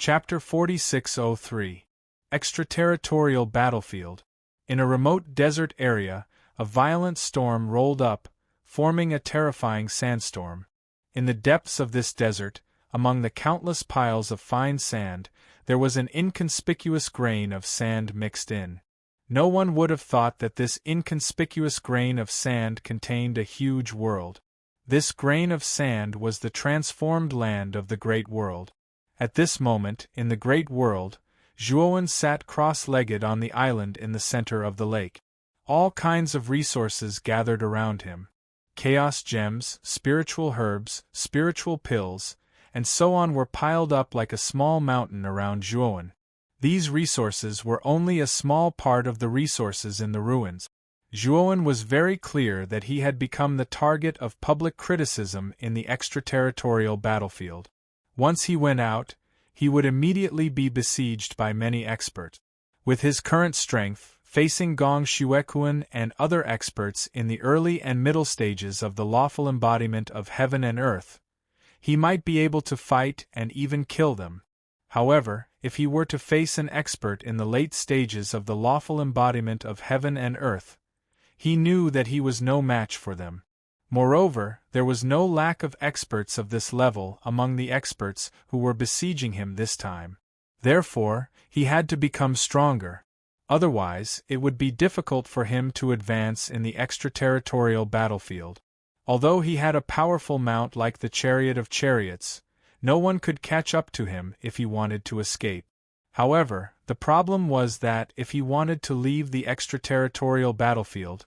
Chapter 4603. Extraterritorial Battlefield. In a remote desert area, a violent storm rolled up, forming a terrifying sandstorm. In the depths of this desert, among the countless piles of fine sand, there was an inconspicuous grain of sand mixed in. No one would have thought that this inconspicuous grain of sand contained a huge world. This grain of sand was the transformed land of the Great World. At this moment, in the Great World, Zhuowen sat cross-legged on the island in the center of the lake. All kinds of resources gathered around him. Chaos gems, spiritual herbs, spiritual pills, and so on were piled up like a small mountain around Zhuowen. These resources were only a small part of the resources in the ruins. Zhuowen was very clear that he had become the target of public criticism in the extraterritorial battlefield. Once he went out, he would immediately be besieged by many experts. With his current strength, facing Gong Xuequan and other experts in the early and middle stages of the lawful embodiment of heaven and earth, he might be able to fight and even kill them. However, if he were to face an expert in the late stages of the lawful embodiment of heaven and earth, he knew that he was no match for them. Moreover, there was no lack of experts of this level among the experts who were besieging him this time. Therefore, he had to become stronger. Otherwise, it would be difficult for him to advance in the extraterritorial battlefield. Although he had a powerful mount like the Chariot of Chariots, no one could catch up to him if he wanted to escape. However, the problem was that if he wanted to leave the extraterritorial battlefield,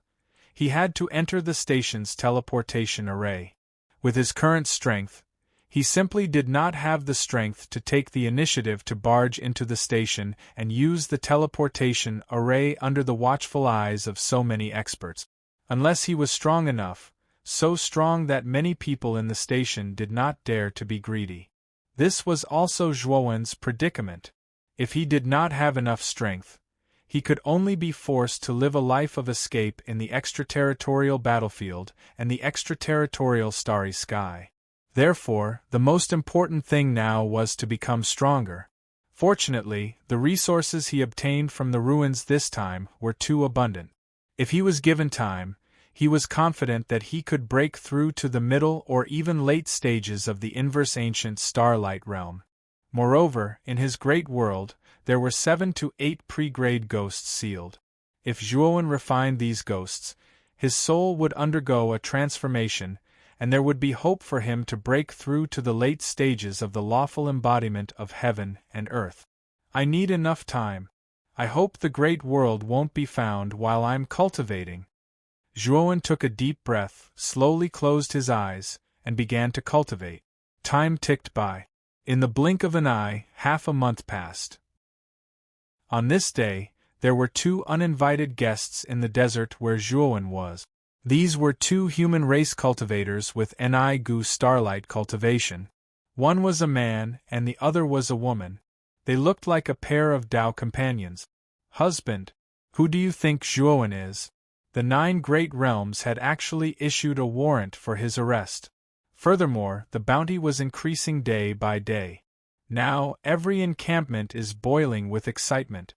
he had to enter the station's teleportation array. With his current strength, he simply did not have the strength to take the initiative to barge into the station and use the teleportation array under the watchful eyes of so many experts. Unless he was strong enough, so strong that many people in the station did not dare to be greedy. This was also Zhuowen's predicament. If he did not have enough strength, he could only be forced to live a life of escape in the extraterritorial battlefield and the extraterritorial starry sky. Therefore, the most important thing now was to become stronger. Fortunately, the resources he obtained from the ruins this time were too abundant. If he was given time, he was confident that he could break through to the middle or even late stages of the inverse ancient starlight realm. Moreover, in his great world, there were 7 to 8 pre-grade ghosts sealed. If Zhuowen refined these ghosts, his soul would undergo a transformation, and there would be hope for him to break through to the late stages of the lawful embodiment of heaven and earth. I need enough time. I hope the great world won't be found while I'm cultivating. Zhuowen took a deep breath, slowly closed his eyes, and began to cultivate. Time ticked by. In the blink of an eye, half a month passed. On this day, there were 2 uninvited guests in the desert where Zhuowen was. These were 2 human race cultivators with Ni-Gu starlight cultivation. One was a man and the other was a woman. They looked like a pair of Dao companions. Husband, who do you think Zhuowen is? The 9 great realms had actually issued a warrant for his arrest. Furthermore, the bounty was increasing day by day. Now, every encampment is boiling with excitement.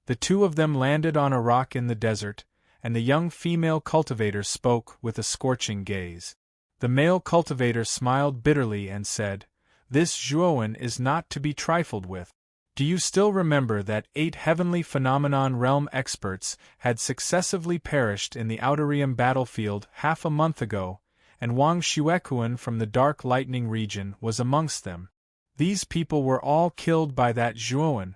The 2 of them landed on a rock in the desert, and the young female cultivator spoke with a scorching gaze. The male cultivator smiled bitterly and said, "This Zhuowen is not to be trifled with. Do you still remember that 8 heavenly phenomenon realm experts had successively perished in the Outerium battlefield half a month ago, and Wang Xuequan from the Dark Lightning region was amongst them? These people were all killed by that Zhuowen."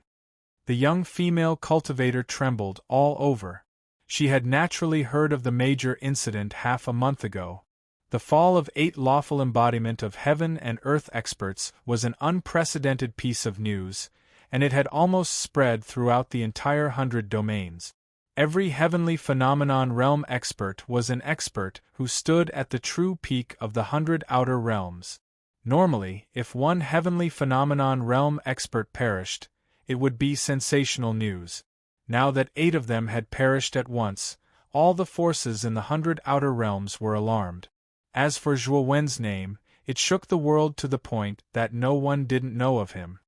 The young female cultivator trembled all over. She had naturally heard of the major incident half a month ago. The fall of 8 lawful embodiment of heaven and earth experts was an unprecedented piece of news, and it had almost spread throughout the entire 100 domains. Every heavenly phenomenon realm expert was an expert who stood at the true peak of the 100 outer realms. Normally, if one heavenly phenomenon realm expert perished, it would be sensational news. Now that 8 of them had perished at once, all the forces in the 100 outer realms were alarmed. As for Zhuowen's name, it shook the world to the point that no one didn't know of him.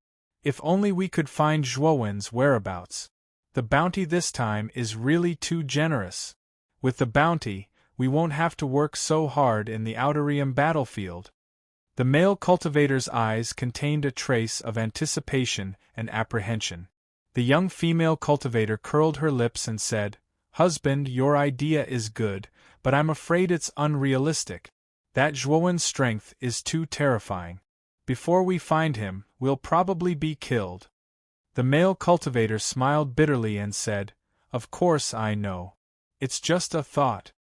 If only we could find Zhuowen's whereabouts. The bounty this time is really too generous. With the bounty, we won't have to work so hard in the Outerium battlefield. The male cultivator's eyes contained a trace of anticipation and apprehension. The young female cultivator curled her lips and said, "Husband, your idea is good, but I'm afraid it's unrealistic. That Zhuowen's strength is too terrifying. Before we find him, we'll probably be killed." The male cultivator smiled bitterly and said, "Of course I know. It's just a thought."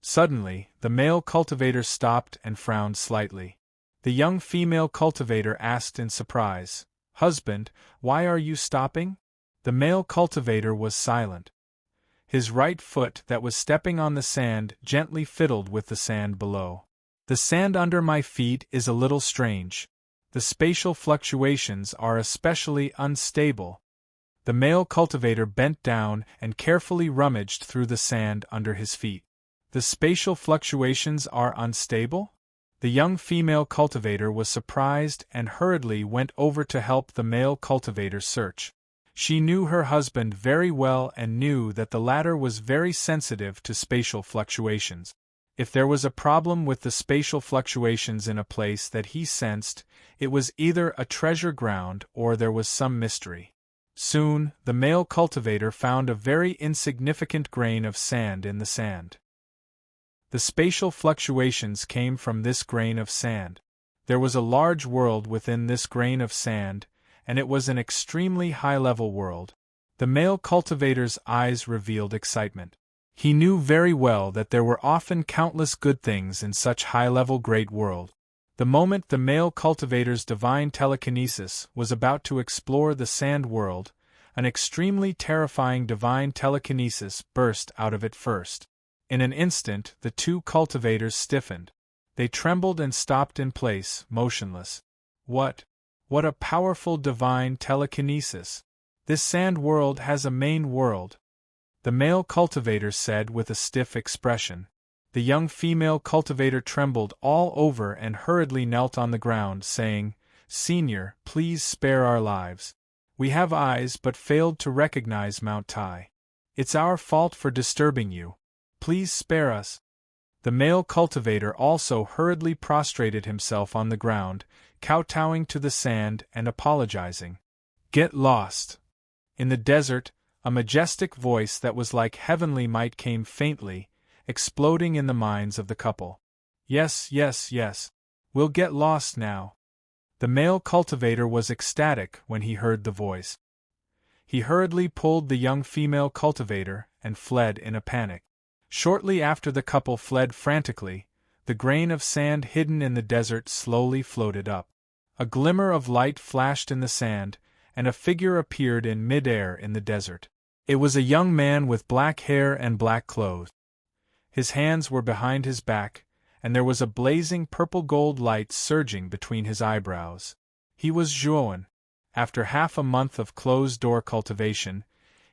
Suddenly, the male cultivator stopped and frowned slightly. The young female cultivator asked in surprise, "Husband, why are you stopping?" The male cultivator was silent. His right foot that was stepping on the sand gently fiddled with the sand below. "The sand under my feet is a little strange. The spatial fluctuations are especially unstable." The male cultivator bent down and carefully rummaged through the sand under his feet. "The spatial fluctuations are unstable?" The young female cultivator was surprised and hurriedly went over to help the male cultivator search. She knew her husband very well and knew that the latter was very sensitive to spatial fluctuations. If there was a problem with the spatial fluctuations in a place that he sensed, it was either a treasure ground or there was some mystery. Soon, the male cultivator found a very insignificant grain of sand in the sand. The spatial fluctuations came from this grain of sand. There was a large world within this grain of sand, and it was an extremely high-level world. The male cultivator's eyes revealed excitement. He knew very well that there were often countless good things in such high-level great world. The moment the male cultivator's divine telekinesis was about to explore the sand world, an extremely terrifying divine telekinesis burst out of it first. In an instant, the two cultivators stiffened. They trembled and stopped in place, motionless. What a powerful divine telekinesis! This sand world has a main world," the male cultivator said with a stiff expression. The young female cultivator trembled all over and hurriedly knelt on the ground, saying, "Senior, please spare our lives. We have eyes but failed to recognize Mount Tai. It's our fault for disturbing you. Please spare us." The male cultivator also hurriedly prostrated himself on the ground, kowtowing to the sand and apologizing. "Get lost." In the desert, a majestic voice that was like heavenly might came faintly, exploding in the minds of the couple. "Yes, yes, yes. We'll get lost now." The male cultivator was ecstatic when he heard the voice. He hurriedly pulled the young female cultivator and fled in a panic. Shortly after the couple fled frantically, the grain of sand hidden in the desert slowly floated up. A glimmer of light flashed in the sand, and a figure appeared in mid-air in the desert. It was a young man with black hair and black clothes. His hands were behind his back, and there was a blazing purple-gold light surging between his eyebrows. He was Zhuowen. After half a month of closed-door cultivation,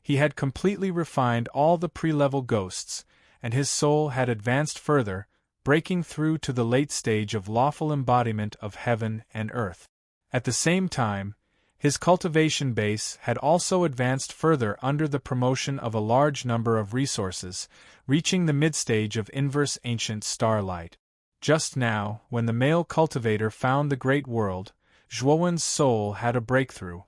he had completely refined all the pre-level ghosts, and his soul had advanced further, breaking through to the late stage of lawful embodiment of heaven and earth. At the same time, his cultivation base had also advanced further under the promotion of a large number of resources, reaching the mid-stage of inverse ancient starlight. Just now, when the male cultivator found the great world, Zhuowen's soul had a breakthrough.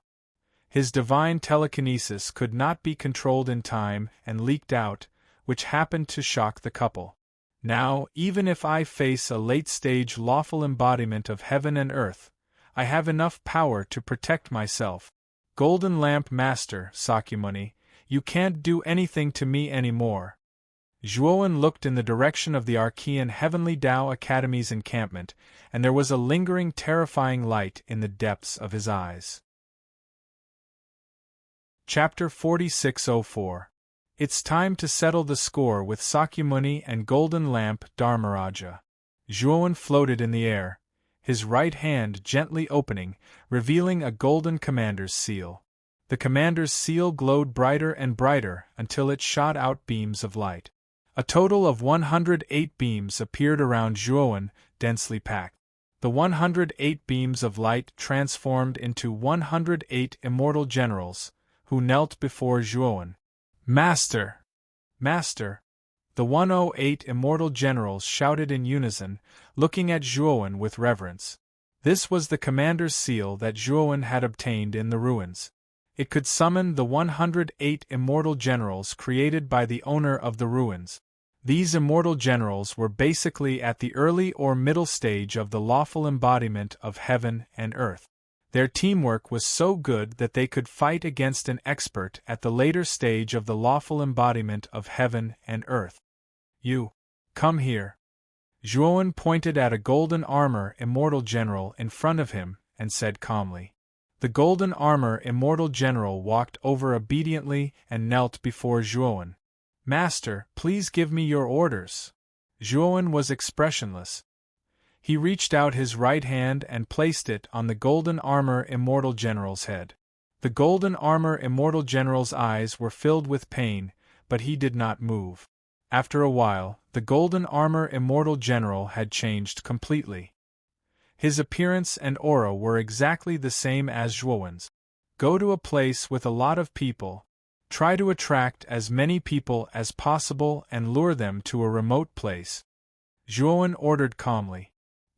His divine telekinesis could not be controlled in time and leaked out, which happened to shock the couple. Now, even if I face a late-stage lawful embodiment of heaven and earth, I have enough power to protect myself. Golden Lamp Master, Sakyamuni, you can't do anything to me anymore. Zhuowen looked in the direction of the Archean Heavenly Tao Academy's encampment, and there was a lingering terrifying light in the depths of his eyes. Chapter 4604. It's time to settle the score with Sakyamuni and Golden Lamp Dharmaraja. Zhuowen floated in the air, his right hand gently opening, revealing a golden commander's seal. The commander's seal glowed brighter and brighter until it shot out beams of light. A total of 108 beams appeared around Zhuowen, densely packed. The 108 beams of light transformed into 108 immortal generals, who knelt before Zhuowen. Master! Master! The 108 immortal generals shouted in unison, looking at Zhuowen with reverence. This was the commander's seal that Zhuowen had obtained in the ruins. It could summon the 108 immortal generals created by the owner of the ruins. These immortal generals were basically at the early or middle stage of the lawful embodiment of heaven and earth. Their teamwork was so good that they could fight against an expert at the later stage of the lawful embodiment of heaven and earth. You, come here. Zhuowen pointed at a golden armor immortal general in front of him and said calmly. The golden armor immortal general walked over obediently and knelt before Zhuowen. Master, please give me your orders. Zhuowen was expressionless. He reached out his right hand and placed it on the golden armor immortal general's head. The golden armor immortal general's eyes were filled with pain, but he did not move. After a while, the golden armor immortal general had changed completely. His appearance and aura were exactly the same as Zhuowen's. Go to a place with a lot of people. Try to attract as many people as possible and lure them to a remote place. Zhuowen ordered calmly.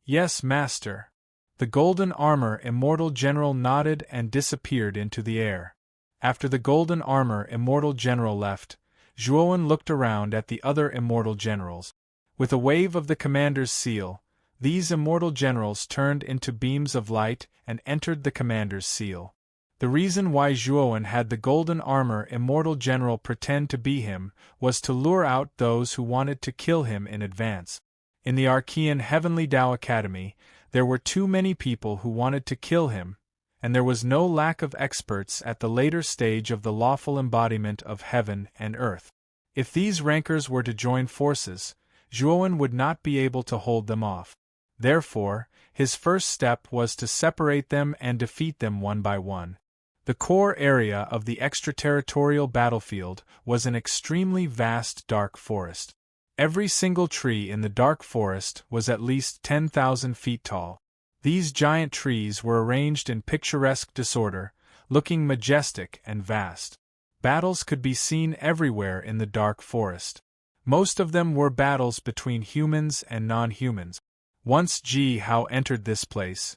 Yes, master. The golden armor immortal general nodded and disappeared into the air. After the golden armor immortal general left, Zhuowen looked around at the other immortal generals. With a wave of the commander's seal, these immortal generals turned into beams of light and entered the commander's seal. The reason why Zhuowen had the golden armor immortal general pretend to be him was to lure out those who wanted to kill him in advance. In the Archean Heavenly Tao Academy, there were too many people who wanted to kill him, and there was no lack of experts at the later stage of the lawful embodiment of heaven and earth. If these rankers were to join forces, Zhuowen would not be able to hold them off. Therefore, his first step was to separate them and defeat them one by one. The core area of the extraterritorial battlefield was an extremely vast dark forest. Every single tree in the dark forest was at least 10,000 feet tall. These giant trees were arranged in picturesque disorder, looking majestic and vast. Battles could be seen everywhere in the dark forest. Most of them were battles between humans and non-humans. Once Ji Hao entered this place,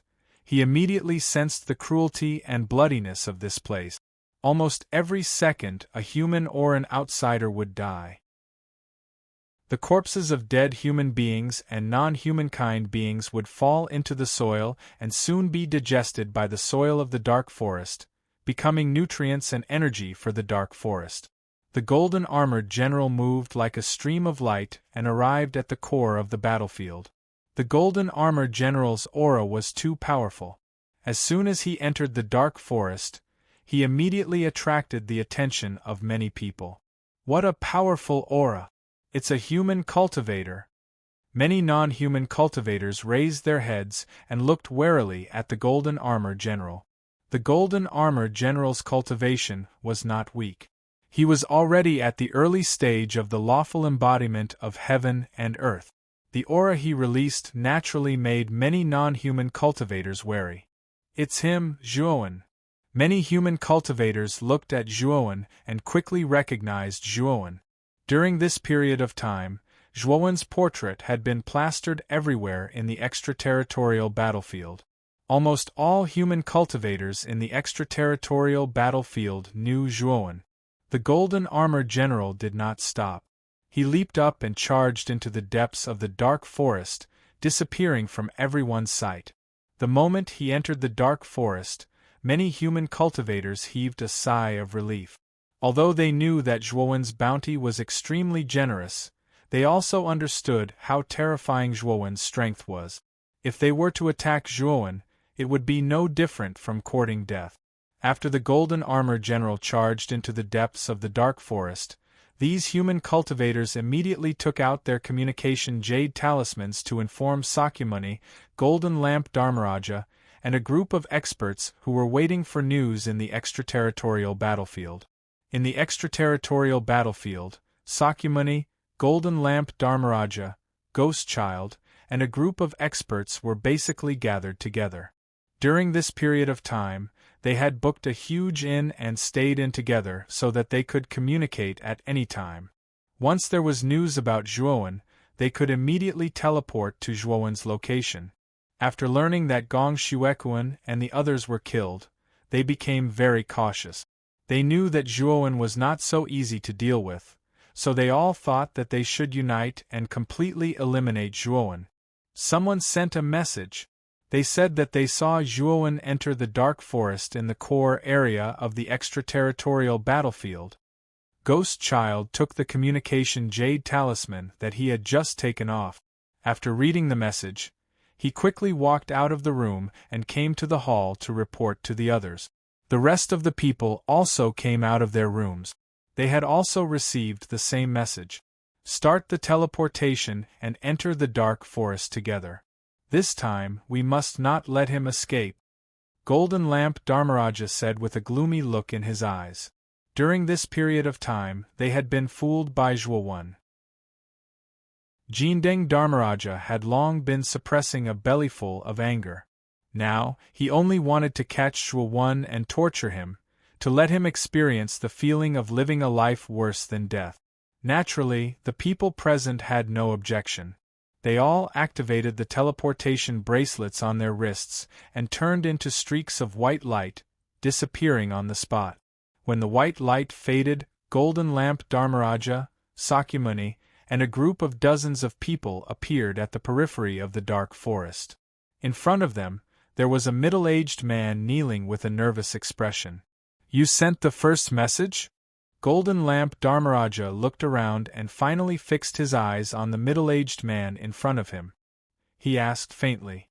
he immediately sensed the cruelty and bloodiness of this place. Almost every second a human or an outsider would die. The corpses of dead human beings and non-humankind beings would fall into the soil and soon be digested by the soil of the dark forest, becoming nutrients and energy for the dark forest. The golden armored general moved like a stream of light and arrived at the core of the battlefield. The golden armored general's aura was too powerful. As soon as he entered the dark forest, he immediately attracted the attention of many people. What a powerful aura! It's a human cultivator. Many non-human cultivators raised their heads and looked warily at the golden armor general. The golden armor general's cultivation was not weak. He was already at the early stage of the lawful embodiment of heaven and earth. The aura he released naturally made many non-human cultivators wary. It's him, Zhuowen. Many human cultivators looked at Zhuowen and quickly recognized Zhuowen. During this period of time, Zhuowen's portrait had been plastered everywhere in the extraterritorial battlefield. Almost all human cultivators in the extraterritorial battlefield knew Zhuowen. The golden armor general did not stop. He leaped up and charged into the depths of the dark forest, disappearing from everyone's sight. The moment he entered the dark forest, many human cultivators heaved a sigh of relief. Although they knew that Zhuowen's bounty was extremely generous, they also understood how terrifying Zhuowen's strength was. If they were to attack Zhuowen, it would be no different from courting death. After the golden armor general charged into the depths of the dark forest, these human cultivators immediately took out their communication jade talismans to inform Sakyamuni, Golden Lamp Dharmaraja, and a group of experts who were waiting for news in the extraterritorial battlefield. In the extraterritorial battlefield, Sakyamuni, Golden Lamp Dharmaraja, Ghost Child, and a group of experts were basically gathered together. During this period of time, they had booked a huge inn and stayed in together so that they could communicate at any time. Once there was news about Zhuowen, they could immediately teleport to Zhuowen's location. After learning that Gong Xuequan and the others were killed, they became very cautious. They knew that Zhuowen was not so easy to deal with, so they all thought that they should unite and completely eliminate Zhuowen. Someone sent a message. They said that they saw Zhuowen enter the dark forest in the core area of the extraterritorial battlefield. Ghost Child took the communication jade talisman that he had just taken off. After reading the message, he quickly walked out of the room and came to the hall to report to the others. The rest of the people also came out of their rooms. They had also received the same message. Start the teleportation and enter the dark forest together. This time, we must not let him escape. Golden Lamp Dharmaraja said with a gloomy look in his eyes. During this period of time, they had been fooled by Zhuowen. Jindeng Dharmaraja had long been suppressing a bellyful of anger. Now, he only wanted to catch Zhuowen and torture him, to let him experience the feeling of living a life worse than death. Naturally, the people present had no objection. They all activated the teleportation bracelets on their wrists and turned into streaks of white light, disappearing on the spot. When the white light faded, Golden Lamp Dharmaraja, Sakyamuni, and a group of dozens of people appeared at the periphery of the dark forest. In front of them, there was a middle-aged man kneeling with a nervous expression. "You sent the first message?" Golden Lamp Dharmaraja looked around and finally fixed his eyes on the middle-aged man in front of him. He asked faintly,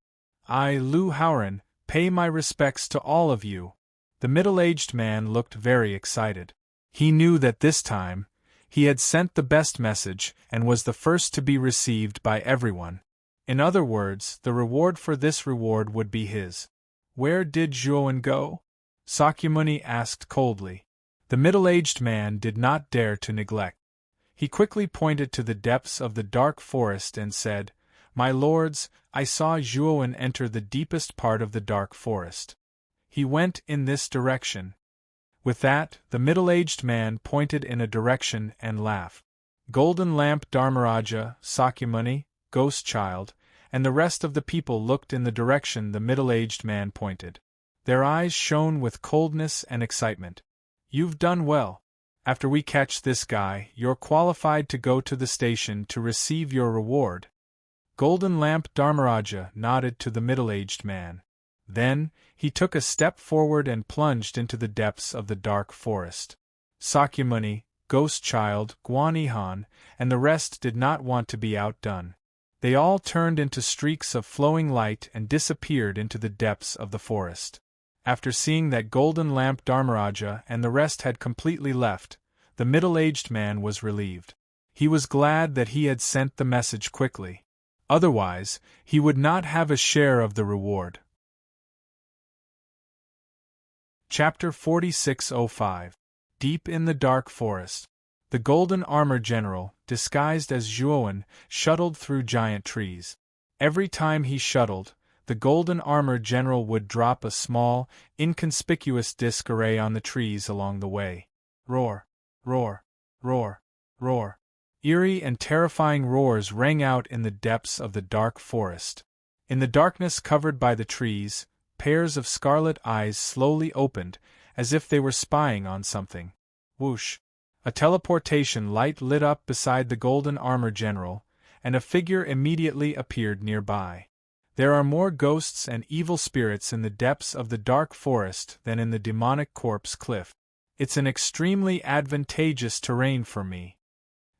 "I, Lu Haoran, pay my respects to all of you." The middle-aged man looked very excited. He knew that this time, he had sent the best message and was the first to be received by everyone. In other words, the reward for this reward would be his. "Where did Zhuowen go?" Sakyamuni asked coldly. The middle-aged man did not dare to neglect. He quickly pointed to the depths of the dark forest and said, "My lords, I saw Zhuowen enter the deepest part of the dark forest. He went in this direction." With that, the middle-aged man pointed in a direction and laughed. Golden Lamp Dharmaraja, Sakyamuni, Ghost Child, and the rest of the people looked in the direction the middle-aged man pointed. Their eyes shone with coldness and excitement. "You've done well. After we catch this guy, you're qualified to go to the station to receive your reward." Golden Lamp Dharmaraja nodded to the middle-aged man. Then, he took a step forward and plunged into the depths of the dark forest. Sakyamuni, Ghost Child, Guan and the rest did not want to be outdone. They all turned into streaks of flowing light and disappeared into the depths of the forest. After seeing that Golden Lamp Dharmaraja and the rest had completely left, the middle-aged man was relieved. He was glad that he had sent the message quickly. Otherwise, he would not have a share of the reward. Chapter 4605. Deep in the Dark Forest. The Golden Armor General, disguised as Zhuowen, shuttled through giant trees. Every time he shuttled, the Golden Armor General would drop a small, inconspicuous disc array on the trees along the way. Roar, roar, roar, roar. Eerie and terrifying roars rang out in the depths of the dark forest. In the darkness covered by the trees, pairs of scarlet eyes slowly opened, as if they were spying on something. Whoosh! A teleportation light lit up beside the Golden Armor General, and a figure immediately appeared nearby. There are more ghosts and evil spirits in the depths of the dark forest than in the demonic corpse cliff. It's an extremely advantageous terrain for me.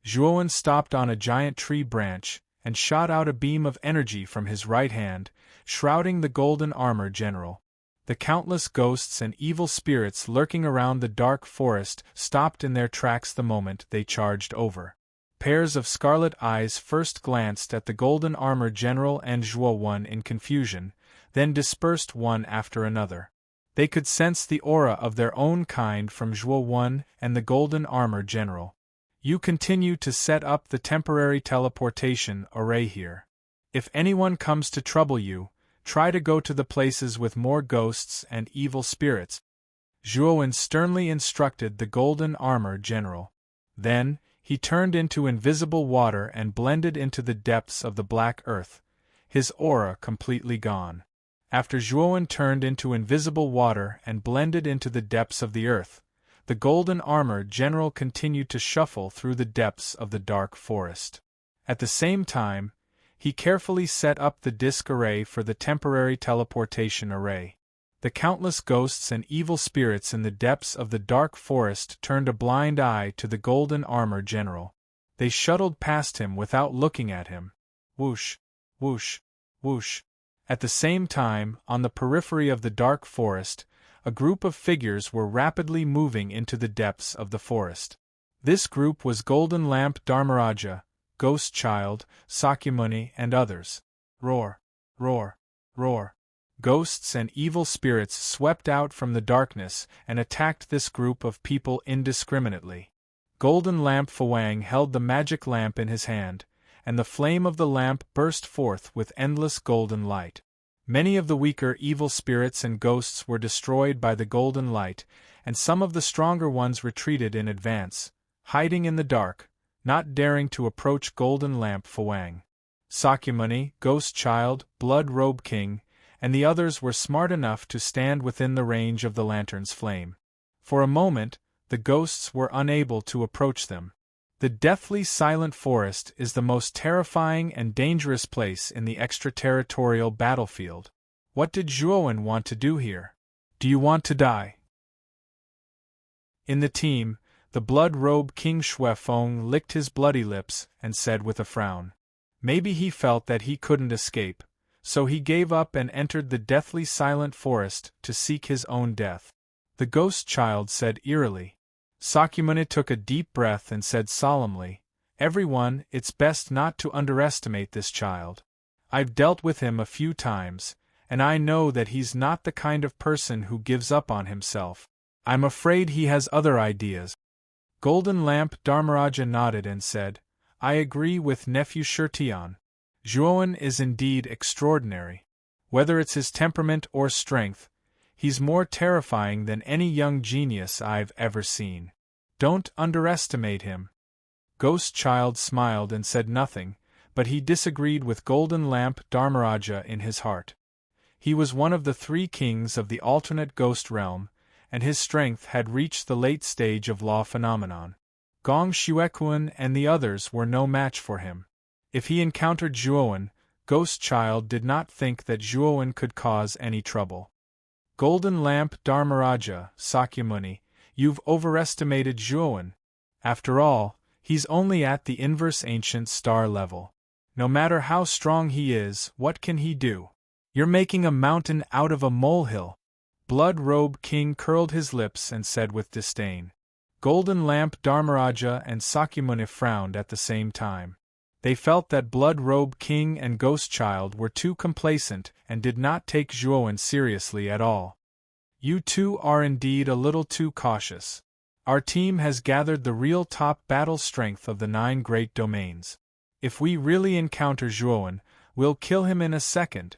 Zhuowen stopped on a giant tree branch and shot out a beam of energy from his right hand, shrouding the Golden Armor General. The countless ghosts and evil spirits lurking around the dark forest stopped in their tracks the moment they charged over. Pairs of scarlet eyes first glanced at the Golden Armor General and Zhuowen in confusion, then dispersed one after another. They could sense the aura of their own kind from Zhuowen and the Golden Armor General. "You continue to set up the temporary teleportation array here. If anyone comes to trouble you, try to go to the places with more ghosts and evil spirits. Zhuowen sternly instructed the golden armor general. Then, he turned into invisible water and blended into the depths of the black earth, his aura completely gone. After Zhuowen turned into invisible water and blended into the depths of the earth, the golden armor general continued to shuffle through the depths of the dark forest. At the same time, he carefully set up the disk array for the temporary teleportation array. The countless ghosts and evil spirits in the depths of the dark forest turned a blind eye to the golden armor general. They shuttled past him without looking at him. Whoosh, whoosh, whoosh. At the same time, on the periphery of the dark forest, a group of figures were rapidly moving into the depths of the forest. This group was Golden Lamp Dharmaraja, Ghost Child, Sakyamuni, and others. Roar, roar, roar. Ghosts and evil spirits swept out from the darkness and attacked this group of people indiscriminately. Golden Lamp Fawang held the magic lamp in his hand, and the flame of the lamp burst forth with endless golden light. Many of the weaker evil spirits and ghosts were destroyed by the golden light, and some of the stronger ones retreated in advance, hiding in the dark, not daring to approach Golden Lamp Fawang. Sakyamuni, Ghost Child, Blood Robe King, and the others were smart enough to stand within the range of the lantern's flame. For a moment, the ghosts were unable to approach them. The deathly silent forest is the most terrifying and dangerous place in the extraterritorial battlefield. What did Zhuowen want to do here? Do you want to die? In the team, the Blood Robe King Shui Feng licked his bloody lips and said with a frown. Maybe he felt that he couldn't escape, so he gave up and entered the deathly silent forest to seek his own death. The Ghost Child said eerily. Sakyamuni took a deep breath and said solemnly, "Everyone, it's best not to underestimate this child. I've dealt with him a few times, and I know that he's not the kind of person who gives up on himself. I'm afraid he has other ideas." Golden Lamp Dharmaraja nodded and said, "I agree with Nephew Shirtian. Zhuowen is indeed extraordinary. Whether it's his temperament or strength, he's more terrifying than any young genius I've ever seen. Don't underestimate him." Ghost Child smiled and said nothing, but he disagreed with Golden Lamp Dharmaraja in his heart. He was one of the 3 kings of the alternate ghost realm, and his strength had reached the late stage of law phenomenon. Gong Xuekuan and the others were no match for him. If he encountered Zhuowen, Ghost Child did not think that Zhuowen could cause any trouble. Golden Lamp Dharmaraja, Sakyamuni, you've overestimated Zhuowen. After all, he's only at the inverse ancient star level. No matter how strong he is, what can he do? You're making a mountain out of a molehill. Blood Robe King curled his lips and said with disdain. Golden Lamp Dharmaraja and Sakyamuni frowned at the same time. They felt that Blood Robe King and Ghost Child were too complacent and did not take Zhuowen seriously at all. You two are indeed a little too cautious. Our team has gathered the real top battle strength of the 9 great domains. If we really encounter Zhuowen, we'll kill him in a second,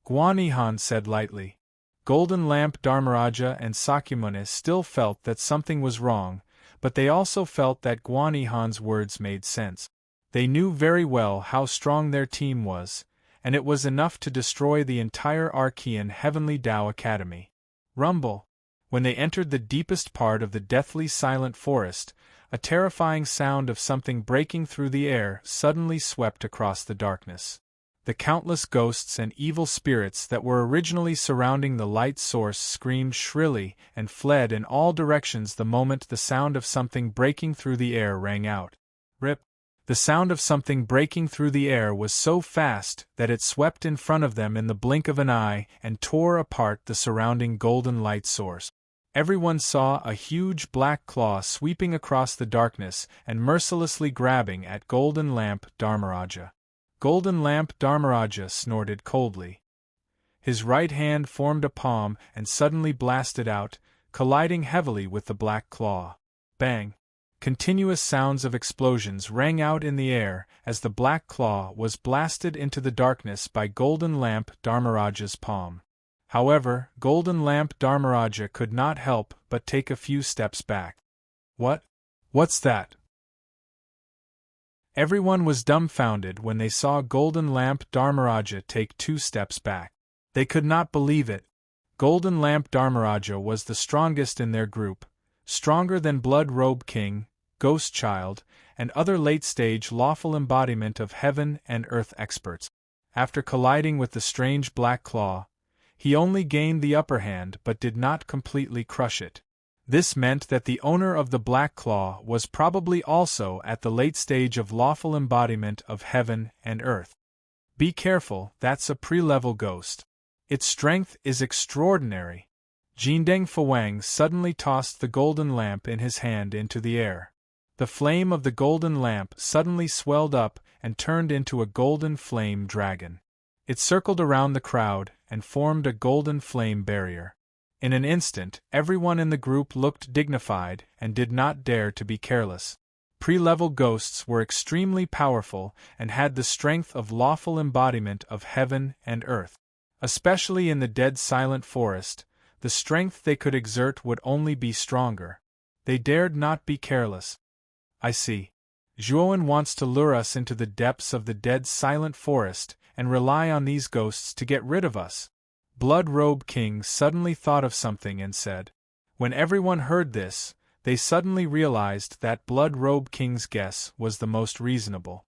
Guanihan said lightly. Golden Lamp Dharmaraja and Sakyamuni still felt that something was wrong, but they also felt that Guanihan's words made sense. They knew very well how strong their team was, and it was enough to destroy the entire Archean Heavenly Tao Academy. Rumble! When they entered the deepest part of the deathly silent forest, a terrifying sound of something breaking through the air suddenly swept across the darkness. The countless ghosts and evil spirits that were originally surrounding the light source screamed shrilly and fled in all directions the moment the sound of something breaking through the air rang out. Rip! The sound of something breaking through the air was so fast that it swept in front of them in the blink of an eye and tore apart the surrounding golden light source. Everyone saw a huge black claw sweeping across the darkness and mercilessly grabbing at Golden Lamp Dharmaraja. Golden Lamp Dharmaraja snorted coldly. His right hand formed a palm and suddenly blasted out, colliding heavily with the black claw. Bang! Continuous sounds of explosions rang out in the air as the black claw was blasted into the darkness by Golden Lamp Dharmaraja's palm. However, Golden Lamp Dharmaraja could not help but take a few steps back. What's that? Everyone was dumbfounded when they saw Golden Lamp Dharmaraja take 2 steps back. They could not believe it. Golden Lamp Dharmaraja was the strongest in their group, stronger than Blood Robe King, Ghost Child, and other late-stage lawful embodiment of heaven and earth experts. After colliding with the strange black claw, he only gained the upper hand but did not completely crush it. This meant that the owner of the black claw was probably also at the late stage of lawful embodiment of heaven and earth. Be careful, that's a pre-level ghost. Its strength is extraordinary. Jindeng Fawang suddenly tossed the golden lamp in his hand into the air. The flame of the golden lamp suddenly swelled up and turned into a golden flame dragon. It circled around the crowd and formed a golden flame barrier. In an instant, everyone in the group looked dignified and did not dare to be careless. Pre-level ghosts were extremely powerful and had the strength of lawful embodiment of heaven and earth. Especially in the dead silent forest, the strength they could exert would only be stronger. They dared not be careless. I see. Zhuowen wants to lure us into the depths of the dead silent forest and rely on these ghosts to get rid of us. Blood Robe King suddenly thought of something and said. When everyone heard this, they suddenly realized that Blood Robe King's guess was the most reasonable.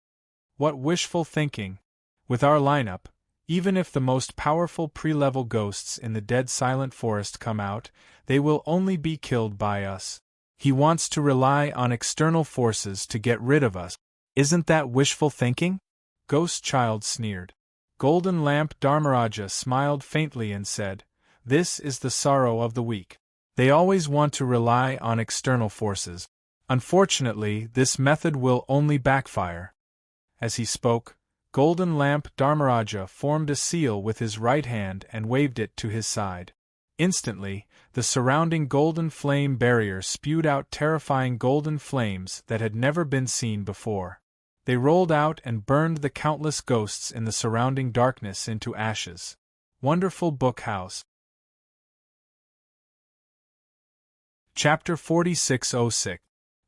What wishful thinking! With our lineup, even if the most powerful pre-level ghosts in the dead silent forest come out, they will only be killed by us. He wants to rely on external forces to get rid of us. Isn't that wishful thinking? Ghost Child sneered. Golden Lamp Dharmaraja smiled faintly and said, "This is the sorrow of the weak. They always want to rely on external forces. Unfortunately, this method will only backfire." As he spoke, Golden Lamp Dharmaraja formed a seal with his right hand and waved it to his side. Instantly, the surrounding golden flame barrier spewed out terrifying golden flames that had never been seen before. They rolled out and burned the countless ghosts in the surrounding darkness into ashes. Wonderful Book House. Chapter 4606.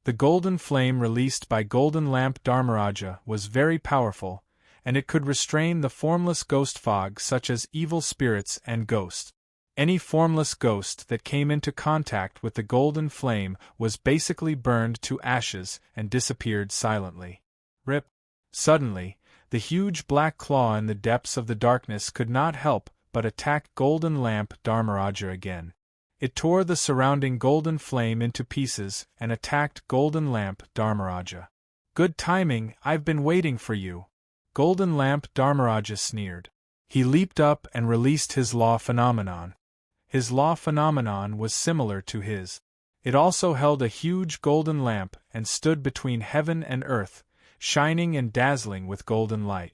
The golden flame released by Golden Lamp Dharmaraja was very powerful, and it could restrain the formless ghost fog such as evil spirits and ghosts. Any formless ghost that came into contact with the golden flame was basically burned to ashes and disappeared silently. Rip. Suddenly, the huge black claw in the depths of the darkness could not help but attack Golden Lamp Dharmaraja again. It tore the surrounding golden flame into pieces and attacked Golden Lamp Dharmaraja. "Good timing, I've been waiting for you." Golden Lamp Dharmaraja sneered. He leaped up and released his law phenomenon. His law phenomenon was similar to his. It also held a huge golden lamp and stood between heaven and earth, shining and dazzling with golden light.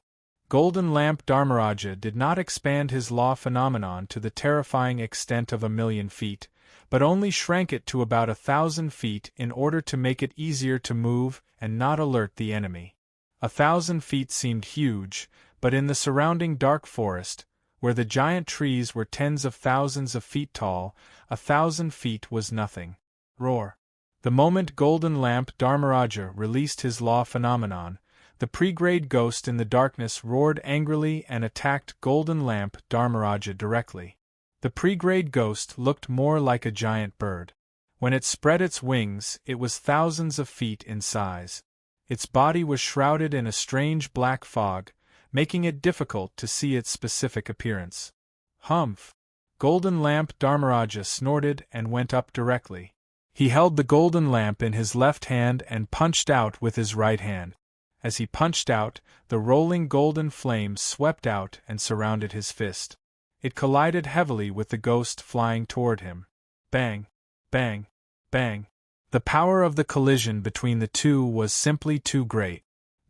Golden Lamp Dharmaraja did not expand his law phenomenon to the terrifying extent of 1,000,000 feet, but only shrank it to about 1,000 feet in order to make it easier to move and not alert the enemy. 1,000 feet seemed huge, but in the surrounding dark forest, where the giant trees were tens of thousands of feet tall, 1,000 feet was nothing. Roar. The moment Golden Lamp Dharmaraja released his law phenomenon, the pre-grade ghost in the darkness roared angrily and attacked Golden Lamp Dharmaraja directly. The pre-grade ghost looked more like a giant bird. When it spread its wings, it was thousands of feet in size. Its body was shrouded in a strange black fog, making it difficult to see its specific appearance. Humph! Golden Lamp Dharmaraja snorted and went up directly. He held the golden lamp in his left hand and punched out with his right hand. As he punched out, the rolling golden flame swept out and surrounded his fist. It collided heavily with the ghost flying toward him. Bang! Bang! Bang! The power of the collision between the two was simply too great.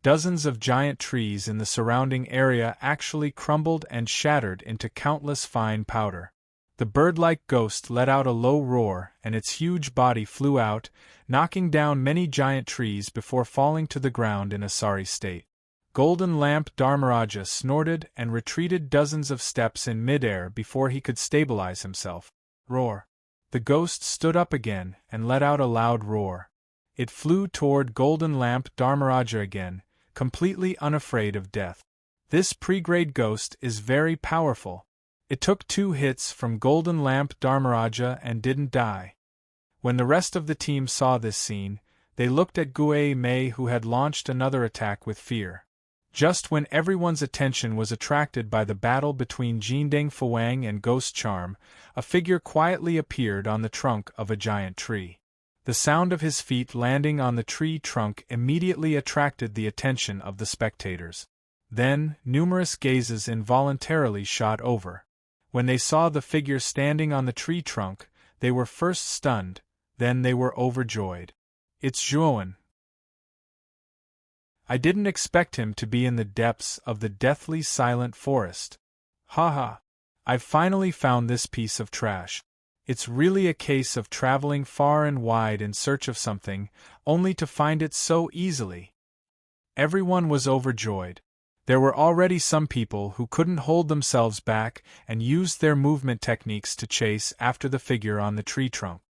Dozens of giant trees in the surrounding area actually crumbled and shattered into countless fine powder. The bird-like ghost let out a low roar, and its huge body flew out, knocking down many giant trees before falling to the ground in a sorry state. Golden Lamp Dharmaraja snorted and retreated dozens of steps in midair before he could stabilize himself. Roar. The ghost stood up again and let out a loud roar. It flew toward Golden Lamp Dharmaraja again, completely unafraid of death. This pre-grade ghost is very powerful. It took 2 hits from Golden Lamp Dharmaraja and didn't die. When the rest of the team saw this scene, they looked at Gue Mei, who had launched another attack with fear. Just when everyone's attention was attracted by the battle between Jindeng Fuang and Ghost Charm, a figure quietly appeared on the trunk of a giant tree. The sound of his feet landing on the tree trunk immediately attracted the attention of the spectators. Then, numerous gazes involuntarily shot over. When they saw the figure standing on the tree trunk, they were first stunned, then they were overjoyed. It's Zhuowen. I didn't expect him to be in the depths of the deathly silent forest. Haha. I've finally found this piece of trash. It's really a case of traveling far and wide in search of something, only to find it so easily. Everyone was overjoyed. There were already some people who couldn't hold themselves back and used their movement techniques to chase after the figure on the tree trunk.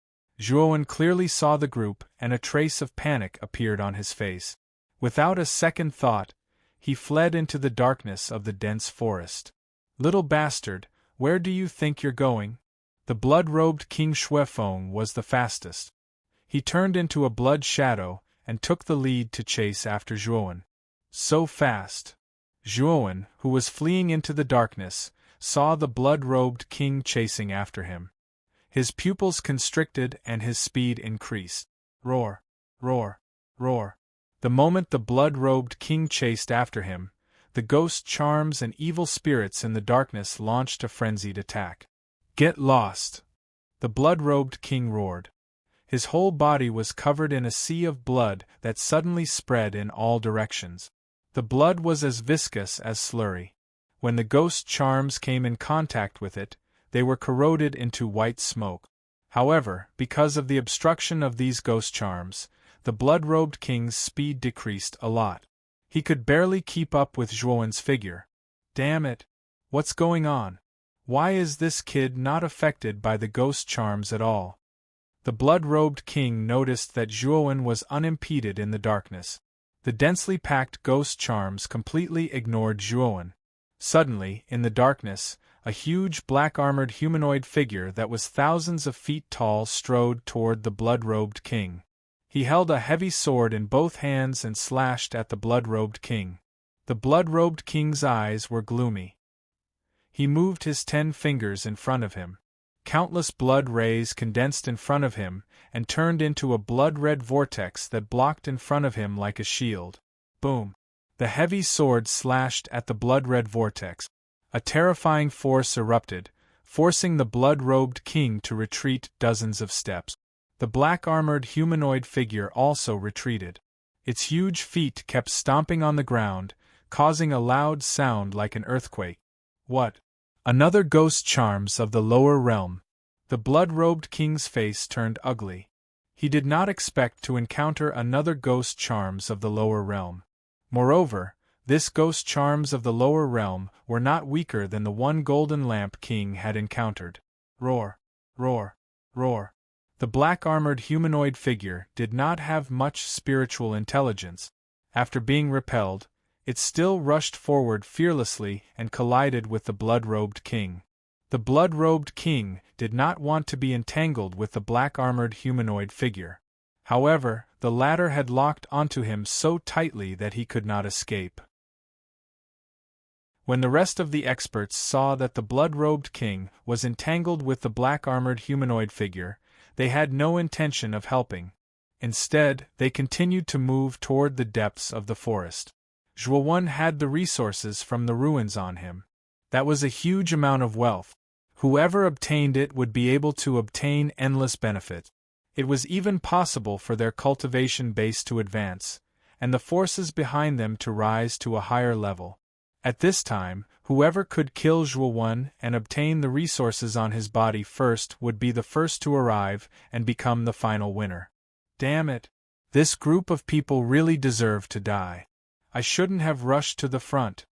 Zhuowen clearly saw the group, and a trace of panic appeared on his face. Without a second thought, he fled into the darkness of the dense forest. Little bastard, where do you think you're going? The blood-robed King Shuefeng was the fastest. He turned into a blood shadow and took the lead to chase after Zhuowen. So fast. Zhuowen, who was fleeing into the darkness, saw the blood-robed king chasing after him. His pupils constricted and his speed increased. Roar, roar, roar. The moment the blood-robed king chased after him, the ghost charms and evil spirits in the darkness launched a frenzied attack. Get lost! The blood-robed king roared. His whole body was covered in a sea of blood that suddenly spread in all directions. The blood was as viscous as slurry. When the ghost charms came in contact with it, they were corroded into white smoke. However, because of the obstruction of these ghost charms, the blood-robed king's speed decreased a lot. He could barely keep up with Zhuowen's figure. Damn it! What's going on? Why is this kid not affected by the ghost charms at all? The blood-robed king noticed that Zhuowen was unimpeded in the darkness. The densely packed ghost charms completely ignored Zhuowen. Suddenly, in the darkness, a huge black-armored humanoid figure that was thousands of feet tall strode toward the blood-robed king. He held a heavy sword in both hands and slashed at the blood-robed king. The blood-robed king's eyes were gloomy. He moved his 10 fingers in front of him. Countless blood rays condensed in front of him and turned into a blood-red vortex that blocked in front of him like a shield. Boom! The heavy sword slashed at the blood-red vortex. A terrifying force erupted, forcing the blood-robed king to retreat dozens of steps. The black-armored humanoid figure also retreated. Its huge feet kept stomping on the ground, causing a loud sound like an earthquake. What? Another ghost charms of the lower realm. The blood-robed king's face turned ugly. He did not expect to encounter another ghost charms of the lower realm. Moreover, this ghost charms of the lower realm were not weaker than the one Golden Lamp King had encountered. Roar, roar, roar. The black-armored humanoid figure did not have much spiritual intelligence. After being repelled, it still rushed forward fearlessly and collided with the blood-robed king. The blood-robed king did not want to be entangled with the black-armored humanoid figure. However, the latter had locked onto him so tightly that he could not escape. When the rest of the experts saw that the blood-robed king was entangled with the black-armored humanoid figure, they had no intention of helping. Instead, they continued to move toward the depths of the forest. Zhuowen had the resources from the ruins on him. That was a huge amount of wealth. Whoever obtained it would be able to obtain endless benefit. It was even possible for their cultivation base to advance, and the forces behind them to rise to a higher level. At this time, Whoever could kill Zhuo and obtain the resources on his body first would be the first to arrive and become the final winner. Damn it! This group of people really deserve to die. I shouldn't have rushed to the front.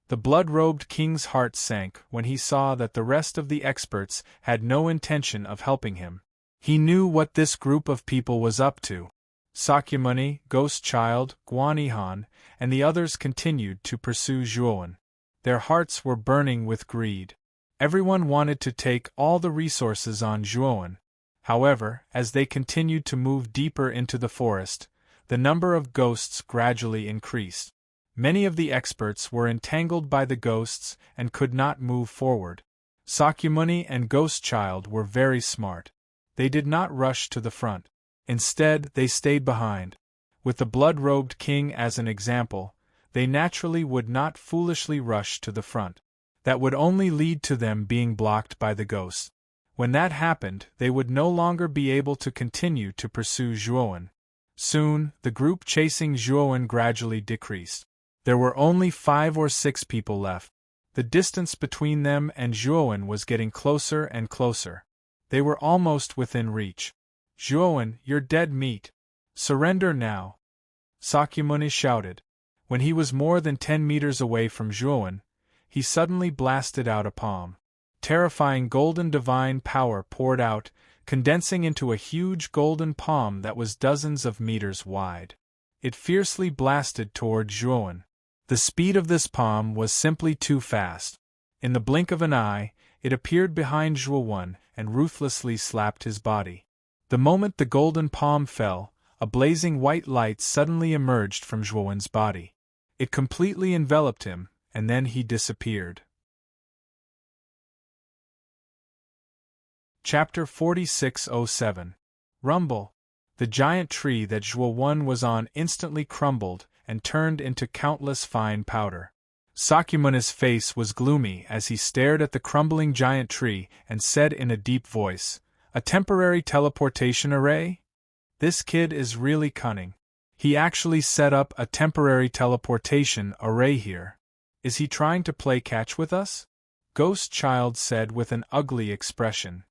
The blood-robed king's heart sank when he saw that the rest of the experts had no intention of helping him. He knew what this group of people was up to. Sakyamuni, Ghost Child, Guanihan, and the others continued to pursue Zhuo. Their hearts were burning with greed. Everyone wanted to take all the resources on Zhuo. However, as they continued to move deeper into the forest, the number of ghosts gradually increased. Many of the experts were entangled by the ghosts and could not move forward. Sakyamuni and Ghost Child were very smart. They did not rush to the front. Instead, they stayed behind. With the blood-robed king as an example, they naturally would not foolishly rush to the front. That would only lead to them being blocked by the ghosts. When that happened, they would no longer be able to continue to pursue Zhuo. Soon, the group chasing Zhuo gradually decreased. There were only 5 or 6 people left. The distance between them and Zhuo was getting closer and closer. They were almost within reach. Zhuo, you're dead meat. Surrender now. Sakyamuni shouted. When he was more than 10 meters away from Zhuo, he suddenly blasted out a palm. Terrifying golden divine power poured out, condensing into a huge golden palm that was dozens of meters wide. It fiercely blasted toward Zhuo. The speed of this palm was simply too fast. In the blink of an eye, it appeared behind Zhuo and ruthlessly slapped his body. The moment the golden palm fell, a blazing white light suddenly emerged from Zhuo's body. It completely enveloped him, and then he disappeared. Chapter 4607. Rumble. The giant tree that Zhuo was on instantly crumbled and turned into countless fine powder. Sakyamuni's face was gloomy as he stared at the crumbling giant tree and said in a deep voice, "A temporary teleportation array? This kid is really cunning. He actually set up a temporary teleportation array here. Is he trying to play catch with us?" Ghost Child said with an ugly expression.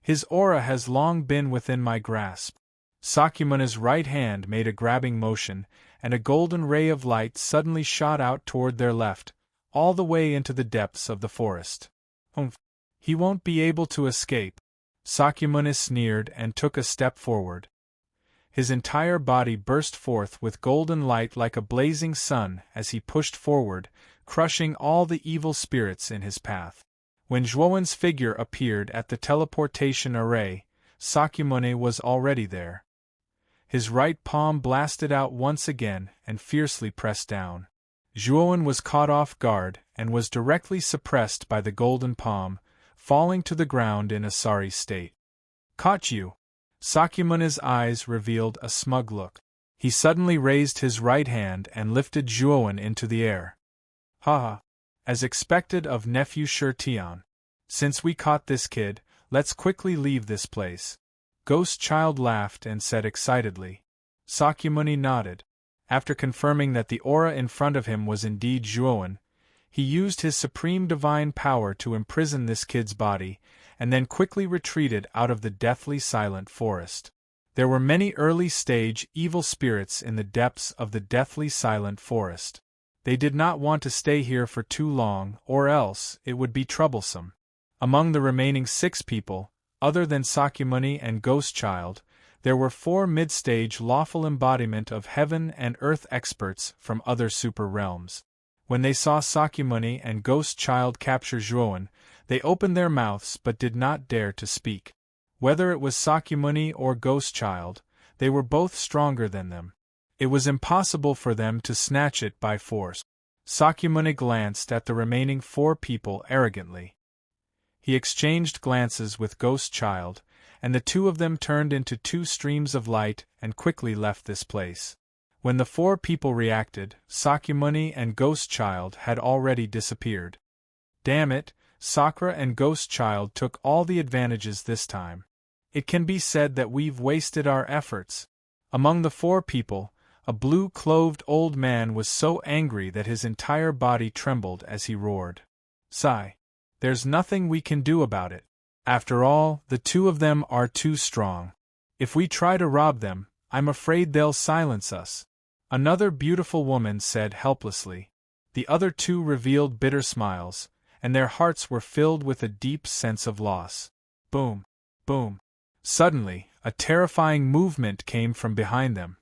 His aura has long been within my grasp. Sakyamuni's right hand made a grabbing motion, and a golden ray of light suddenly shot out toward their left, all the way into the depths of the forest. He won't be able to escape. Sakyamuni sneered and took a step forward. His entire body burst forth with golden light like a blazing sun as he pushed forward, crushing all the evil spirits in his path. When Zhuo's figure appeared at the teleportation array, Sakyamuni was already there. His right palm blasted out once again and fiercely pressed down. Zhuo was caught off guard and was directly suppressed by the golden palm, falling to the ground in a sorry state. "Caught you!" Sakyamuni's eyes revealed a smug look. He suddenly raised his right hand and lifted Zhuo into the air. "Ha! As expected of nephew Shirtian. Since we caught this kid, let's quickly leave this place." Ghost Child laughed and said excitedly. Sakyamuni nodded. After confirming that the aura in front of him was indeed Zhuo, he used his supreme divine power to imprison this kid's body, and then quickly retreated out of the deathly silent forest. There were many early-stage evil spirits in the depths of the deathly silent forest. They did not want to stay here for too long, or else it would be troublesome. Among the remaining 6 people, other than Sakyamuni and Ghost Child, there were 4 mid-stage lawful embodiment of heaven and earth experts from other super realms. When they saw Sakyamuni and Ghost Child capture Zhuo, they opened their mouths but did not dare to speak. Whether it was Sakyamuni or Ghost Child, they were both stronger than them. It was impossible for them to snatch it by force. Sakyamuni glanced at the remaining 4 people arrogantly. He exchanged glances with Ghost Child, and the 2 of them turned into 2 streams of light and quickly left this place. When the 4 people reacted, Sakyamuni and Ghost Child had already disappeared. Damn it, Sakura and Ghost Child took all the advantages this time. It can be said that we've wasted our efforts. Among the 4 people, A blue-clothed old man was so angry that his entire body trembled as he roared. "Sigh. There's nothing we can do about it. After all, the two of them are too strong. If we try to rob them, I'm afraid they'll silence us." Another beautiful woman said helplessly. The other two revealed bitter smiles, and their hearts were filled with a deep sense of loss. Boom! Boom! Suddenly, a terrifying movement came from behind them.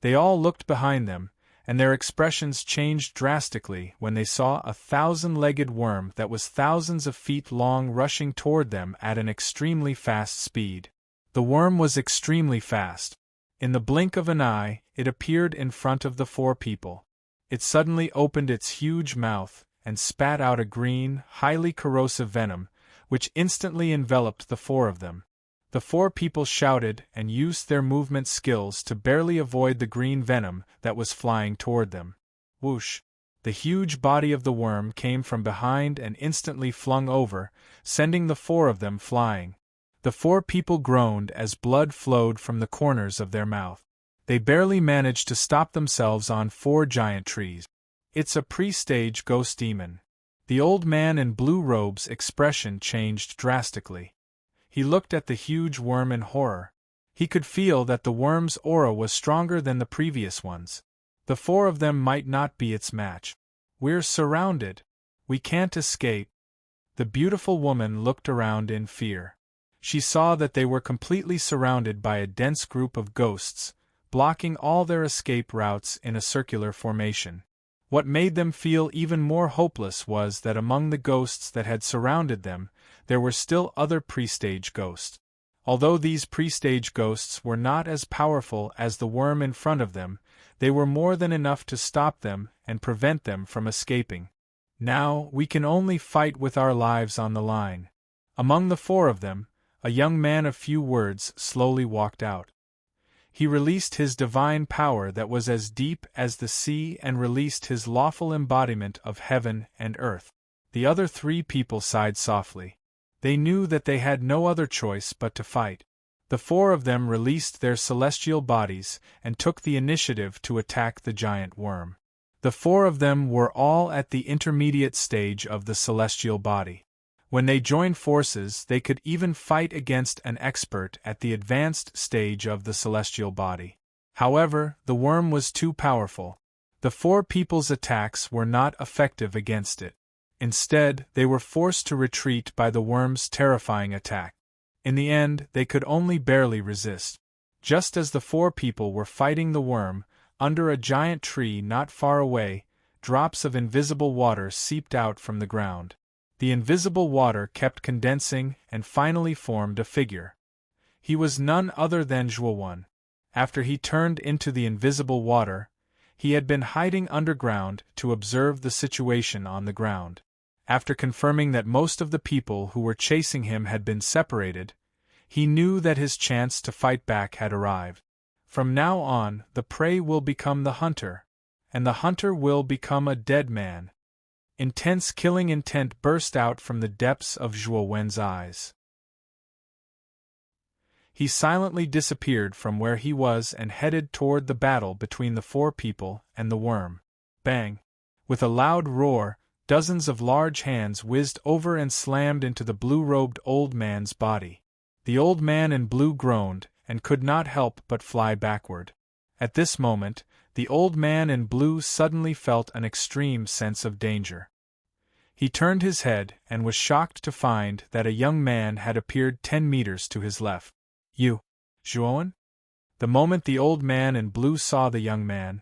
They all looked behind them, and their expressions changed drastically when they saw a 1,000-legged worm that was thousands of feet long rushing toward them at an extremely fast speed. The worm was extremely fast. In the blink of an eye, it appeared in front of the four people. It suddenly opened its huge mouth and spat out a green, highly corrosive venom, which instantly enveloped the four of them. The four people shouted and used their movement skills to barely avoid the green venom that was flying toward them. Whoosh! The huge body of the worm came from behind and instantly flung over, sending the four of them flying. The four people groaned as blood flowed from the corners of their mouth. They barely managed to stop themselves on 4 giant trees. "It's a pre-stage ghost demon." The old man in blue robe's expression changed drastically. He looked at the huge worm in horror. He could feel that the worm's aura was stronger than the previous ones. The four of them might not be its match. "We're surrounded. We can't escape." The beautiful woman looked around in fear. She saw that they were completely surrounded by a dense group of ghosts, blocking all their escape routes in a circular formation. What made them feel even more hopeless was that among the ghosts that had surrounded them, there were still other pre-stage ghosts. Although these pre-stage ghosts were not as powerful as the worm in front of them, they were more than enough to stop them and prevent them from escaping. "Now, we can only fight with our lives on the line." Among the four of them, a young man of few words slowly walked out. He released his divine power that was as deep as the sea and released his lawful embodiment of heaven and earth. The other 3 people sighed softly. They knew that they had no other choice but to fight. The 4 of them released their celestial bodies and took the initiative to attack the giant worm. The 4 of them were all at the intermediate stage of the celestial body. When they joined forces, they could even fight against an expert at the advanced stage of the celestial body. However, the worm was too powerful. The 4 people's attacks were not effective against it. Instead, they were forced to retreat by the worm's terrifying attack. In the end, they could only barely resist. Just as the 4 people were fighting the worm, under a giant tree not far away, drops of invisible water seeped out from the ground. The invisible water kept condensing and finally formed a figure. He was none other than Zhuo. After he turned into the invisible water, he had been hiding underground to observe the situation on the ground. After confirming that most of the people who were chasing him had been separated, he knew that his chance to fight back had arrived. From now on, the prey will become the hunter, and the hunter will become a dead man. Intense killing intent burst out from the depths of Zhuo Wen's eyes. He silently disappeared from where he was and headed toward the battle between the 4 people and the worm. Bang! With a loud roar, dozens of large hands whizzed over and slammed into the blue-robed old man's body. The old man in blue groaned and could not help but fly backward. At this moment, the old man in blue suddenly felt an extreme sense of danger. He turned his head and was shocked to find that a young man had appeared 10 meters to his left. "You, Zhuo?" The moment the old man in blue saw the young man,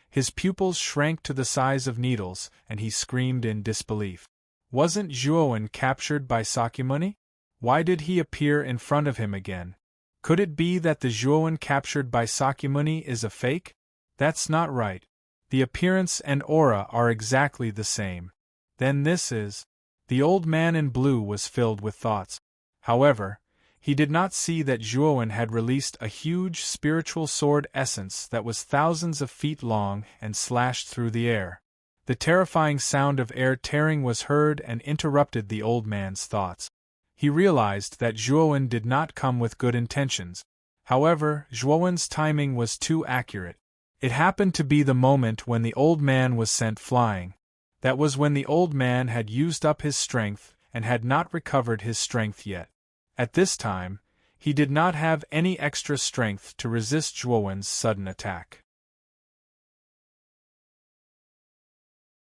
his pupils shrank to the size of needles and he screamed in disbelief. Wasn't Zhuo captured by Sakyamuni? Why did he appear in front of him again? Could it be that the Zhuo captured by Sakyamuni is a fake? That's not right. The appearance and aura are exactly the same. Then this is... The old man in blue was filled with thoughts. However, he did not see that Zhuo had released a huge spiritual sword essence that was thousands of feet long and slashed through the air. The terrifying sound of air tearing was heard and interrupted the old man's thoughts. He realized that Zhuo did not come with good intentions. However, Zhuowen's timing was too accurate. It happened to be the moment when the old man was sent flying. That was when the old man had used up his strength and had not recovered his strength yet. At this time, he did not have any extra strength to resist Zhuowen's sudden attack.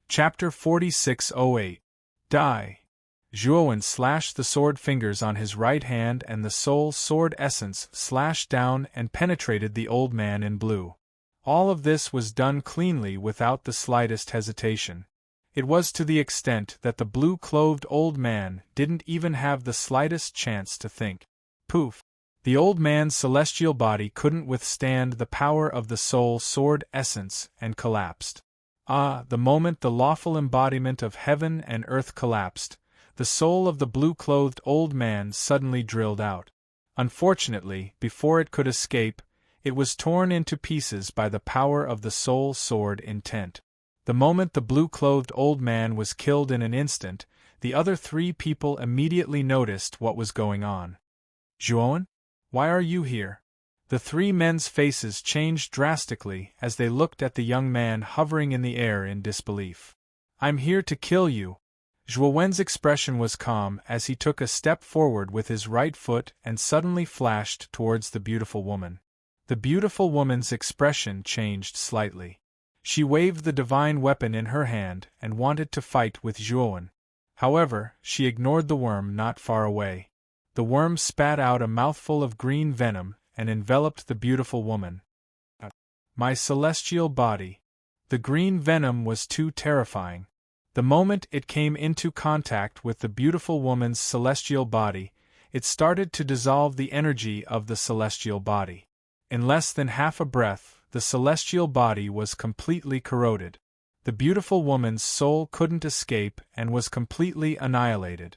Chapter 4608. Die. Zhuowen slashed the sword fingers on his right hand and the soul sword essence slashed down and penetrated the old man in blue. All of this was done cleanly without the slightest hesitation. It was to the extent that the blue-clothed old man didn't even have the slightest chance to think. Poof! The old man's celestial body couldn't withstand the power of the soul sword essence and collapsed. The moment the lawful embodiment of heaven and earth collapsed, the soul of the blue-clothed old man suddenly drilled out. Unfortunately, before it could escape, it was torn into pieces by the power of the soul sword intent. The moment the blue-clothed old man was killed in an instant, the other three people immediately noticed what was going on. Zhuowen? Why are you here? The three men's faces changed drastically as they looked at the young man hovering in the air in disbelief. I'm here to kill you. Zhuowen's expression was calm as he took a step forward with his right foot and suddenly flashed towards the beautiful woman. The beautiful woman's expression changed slightly. She waved the divine weapon in her hand and wanted to fight with Zhuowen. However, she ignored the worm not far away. The worm spat out a mouthful of green venom and enveloped the beautiful woman. My celestial body. The green venom was too terrifying. The moment it came into contact with the beautiful woman's celestial body, it started to dissolve the energy of the celestial body. In less than half a breath, the celestial body was completely corroded. The beautiful woman's soul couldn't escape and was completely annihilated.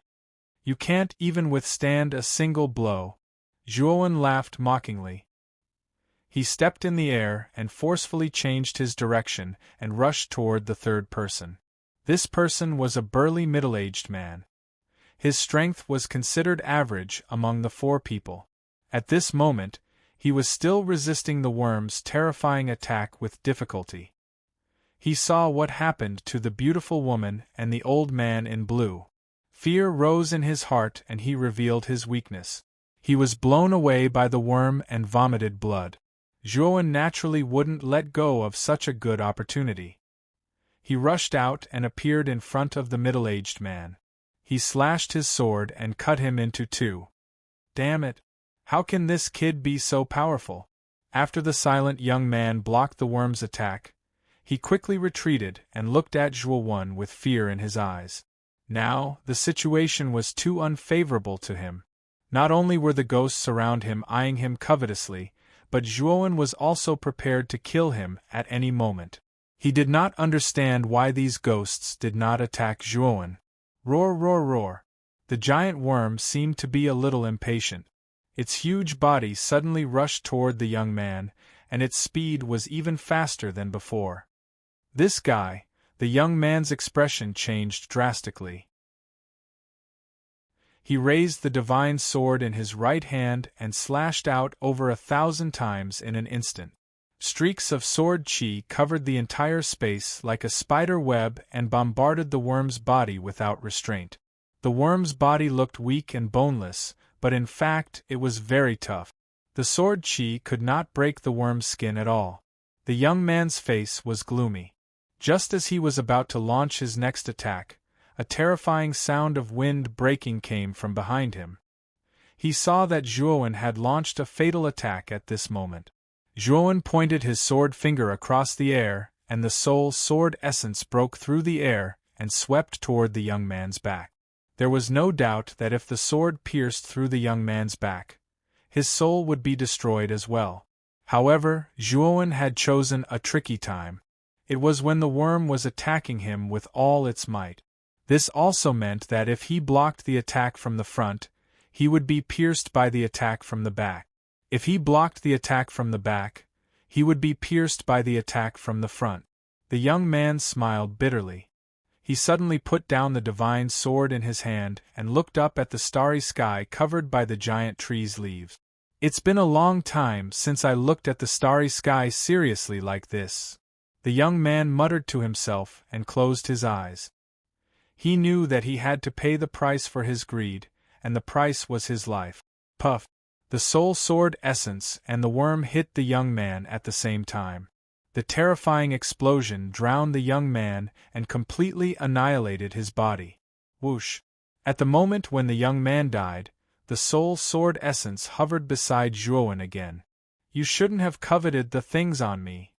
You can't even withstand a single blow. Zhuowen laughed mockingly. He stepped in the air and forcefully changed his direction and rushed toward the third person. This person was a burly middle-aged man. His strength was considered average among the four people. At this moment, he was still resisting the worm's terrifying attack with difficulty. He saw what happened to the beautiful woman and the old man in blue. Fear rose in his heart and he revealed his weakness. He was blown away by the worm and vomited blood. Zhuowen naturally wouldn't let go of such a good opportunity. He rushed out and appeared in front of the middle-aged man. He slashed his sword and cut him into two. Damn it! How can this kid be so powerful? After the silent young man blocked the worm's attack, he quickly retreated and looked at Zhuowen with fear in his eyes. Now, the situation was too unfavorable to him. Not only were the ghosts around him eyeing him covetously, but Zhuowen was also prepared to kill him at any moment. He did not understand why these ghosts did not attack Zhuowen. Roar, roar, roar. The giant worm seemed to be a little impatient. Its huge body suddenly rushed toward the young man, and its speed was even faster than before. This guy, the young man's expression changed drastically. He raised the divine sword in his right hand and slashed out over 1,000 times in an instant. Streaks of sword chi covered the entire space like a spider web and bombarded the worm's body without restraint. The worm's body looked weak and boneless, but in fact it was very tough. The sword chi could not break the worm's skin at all. The young man's face was gloomy. Just as he was about to launch his next attack, a terrifying sound of wind breaking came from behind him. He saw that Zhuowen had launched a fatal attack at this moment. Zhuowen pointed his sword finger across the air, and the soul sword essence broke through the air and swept toward the young man's back. There was no doubt that if the sword pierced through the young man's back, his soul would be destroyed as well. However, Zhuowen had chosen a tricky time. It was when the worm was attacking him with all its might. This also meant that if he blocked the attack from the front, he would be pierced by the attack from the back. If he blocked the attack from the back, he would be pierced by the attack from the front. The young man smiled bitterly. He suddenly put down the divine sword in his hand and looked up at the starry sky covered by the giant tree's leaves. It's been a long time since I looked at the starry sky seriously like this. The young man muttered to himself and closed his eyes. He knew that he had to pay the price for his greed, and the price was his life. Puff! The soul sword essence and the worm hit the young man at the same time. The terrifying explosion drowned the young man and completely annihilated his body. Whoosh! At the moment when the young man died, the soul sword essence hovered beside Zhuowen again. You shouldn't have coveted the things on me,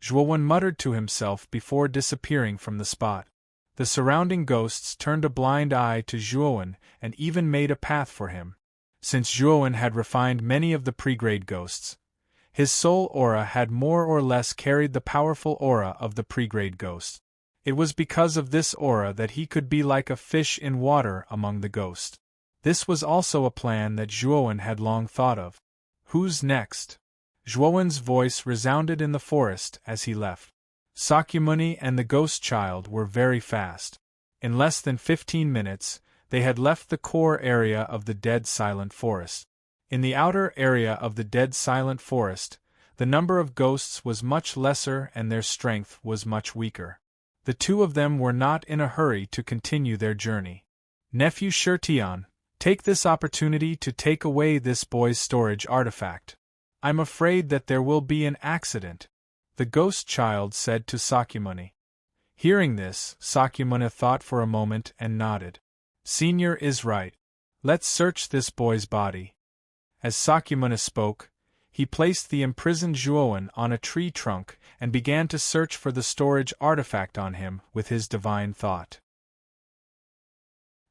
Zhuowen muttered to himself before disappearing from the spot. The surrounding ghosts turned a blind eye to Zhuowen and even made a path for him. Since Zhuowen had refined many of the pre-grade ghosts, his soul aura had more or less carried the powerful aura of the pre-grade ghosts. It was because of this aura that he could be like a fish in water among the ghosts. This was also a plan that Zhuowen had long thought of. Who's next? Zhuowen's voice resounded in the forest as he left. Sakyamuni and the ghost child were very fast. In less than 15 minutes, they had left the core area of the dead silent forest. In the outer area of the dead silent forest, the number of ghosts was much lesser and their strength was much weaker. The two of them were not in a hurry to continue their journey. Nephew Shirtian, take this opportunity to take away this boy's storage artifact. I'm afraid that there will be an accident, the ghost child said to Sakyamuni. Hearing this, Sakyamuni thought for a moment and nodded. Senior is right. Let's search this boy's body. As Sakyamuni spoke, he placed the imprisoned Zhuowen on a tree trunk and began to search for the storage artifact on him with his divine thought.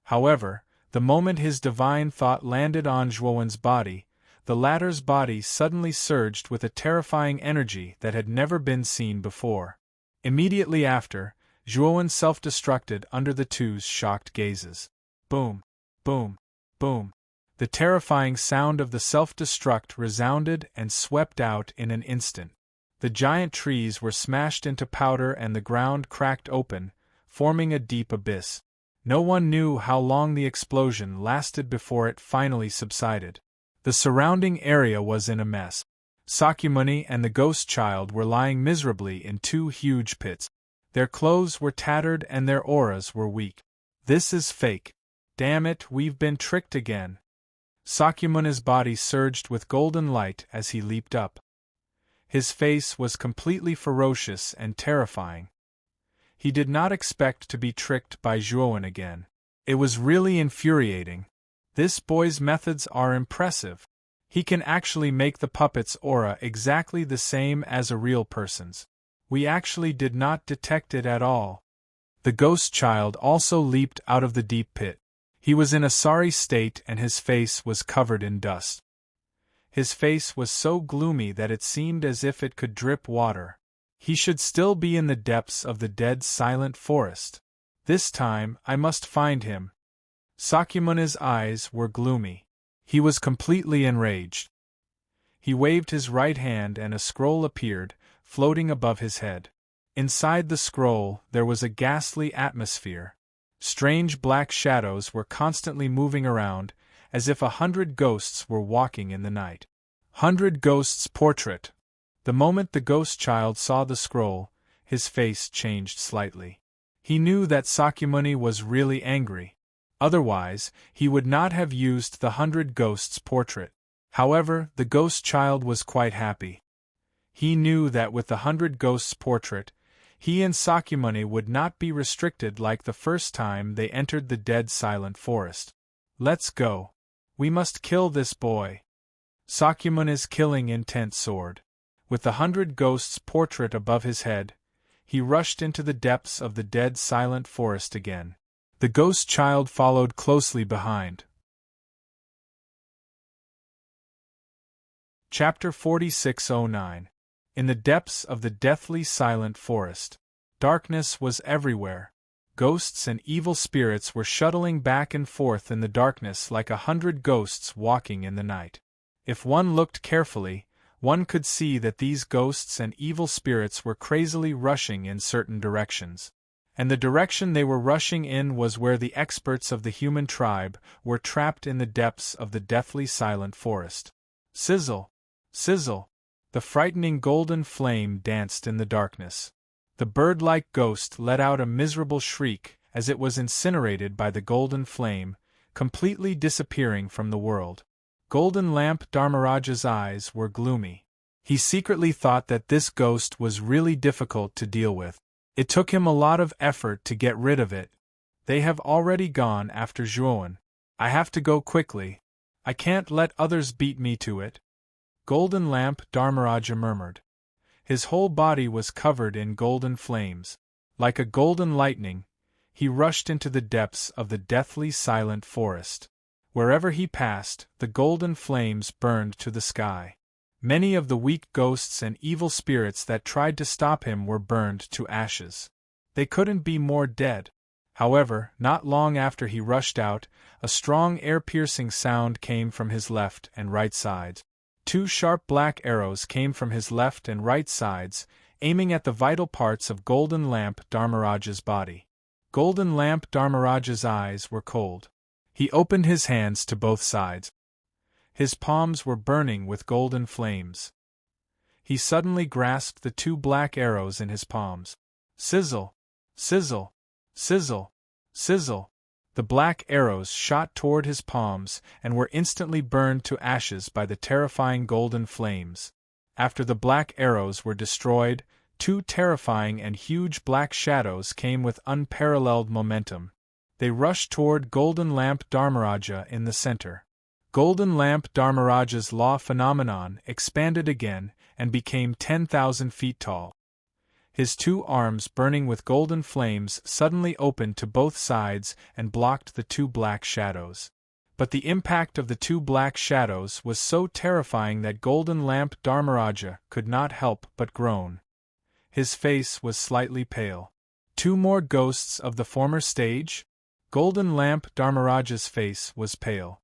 However, the moment his divine thought landed on Zhuowen's body, the latter's body suddenly surged with a terrifying energy that had never been seen before. Immediately after, Zhuowen self-destructed under the two's shocked gazes. Boom! Boom! Boom! The terrifying sound of the self-destruct resounded and swept out in an instant. The giant trees were smashed into powder and the ground cracked open, forming a deep abyss. No one knew how long the explosion lasted before it finally subsided. The surrounding area was in a mess. Sakyamuni and the ghost child were lying miserably in two huge pits. Their clothes were tattered and their auras were weak. This is fake. Damn it, we've been tricked again. Sakyamuni's body surged with golden light as he leaped up. His face was completely ferocious and terrifying. He did not expect to be tricked by Zhuowen again. It was really infuriating. This boy's methods are impressive. He can actually make the puppet's aura exactly the same as a real person's. We actually did not detect it at all. The ghost child also leaped out of the deep pit. He was in a sorry state and his face was covered in dust. His face was so gloomy that it seemed as if it could drip water. He should still be in the depths of the dead silent forest. This time I must find him. Sakyamuni's eyes were gloomy. He was completely enraged. He waved his right hand and a scroll appeared, floating above his head. Inside the scroll there was a ghastly atmosphere. Strange black shadows were constantly moving around, as if 100 ghosts were walking in the night. 100 Ghosts Portrait. The moment the ghost child saw the scroll, his face changed slightly. He knew that Sakyamuni was really angry. Otherwise, he would not have used the 100 Ghosts Portrait. However, the ghost child was quite happy. He knew that with the 100 Ghosts Portrait, he and Sakyamuni would not be restricted like the first time they entered the dead silent forest. Let's go. We must kill this boy. Sakyamuni's killing intent soared. With the 100 Ghosts Portrait above his head, he rushed into the depths of the dead silent forest again. The ghost child followed closely behind. Chapter 4609. In the depths of the deathly silent forest. Darkness was everywhere. Ghosts and evil spirits were shuttling back and forth in the darkness like 100 ghosts walking in the night. If one looked carefully, one could see that these ghosts and evil spirits were crazily rushing in certain directions. And the direction they were rushing in was where the experts of the human tribe were trapped in the depths of the deathly silent forest. Sizzle! Sizzle! The frightening golden flame danced in the darkness. The bird-like ghost let out a miserable shriek as it was incinerated by the golden flame, completely disappearing from the world. Golden Lamp Dharmaraja's eyes were gloomy. He secretly thought that this ghost was really difficult to deal with. It took him a lot of effort to get rid of it. They have already gone after Zhuowen. I have to go quickly. I can't let others beat me to it. Golden Lamp Dharmaraja murmured. His whole body was covered in golden flames. Like a golden lightning, he rushed into the depths of the deathly silent forest. Wherever he passed, the golden flames burned to the sky. Many of the weak ghosts and evil spirits that tried to stop him were burned to ashes. They couldn't be more dead. However, not long after he rushed out, a strong air-piercing sound came from his left and right sides. 2 sharp black arrows came from his left and right sides, aiming at the vital parts of Golden Lamp Dharmaraja's body. Golden Lamp Dharmaraja's eyes were cold. He opened his hands to both sides. His palms were burning with golden flames. He suddenly grasped the 2 black arrows in his palms. Sizzle! Sizzle! Sizzle! Sizzle! The black arrows shot toward his palms and were instantly burned to ashes by the terrifying golden flames. After the black arrows were destroyed, 2 terrifying and huge black shadows came with unparalleled momentum. They rushed toward Golden Lamp Dharmaraja in the center. Golden Lamp Dharmaraja's law phenomenon expanded again and became 10,000 feet tall. His 2 arms burning with golden flames suddenly opened to both sides and blocked the 2 black shadows. But the impact of the 2 black shadows was so terrifying that Golden Lamp Dharmaraja could not help but groan. His face was slightly pale. 2 more ghosts of the former stage? Golden Lamp Dharmaraja's face was pale.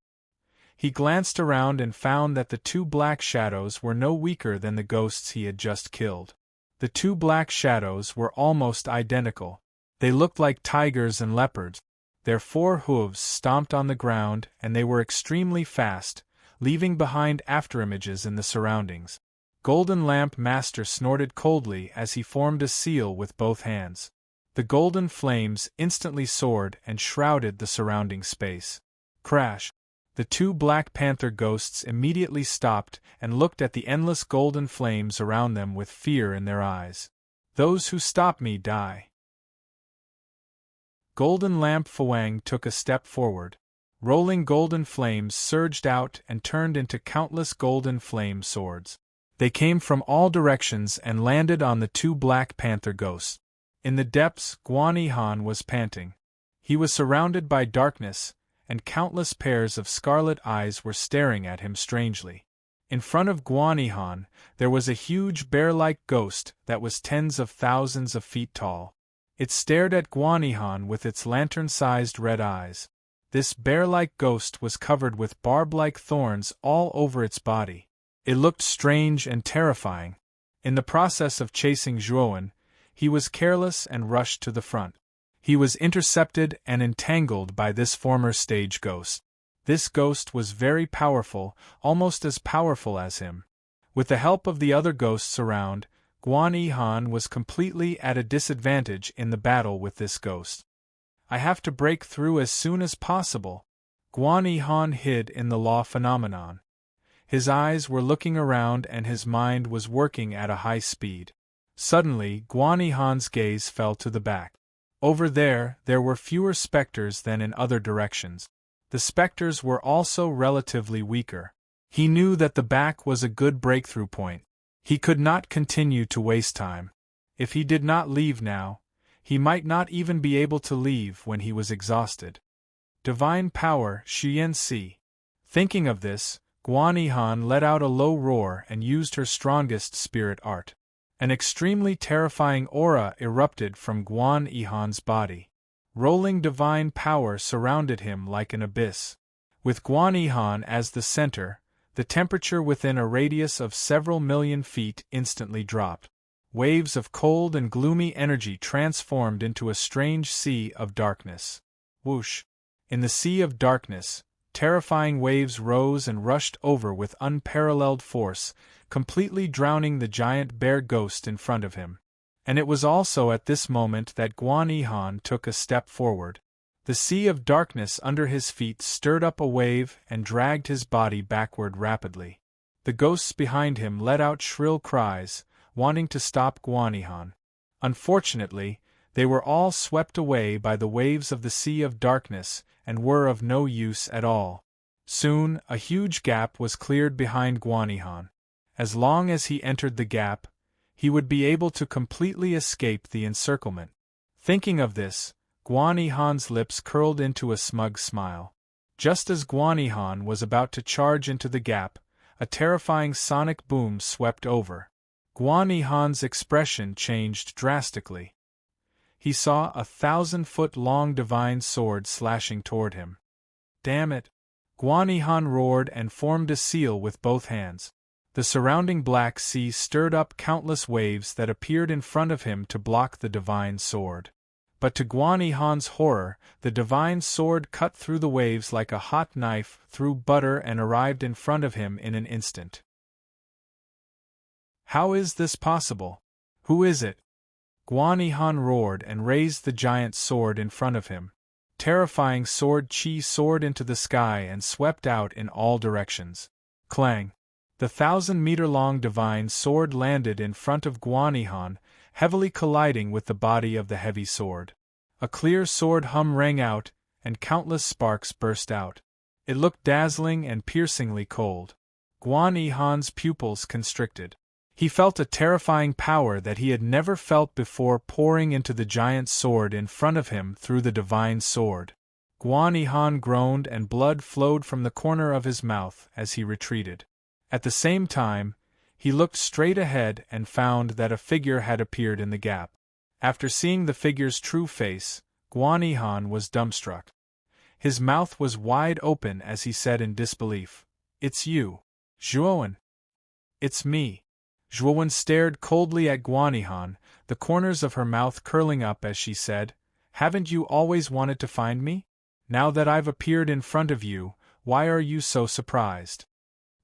He glanced around and found that the 2 black shadows were no weaker than the ghosts he had just killed. The 2 black shadows were almost identical. They looked like tigers and leopards. Their 4 hooves stomped on the ground and they were extremely fast, leaving behind afterimages in the surroundings. Golden Lamp Master snorted coldly as he formed a seal with both hands. The golden flames instantly soared and shrouded the surrounding space. Crash! The 2 Black Panther ghosts immediately stopped and looked at the endless golden flames around them with fear in their eyes. Those who stop me die. Golden Lamp Fuang took a step forward. Rolling golden flames surged out and turned into countless golden flame swords. They came from all directions and landed on the 2 Black Panther ghosts. In the depths, Guan Yihan was panting. He was surrounded by darkness, and countless pairs of scarlet eyes were staring at him strangely. In front of Guan Yihan, there was a huge bear-like ghost that was tens of thousands of feet tall. It stared at Guan Yihan with its lantern-sized red eyes. This bear-like ghost was covered with barb-like thorns all over its body. It looked strange and terrifying. In the process of chasing Zhuowen, he was careless and rushed to the front. He was intercepted and entangled by this former stage ghost. This ghost was very powerful, almost as powerful as him. With the help of the other ghosts around, Guan Yihan was completely at a disadvantage in the battle with this ghost. I have to break through as soon as possible. Guan Yihan hid in the law phenomenon. His eyes were looking around and his mind was working at a high speed. Suddenly, Guan Yihan's gaze fell to the back. Over there were fewer specters than in other directions. The specters were also relatively weaker. He knew that the back was a good breakthrough point. He could not continue to waste time. If he did not leave now, he might not even be able to leave when he was exhausted. Divine power, Xian Si. Thinking of this, Guan Yihan let out a low roar and used her strongest spirit art. An extremely terrifying aura erupted from Guan Yihan's body. Rolling divine power surrounded him like an abyss. With Guan Yihan as the center, the temperature within a radius of several million feet instantly dropped. Waves of cold and gloomy energy transformed into a strange sea of darkness. Whoosh! In the sea of darkness, terrifying waves rose and rushed over with unparalleled force, completely drowning the giant bear ghost in front of him. And it was also at this moment that Guan Yihan took a step forward. The sea of darkness under his feet stirred up a wave and dragged his body backward rapidly. The ghosts behind him let out shrill cries, wanting to stop Guan Yihan. Unfortunately, they were all swept away by the waves of the sea of darkness and were of no use at all. Soon, a huge gap was cleared behind Guan Yihan. As long as he entered the gap, he would be able to completely escape the encirclement. Thinking of this, Guan Yihan's lips curled into a smug smile. Just as Guan Yihan was about to charge into the gap, a terrifying sonic boom swept over. Guan Yihan's expression changed drastically. He saw a 1,000-foot-long divine sword slashing toward him. Damn it! Guan Yihan roared and formed a seal with both hands. The surrounding black sea stirred up countless waves that appeared in front of him to block the divine sword. But to Guan Yihan's horror, the divine sword cut through the waves like a hot knife through butter and arrived in front of him in an instant. How is this possible? Who is it? Guan Yihan roared and raised the giant sword in front of him. Terrifying sword chi soared into the sky and swept out in all directions. Clang! The 1,000-meter-long divine sword landed in front of Guan Yihan, heavily colliding with the body of the heavy sword. A clear sword hum rang out, and countless sparks burst out. It looked dazzling and piercingly cold. Guan Yihan's pupils constricted. He felt a terrifying power that he had never felt before pouring into the giant sword in front of him through the divine sword. Guan Yihan groaned and blood flowed from the corner of his mouth as he retreated. At the same time, he looked straight ahead and found that a figure had appeared in the gap. After seeing the figure's true face, Guan Yihan was dumbstruck. His mouth was wide open as he said in disbelief, "It's you, Zhuowen." "It's me." Zhuowen stared coldly at Guan Yihan, the corners of her mouth curling up as she said, "Haven't you always wanted to find me? Now that I've appeared in front of you, why are you so surprised?"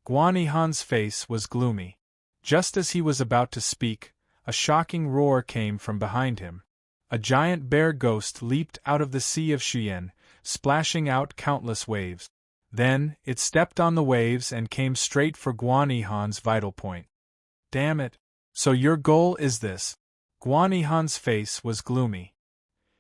Guan Yihan's face was gloomy. Just as he was about to speak, a shocking roar came from behind him. A giant bear ghost leaped out of the sea of Shuyan, splashing out countless waves. Then, it stepped on the waves and came straight for Guan Yihan's vital point. "Damn it! So your goal is this?" Guan Yihan's face was gloomy.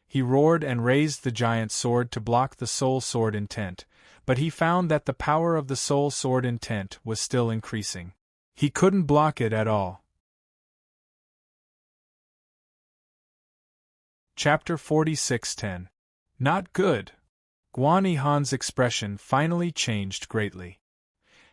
He roared and raised the giant sword to block the soul sword intent, but he found that the power of the soul sword intent was still increasing. He couldn't block it at all. Chapter 46:10. Not good. Guan Yihan's expression finally changed greatly.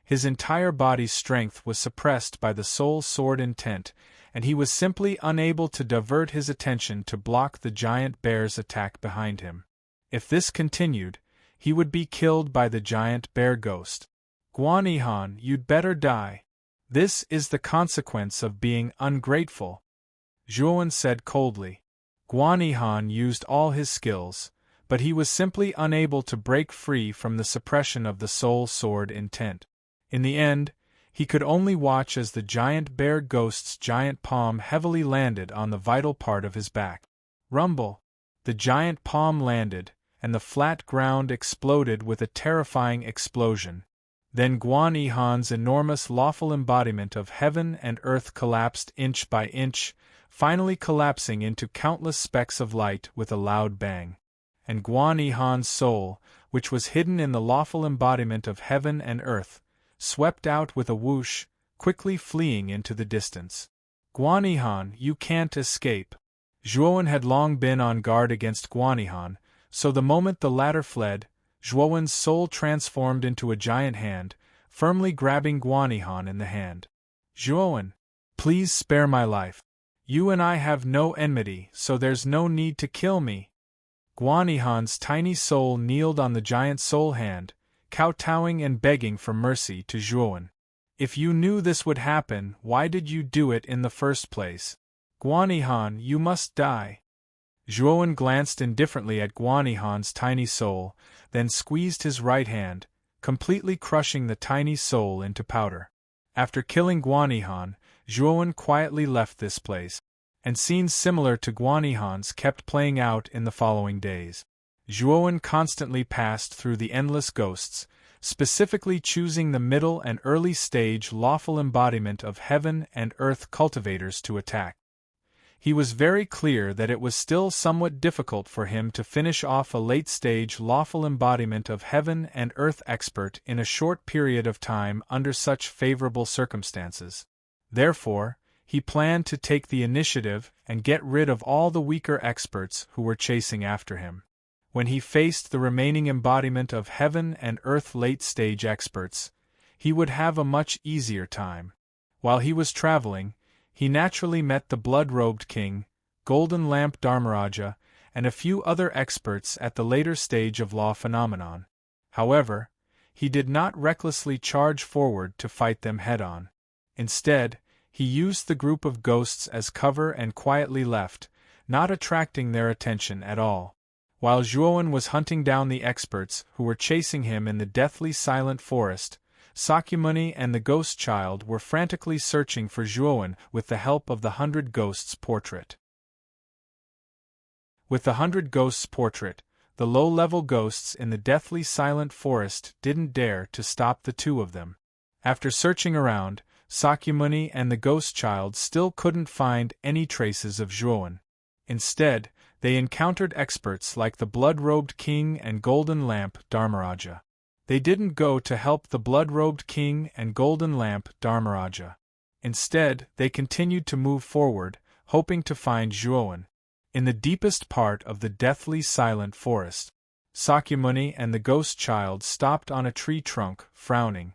His entire body's strength was suppressed by the soul sword intent, and he was simply unable to divert his attention to block the giant bear's attack behind him. If this continued, he would be killed by the giant bear ghost. "Guan Yihan, you'd better die. This is the consequence of being ungrateful," Zhuowen said coldly. Guan Yihan used all his skills, but he was simply unable to break free from the suppression of the soul sword intent. In the end, he could only watch as the giant bear ghost's giant palm heavily landed on the vital part of his back. Rumble! The giant palm landed, and the flat ground exploded with a terrifying explosion. Then Guan Yihan's enormous lawful embodiment of heaven and earth collapsed inch by inch, finally collapsing into countless specks of light with a loud bang. And Guan Yihan's soul, which was hidden in the lawful embodiment of heaven and earth, swept out with a whoosh, quickly fleeing into the distance. "Guan Yihan, you can't escape." Zhuowen had long been on guard against Guan Yihan, so the moment the latter fled, Zhuowen's soul transformed into a giant hand, firmly grabbing Guan Yihan in the hand. "Zhuowen, please spare my life. You and I have no enmity, so there's no need to kill me." Guan Yihan's tiny soul kneeled on the giant soul hand, kowtowing and begging for mercy to Zhuowen. "If you knew this would happen, why did you do it in the first place? Guan Yihan, you must die." Zhuowen glanced indifferently at Guan Yihan's tiny soul, then squeezed his right hand, completely crushing the tiny soul into powder. After killing Guanihan, Zhuowen quietly left this place, and scenes similar to Guanihan's kept playing out in the following days. Zhuowen constantly passed through the endless ghosts, specifically choosing the middle and early stage lawful embodiment of heaven and earth cultivators to attack. He was very clear that it was still somewhat difficult for him to finish off a late-stage lawful embodiment of heaven and earth expert in a short period of time under such favorable circumstances. Therefore, he planned to take the initiative and get rid of all the weaker experts who were chasing after him. When he faced the remaining embodiment of heaven and earth late-stage experts, he would have a much easier time. While he was traveling, he naturally met the blood-robed king, Golden Lamp Dharmaraja, and a few other experts at the later stage of law phenomenon. However, he did not recklessly charge forward to fight them head-on. Instead, he used the group of ghosts as cover and quietly left, not attracting their attention at all. While Zhuowen was hunting down the experts who were chasing him in the deathly silent forest, Sakyamuni and the ghost child were frantically searching for Zhuowen with the help of the 100 Ghosts portrait. With the 100 Ghosts portrait, the low-level ghosts in the deathly silent forest didn't dare to stop the two of them. After searching around, Sakyamuni and the ghost child still couldn't find any traces of Zhuowen. Instead, they encountered experts like the blood-robed king and Golden Lamp Dharmaraja. They didn't go to help the blood-robed king and Golden Lamp Dharmaraja. Instead, they continued to move forward, hoping to find Zhuowen. In the deepest part of the deathly silent forest, Sakyamuni and the ghost child stopped on a tree trunk, frowning.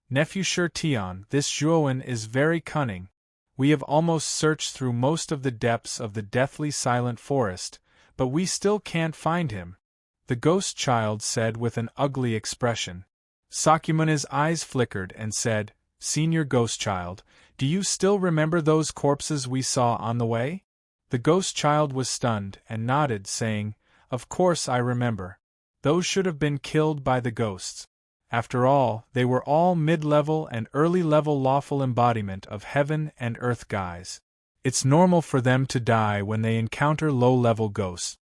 "Nephew Sher Tian, this Zhuowen is very cunning. We have almost searched through most of the depths of the deathly silent forest, but we still can't find him," the ghost child said with an ugly expression. Sakyamuni's eyes flickered and said, "Senior ghost child, do you still remember those corpses we saw on the way?" The ghost child was stunned and nodded, saying, "Of course I remember. Those should have been killed by the ghosts. After all, they were all mid-level and early-level lawful embodiment of heaven and earth guys. It's normal for them to die when they encounter low-level ghosts."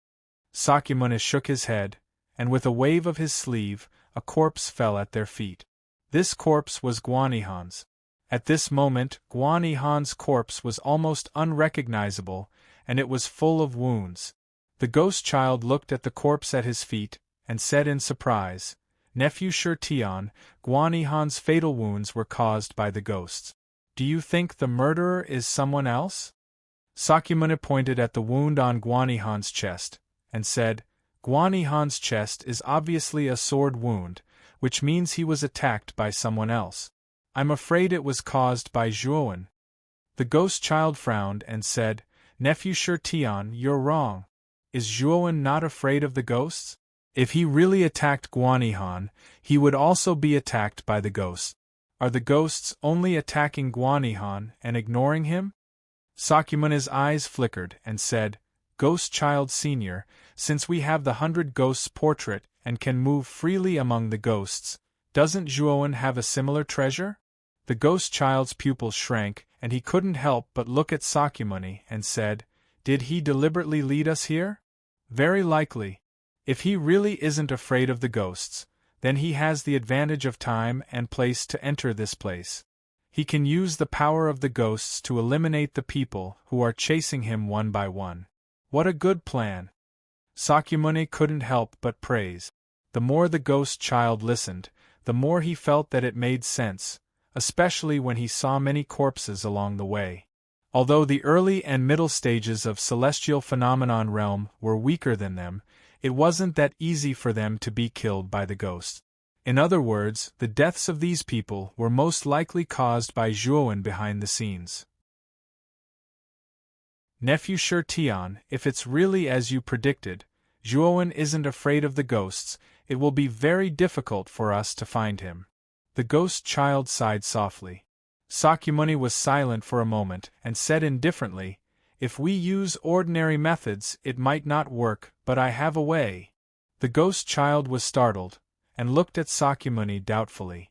Sakyamuni shook his head, and with a wave of his sleeve, a corpse fell at their feet. This corpse was Guanihan's. At this moment, Guanihan's corpse was almost unrecognizable, and it was full of wounds. The ghost child looked at the corpse at his feet, and said in surprise, "Nephew Sher Tian, Guanihan's fatal wounds were caused by the ghosts. Do you think the murderer is someone else?" Sakyamuni pointed at the wound on Guanihan's chest, and said, "Guanihan's chest is obviously a sword wound, which means he was attacked by someone else. I'm afraid it was caused by Zhuowen." The ghost child frowned and said, "Nephew Sher Tian, you're wrong. Is Zhuowen not afraid of the ghosts? If he really attacked Guanihan, he would also be attacked by the ghosts. Are the ghosts only attacking Guanihan and ignoring him?" Sakyamuni's eyes flickered and said, "Ghost Child Senior, since we have the 100 Ghosts portrait and can move freely among the ghosts, doesn't Zhuowen have a similar treasure?" The ghost child's pupils shrank, and he couldn't help but look at Sakyamuni and said, "Did he deliberately lead us here?" "Very likely. If he really isn't afraid of the ghosts, then he has the advantage of time and place to enter this place. He can use the power of the ghosts to eliminate the people who are chasing him one by one. What a good plan!" Sakyamuni couldn't help but praise. The more the ghost child listened, the more he felt that it made sense, especially when he saw many corpses along the way. Although the early and middle stages of celestial phenomenon realm were weaker than them, it wasn't that easy for them to be killed by the ghosts. In other words, the deaths of these people were most likely caused by Zhuowen behind the scenes. "Nephew Sher Tian, if it's really as you predicted, Zhuowen isn't afraid of the ghosts, it will be very difficult for us to find him." The ghost child sighed softly. Sakyamuni was silent for a moment and said indifferently, "If we use ordinary methods it might not work, but I have a way." The ghost child was startled, and looked at Sakyamuni doubtfully.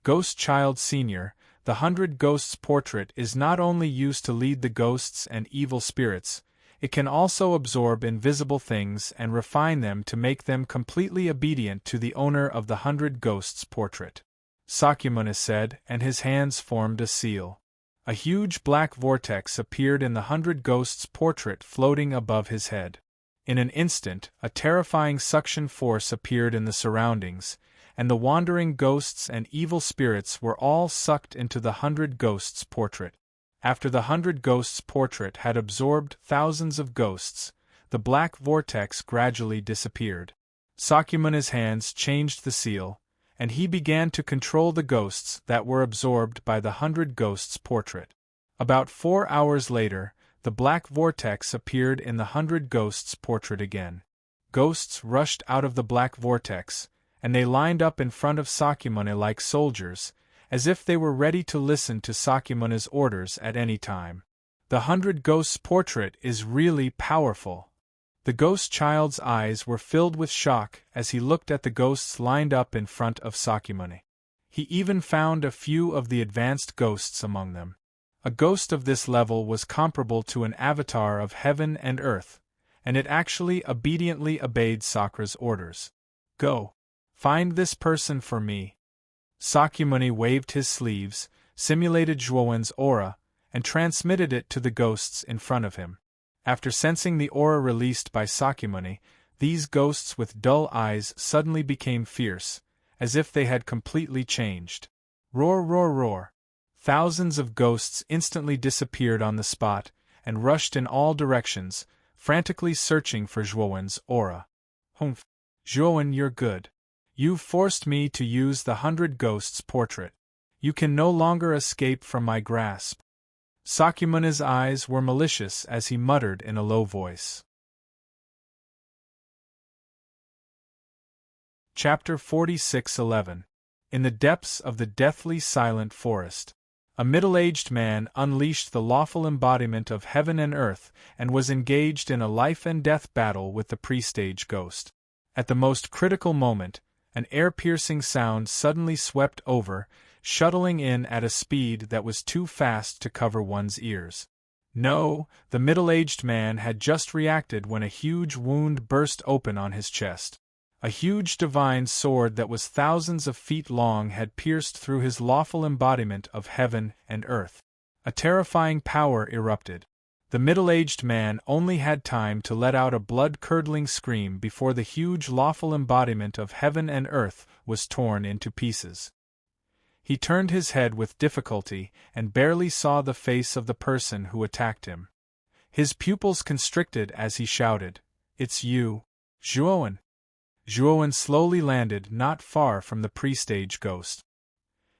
Ghost Child Senior, the 100 Ghosts portrait is not only used to lead the ghosts and evil spirits, it can also absorb invisible things and refine them to make them completely obedient to the owner of the 100 Ghosts portrait. Sakyamuni said, and his hands formed a seal. A huge black vortex appeared in the 100 Ghosts portrait floating above his head. In an instant, a terrifying suction force appeared in the surroundings, and the wandering ghosts and evil spirits were all sucked into the 100 Ghosts portrait. After the 100 Ghosts portrait had absorbed thousands of ghosts, the black vortex gradually disappeared. Sakyamuni's hands changed the seal, and he began to control the ghosts that were absorbed by the 100 Ghosts portrait. About 4 hours later, the black vortex appeared in the 100 Ghosts portrait again. Ghosts rushed out of the black vortex, and they lined up in front of Sakyamuni like soldiers, as if they were ready to listen to Sakyamuni's orders at any time. The 100 Ghosts portrait is really powerful. The ghost child's eyes were filled with shock as he looked at the ghosts lined up in front of Sakyamuni. He even found a few of the advanced ghosts among them. A ghost of this level was comparable to an avatar of heaven and earth, and it actually obediently obeyed Sakra's orders. Go. Find this person for me. Sakyamuni waved his sleeves, simulated Zhuowen's aura, and transmitted it to the ghosts in front of him. After sensing the aura released by Sakyamuni, these ghosts with dull eyes suddenly became fierce, as if they had completely changed. Roar, roar, roar! Thousands of ghosts instantly disappeared on the spot and rushed in all directions, frantically searching for Zhuowen's aura. Humph! Zhuowen, you're good. You've forced me to use the 100 Ghosts portrait. You can no longer escape from my grasp. Sakyamuni's eyes were malicious as he muttered in a low voice. Chapter 46:11. In the depths of the deathly silent forest, a middle-aged man unleashed the lawful embodiment of heaven and earth and was engaged in a life-and-death battle with the pre-stage ghost. At the most critical moment, an air-piercing sound suddenly swept over, shuttling in at a speed that was too fast to cover one's ears. No, the middle-aged man had just reacted when a huge wound burst open on his chest. A huge divine sword that was thousands of feet long had pierced through his lawful embodiment of heaven and earth. A terrifying power erupted. The middle-aged man only had time to let out a blood-curdling scream before the huge lawful embodiment of heaven and earth was torn into pieces. He turned his head with difficulty and barely saw the face of the person who attacked him. His pupils constricted as he shouted, "It's you, Zhuowen!" Zhuowen slowly landed not far from the pre-stage ghost.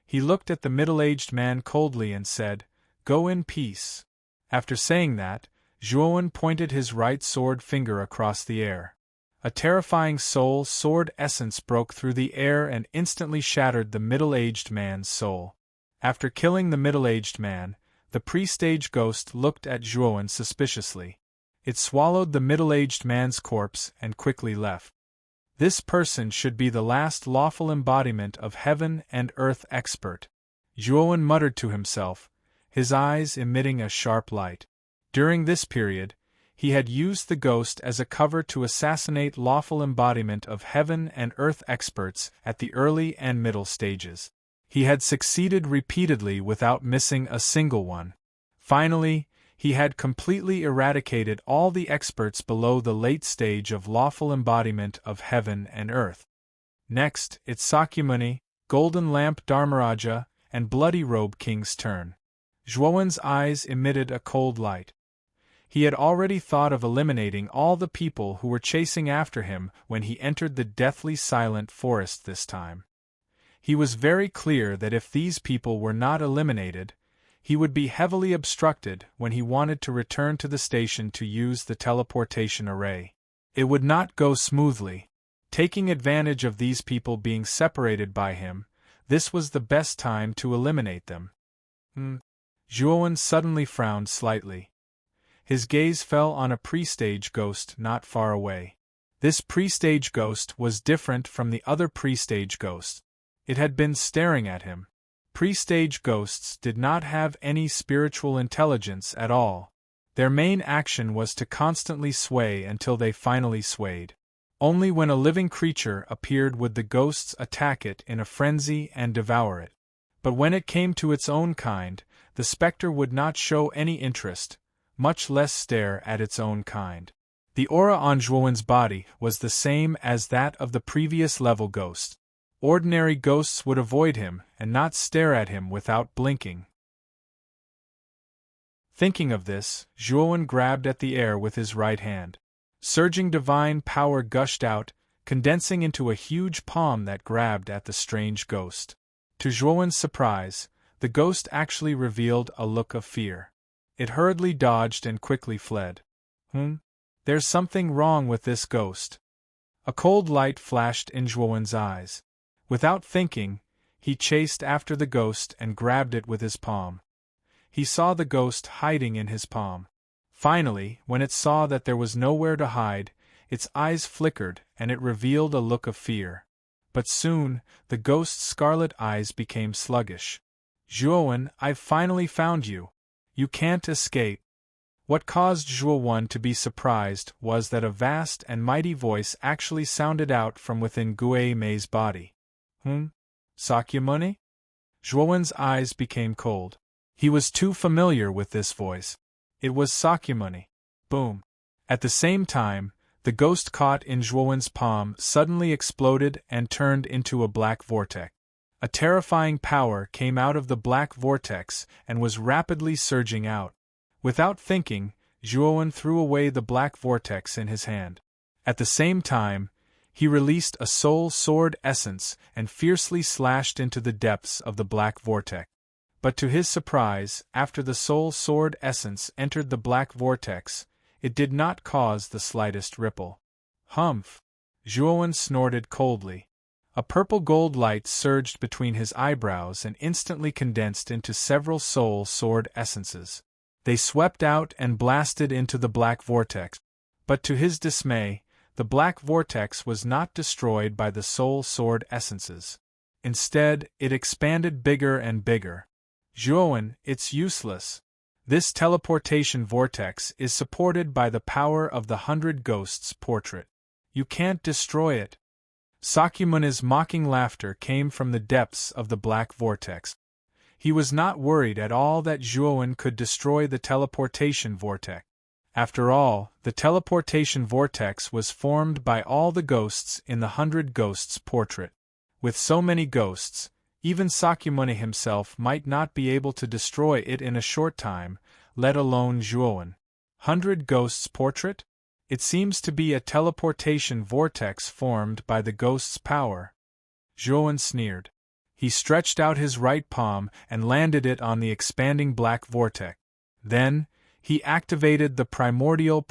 He looked at the middle-aged man coldly and said, "Go in peace." After saying that, Zhuowen pointed his right sword finger across the air. A terrifying soul sword essence broke through the air and instantly shattered the middle-aged man's soul. After killing the middle-aged man, the pre-stage ghost looked at Zhuowen suspiciously. It swallowed the middle-aged man's corpse and quickly left. This person should be the last lawful embodiment of heaven and earth expert. Zhuowen muttered to himself, his eyes emitting a sharp light. During this period, he had used the ghost as a cover to assassinate lawful embodiment of heaven and earth experts at the early and middle stages. He had succeeded repeatedly without missing a single one. Finally, he had completely eradicated all the experts below the late stage of lawful embodiment of heaven and earth. Next, it's Sakyamuni, Golden Lamp Dharmaraja, and Bloody Robe King's turn. Zhuowen's eyes emitted a cold light. He had already thought of eliminating all the people who were chasing after him when he entered the deathly silent forest this time. He was very clear that if these people were not eliminated, he would be heavily obstructed when he wanted to return to the station to use the teleportation array. It would not go smoothly. Taking advantage of these people being separated by him, this was the best time to eliminate them. Zhuowen suddenly frowned slightly. His gaze fell on a pre-stage ghost not far away. This pre-stage ghost was different from the other pre-stage ghosts. It had been staring at him. Pre-stage ghosts did not have any spiritual intelligence at all. Their main action was to constantly sway until they finally swayed. Only when a living creature appeared would the ghosts attack it in a frenzy and devour it. But when it came to its own kind, the specter would not show any interest, much less stare at its own kind. The aura on Zhuowen's body was the same as that of the previous level ghost. Ordinary ghosts would avoid him and not stare at him without blinking. Thinking of this, Zhuowen grabbed at the air with his right hand. Surging divine power gushed out, condensing into a huge palm that grabbed at the strange ghost. To Zhuowen's surprise, the ghost actually revealed a look of fear. It hurriedly dodged and quickly fled. There's something wrong with this ghost. A cold light flashed in Zhuowen's eyes. Without thinking, he chased after the ghost and grabbed it with his palm. He saw the ghost hiding in his palm. Finally, when it saw that there was nowhere to hide, its eyes flickered and it revealed a look of fear. But soon, the ghost's scarlet eyes became sluggish. Zhuowen, I've finally found you. You can't escape. What caused Zhuowen to be surprised was that a vast and mighty voice actually sounded out from within Gui Mei's body. Sakyamuni? Zhuowen's eyes became cold. He was too familiar with this voice. It was Sakyamuni. Boom. At the same time, the ghost caught in Zhuowen's palm suddenly exploded and turned into a black vortex. A terrifying power came out of the black vortex and was rapidly surging out. Without thinking, Zhuowen threw away the black vortex in his hand. At the same time, he released a soul sword essence and fiercely slashed into the depths of the black vortex. But to his surprise, after the soul sword essence entered the black vortex, it did not cause the slightest ripple. Humph! Zhuowen snorted coldly. A purple gold light surged between his eyebrows and instantly condensed into several soul sword essences. They swept out and blasted into the black vortex. But to his dismay, the black vortex was not destroyed by the soul sword essences. Instead, it expanded bigger and bigger. Zhuowen, it's useless. This teleportation vortex is supported by the power of the 100 Ghosts portrait. You can't destroy it. Sakyamuni's mocking laughter came from the depths of the black vortex. He was not worried at all that Zhuowen could destroy the teleportation vortex. After all, the teleportation vortex was formed by all the ghosts in the 100 Ghosts portrait. With so many ghosts, even Sakyamuni himself might not be able to destroy it in a short time, let alone Zhuowen. 100 Ghosts portrait? It seems to be a teleportation vortex formed by the ghost's power. Zhuowen sneered. He stretched out his right palm and landed it on the expanding black vortex. Then, he activated the primordial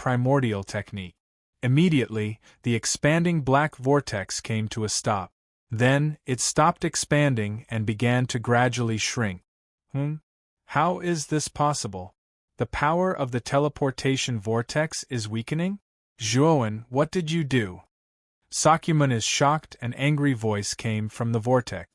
technique. Immediately, the expanding black vortex came to a stop. Then, it stopped expanding and began to gradually shrink. How is this possible? The power of the teleportation vortex is weakening? Zhuowen, what did you do? Sakyamuni's shocked and angry voice came from the vortex.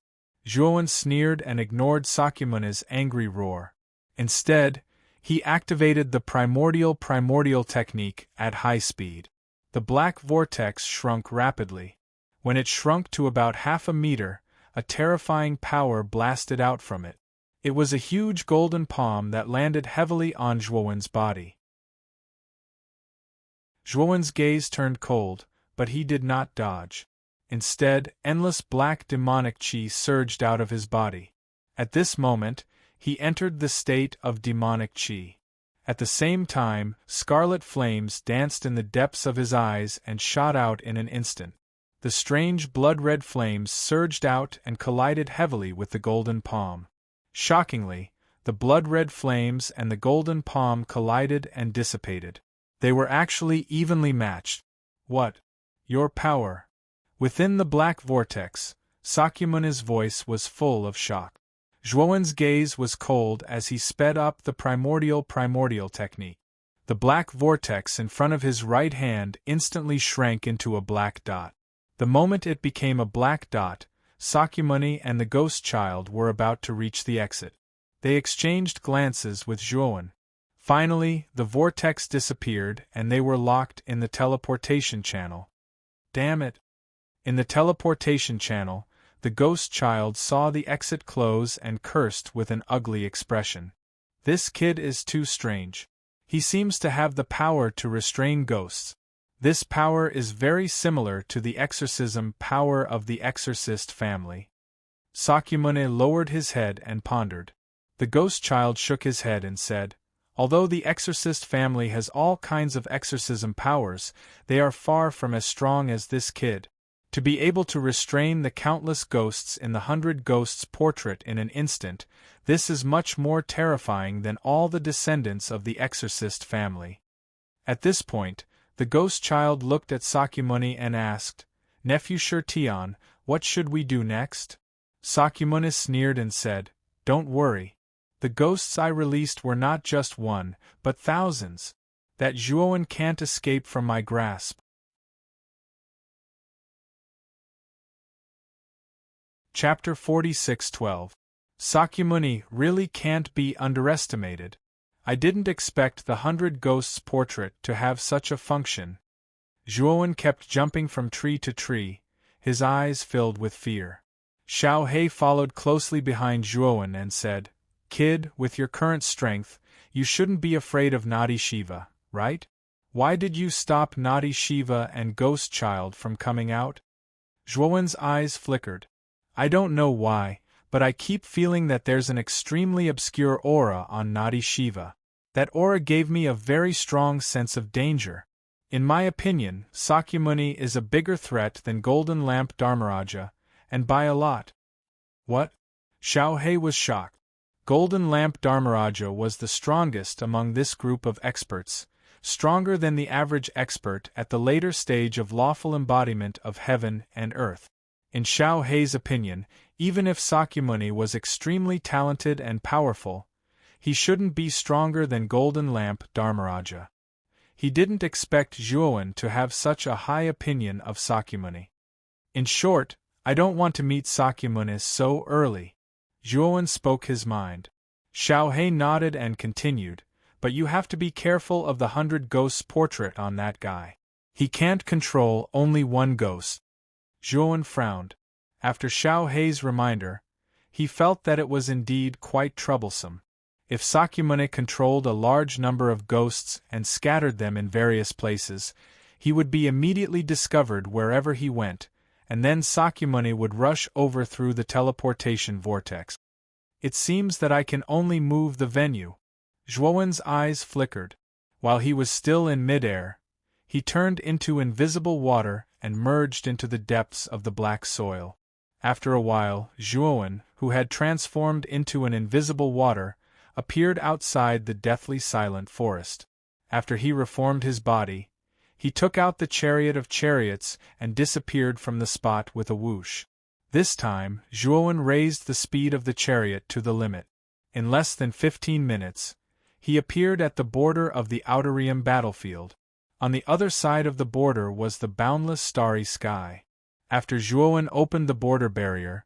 Zhuowen sneered and ignored Sakyamuni's angry roar. Instead, he activated the primordial technique at high speed. The black vortex shrunk rapidly. When it shrunk to about half a meter, a terrifying power blasted out from it. It was a huge golden palm that landed heavily on Zhuowen's body. Zhuowen's gaze turned cold, but he did not dodge. Instead, endless black demonic qi surged out of his body. At this moment, he entered the state of demonic qi. At the same time, scarlet flames danced in the depths of his eyes and shot out in an instant. The strange blood-red flames surged out and collided heavily with the golden palm. Shockingly, the blood-red flames and the golden palm collided and dissipated. They were actually evenly matched. What? Your power. Within the black vortex, Sakyamuni's voice was full of shock. Zhuowen's gaze was cold as he sped up the primordial technique. The black vortex in front of his right hand instantly shrank into a black dot. The moment it became a black dot, Sakyamuni and the ghost child were about to reach the exit. They exchanged glances with Zhuowen. Finally, the vortex disappeared and they were locked in the teleportation channel. Damn it! In the teleportation channel, the ghost child saw the exit close and cursed with an ugly expression. This kid is too strange. He seems to have the power to restrain ghosts. This power is very similar to the exorcism power of the exorcist family. Sakyamuni lowered his head and pondered. The ghost child shook his head and said, although the exorcist family has all kinds of exorcism powers, they are far from as strong as this kid. To be able to restrain the countless ghosts in the 100 Ghosts portrait in an instant, this is much more terrifying than all the descendants of the exorcist family. At this point, the ghost child looked at Sakyamuni and asked, Nephew Shirtian, what should we do next? Sakyamuni sneered and said, don't worry. The ghosts I released were not just one, but thousands. That Zhuowen can't escape from my grasp. Chapter 46:12. Sakyamuni really can't be underestimated. I didn't expect the 100 Ghosts portrait to have such a function. Zhuowen kept jumping from tree to tree, his eyes filled with fear. Xiao He followed closely behind Zhuowen and said, Kid, with your current strength, you shouldn't be afraid of Naughty Shiva, right? Why did you stop Naughty Shiva and Ghost Child from coming out? Zhuowen's eyes flickered. I don't know why, but I keep feeling that there's an extremely obscure aura on Naughty Shiva. That aura gave me a very strong sense of danger. In my opinion, Sakyamuni is a bigger threat than Golden Lamp Dharmaraja, and by a lot. What? Xiao He was shocked. Golden Lamp Dharmaraja was the strongest among this group of experts, stronger than the average expert at the later stage of lawful embodiment of heaven and earth. In Xiao He's opinion, even if Sakyamuni was extremely talented and powerful, he shouldn't be stronger than Golden Lamp Dharmaraja. He didn't expect Zhuowen to have such a high opinion of Sakyamuni. In short, I don't want to meet Sakyamuni so early. Zhuowen spoke his mind. Xiao He nodded and continued, but you have to be careful of the 100 Ghosts portrait on that guy. He can't control only one ghost. Zhuowen frowned. After Xiao He's reminder, he felt that it was indeed quite troublesome. If Sakyamuni controlled a large number of ghosts and scattered them in various places, he would be immediately discovered wherever he went, and then Sakyamuni would rush over through the teleportation vortex. It seems that I can only move the venue. Zhuowen's eyes flickered. While he was still in midair, he turned into invisible water and merged into the depths of the black soil. After a while, Zhuowen, who had transformed into an invisible water, appeared outside the deathly silent forest. After he reformed his body, he took out the chariot of chariots and disappeared from the spot with a whoosh. This time, Zhuowen raised the speed of the chariot to the limit. In less than 15 minutes, he appeared at the border of the Outerium battlefield. On the other side of the border was the boundless starry sky. After Zhuowen opened the border barrier,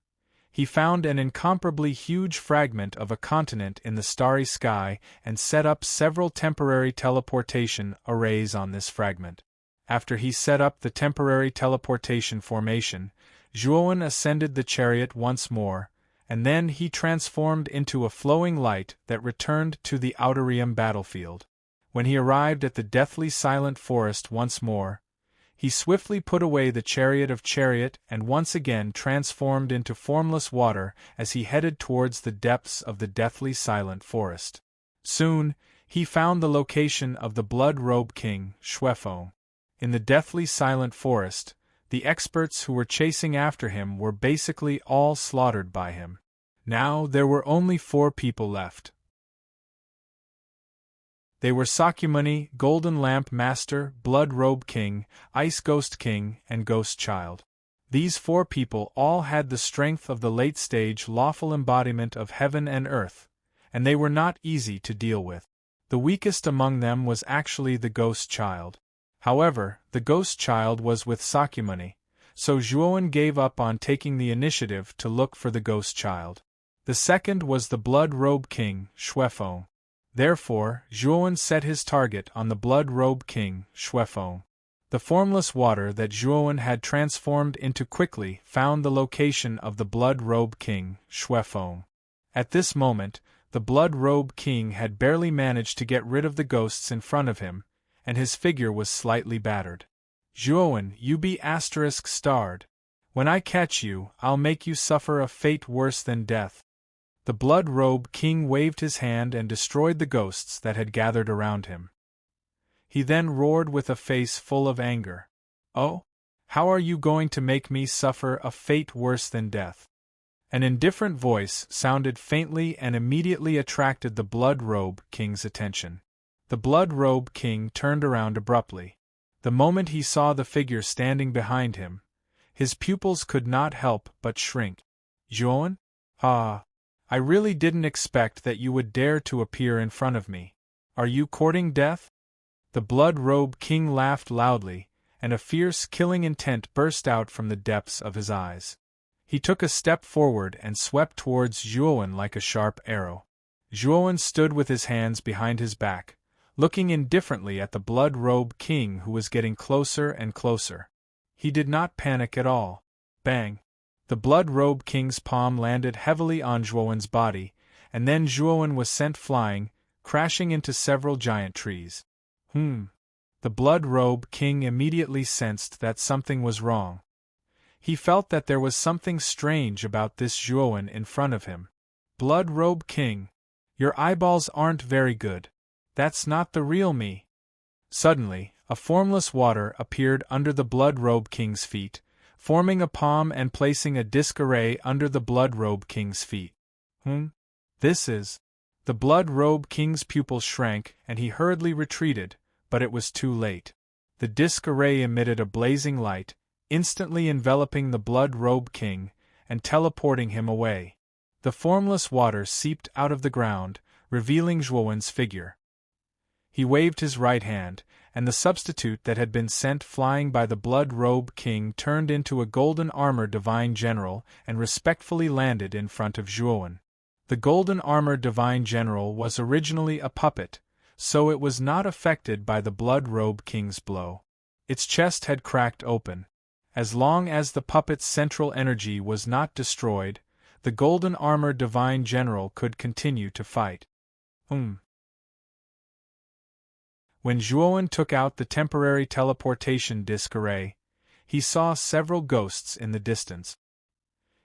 he found an incomparably huge fragment of a continent in the starry sky and set up several temporary teleportation arrays on this fragment. After he set up the temporary teleportation formation, Zhuowen ascended the chariot once more, and then he transformed into a flowing light that returned to the Outerium battlefield. When he arrived at the deathly silent forest once more, he swiftly put away the chariot of chariot and once again transformed into formless water as he headed towards the depths of the deathly silent forest. Soon, he found the location of the blood-robed king, Xuefeng. In the deathly silent forest, the experts who were chasing after him were basically all slaughtered by him. Now there were only 4 people left. They were Sakyamuni, Golden Lamp Master, Blood Robe King, Ice Ghost King, and Ghost Child. These 4 people all had the strength of the late-stage lawful embodiment of heaven and earth, and they were not easy to deal with. The weakest among them was actually the ghost child. However, the ghost child was with Sakyamuni, so Zhuowen gave up on taking the initiative to look for the ghost child. The second was the Blood-Robe King, Xuefeng. Therefore, Zhuowen set his target on the Blood-Robe King, Xuefeng. The formless water that Zhuowen had transformed into quickly found the location of the Blood-Robe King, Xuefeng. At this moment, the Blood-Robe King had barely managed to get rid of the ghosts in front of him, and his figure was slightly battered. Zhuowen, you be ****. When I catch you, I'll make you suffer a fate worse than death. The Blood-Robe King waved his hand and destroyed the ghosts that had gathered around him. He then roared with a face full of anger. Oh? How are you going to make me suffer a fate worse than death? An indifferent voice sounded faintly and immediately attracted the Blood-Robe King's attention. The Blood-Robe King turned around abruptly. The moment he saw the figure standing behind him, his pupils could not help but shrink. Zhuowen? Ah! I really didn't expect that you would dare to appear in front of me. Are you courting death? The Blood-Robe King laughed loudly, and a fierce killing intent burst out from the depths of his eyes. He took a step forward and swept towards Zhuowen like a sharp arrow. Zhuowen stood with his hands behind his back, looking indifferently at the Blood-Robe King who was getting closer and closer. He did not panic at all. Bang! The Blood-Robe King's palm landed heavily on Zhuowen's body, and then Zhuowen was sent flying, crashing into several giant trees. The Blood-Robe King immediately sensed that something was wrong. He felt that there was something strange about this Zhuowen in front of him. Blood-Robe King, your eyeballs aren't very good. That's not the real me. Suddenly, a formless water appeared under the Blood-Robe King's feet, forming a palm and placing a disc array under the Blood-Robe King's feet. This is... The Blood-Robe King's pupils shrank and he hurriedly retreated, but it was too late. The disc array emitted a blazing light, instantly enveloping the Blood-Robe King and teleporting him away. The formless water seeped out of the ground, revealing Zhuowen's figure. He waved his right hand, and the substitute that had been sent flying by the Blood-Robe King turned into a golden armor divine general and respectfully landed in front of Zhuowen. The golden armor divine general was originally a puppet, so it was not affected by the Blood-Robe King's blow. Its chest had cracked open. As long as the puppet's central energy was not destroyed, the golden armor divine general could continue to fight. When Zhuowen took out the temporary teleportation disc array, he saw several ghosts in the distance.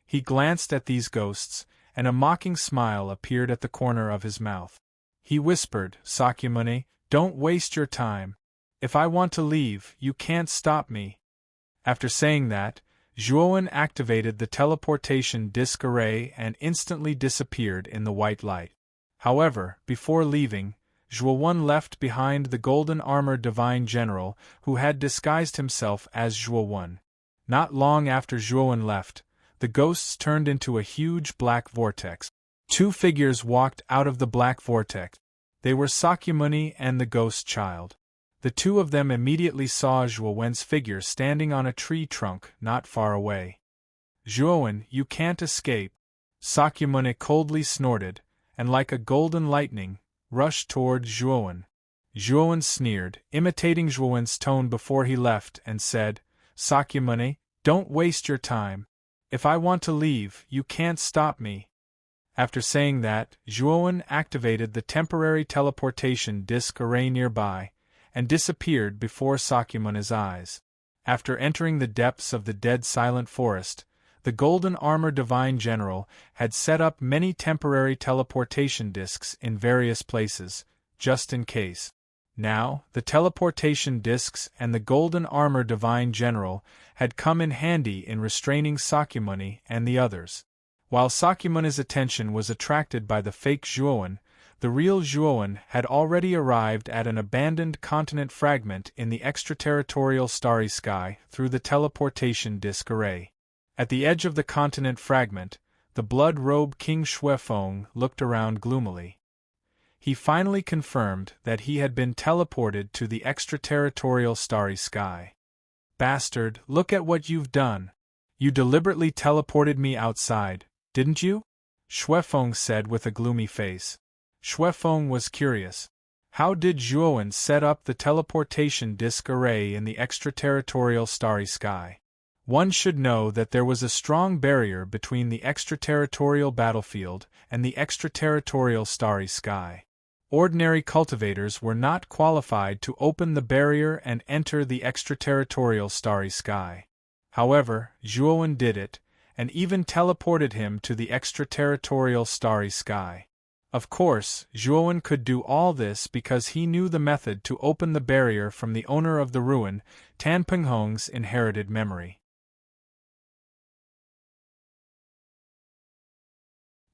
He glanced at these ghosts, and a mocking smile appeared at the corner of his mouth. He whispered, "Sakyamuni, don't waste your time. If I want to leave, you can't stop me." After saying that, Zhuowen activated the teleportation disc array and instantly disappeared in the white light. However, before leaving, Zhuowen left behind the golden armor divine general who had disguised himself as Zhuowen. Not long after Zhuowen left, the ghosts turned into a huge black vortex. Two figures walked out of the black vortex. They were Sakyamuni and the ghost child. The two of them immediately saw Zhuowen's figure standing on a tree trunk not far away. "Zhuowen, you can't escape," Sakyamuni coldly snorted, and like a golden lightning, rushed toward Zhuowen. Zhuowen sneered, imitating Zhuowen's tone before he left, and said, "Sakyamuni, don't waste your time. If I want to leave, you can't stop me." After saying that, Zhuowen activated the temporary teleportation disc array nearby, and disappeared before Sakyamuni's eyes. After entering the depths of the dead silent forest, the golden armor divine general had set up many temporary teleportation discs in various places, just in case. Now, the teleportation discs and the golden armor divine general had come in handy in restraining Sakyamuni and the others. While Sakyamuni's attention was attracted by the fake Zhuowen, the real Zhuowen had already arrived at an abandoned continent fragment in the extraterritorial starry sky through the teleportation disc array. At the edge of the continent fragment, the Blood-Robe King Xuefeng looked around gloomily. he finally confirmed that he had been teleported to the extraterritorial starry sky. Bastard, look at what you've done. You deliberately teleported me outside, didn't you? Xuefeng said with a gloomy face. Xuefeng was curious. How did Zhuowen set up the teleportation disk array in the extraterritorial starry sky? One should know that there was a strong barrier between the extraterritorial battlefield and the extraterritorial starry sky. Ordinary cultivators were not qualified to open the barrier and enter the extraterritorial starry sky. However, Zhuowen did it, and even teleported him to the extraterritorial starry sky. Of course, Zhuowen could do all this because he knew the method to open the barrier from the owner of the ruin, Tan Penghong's inherited memory.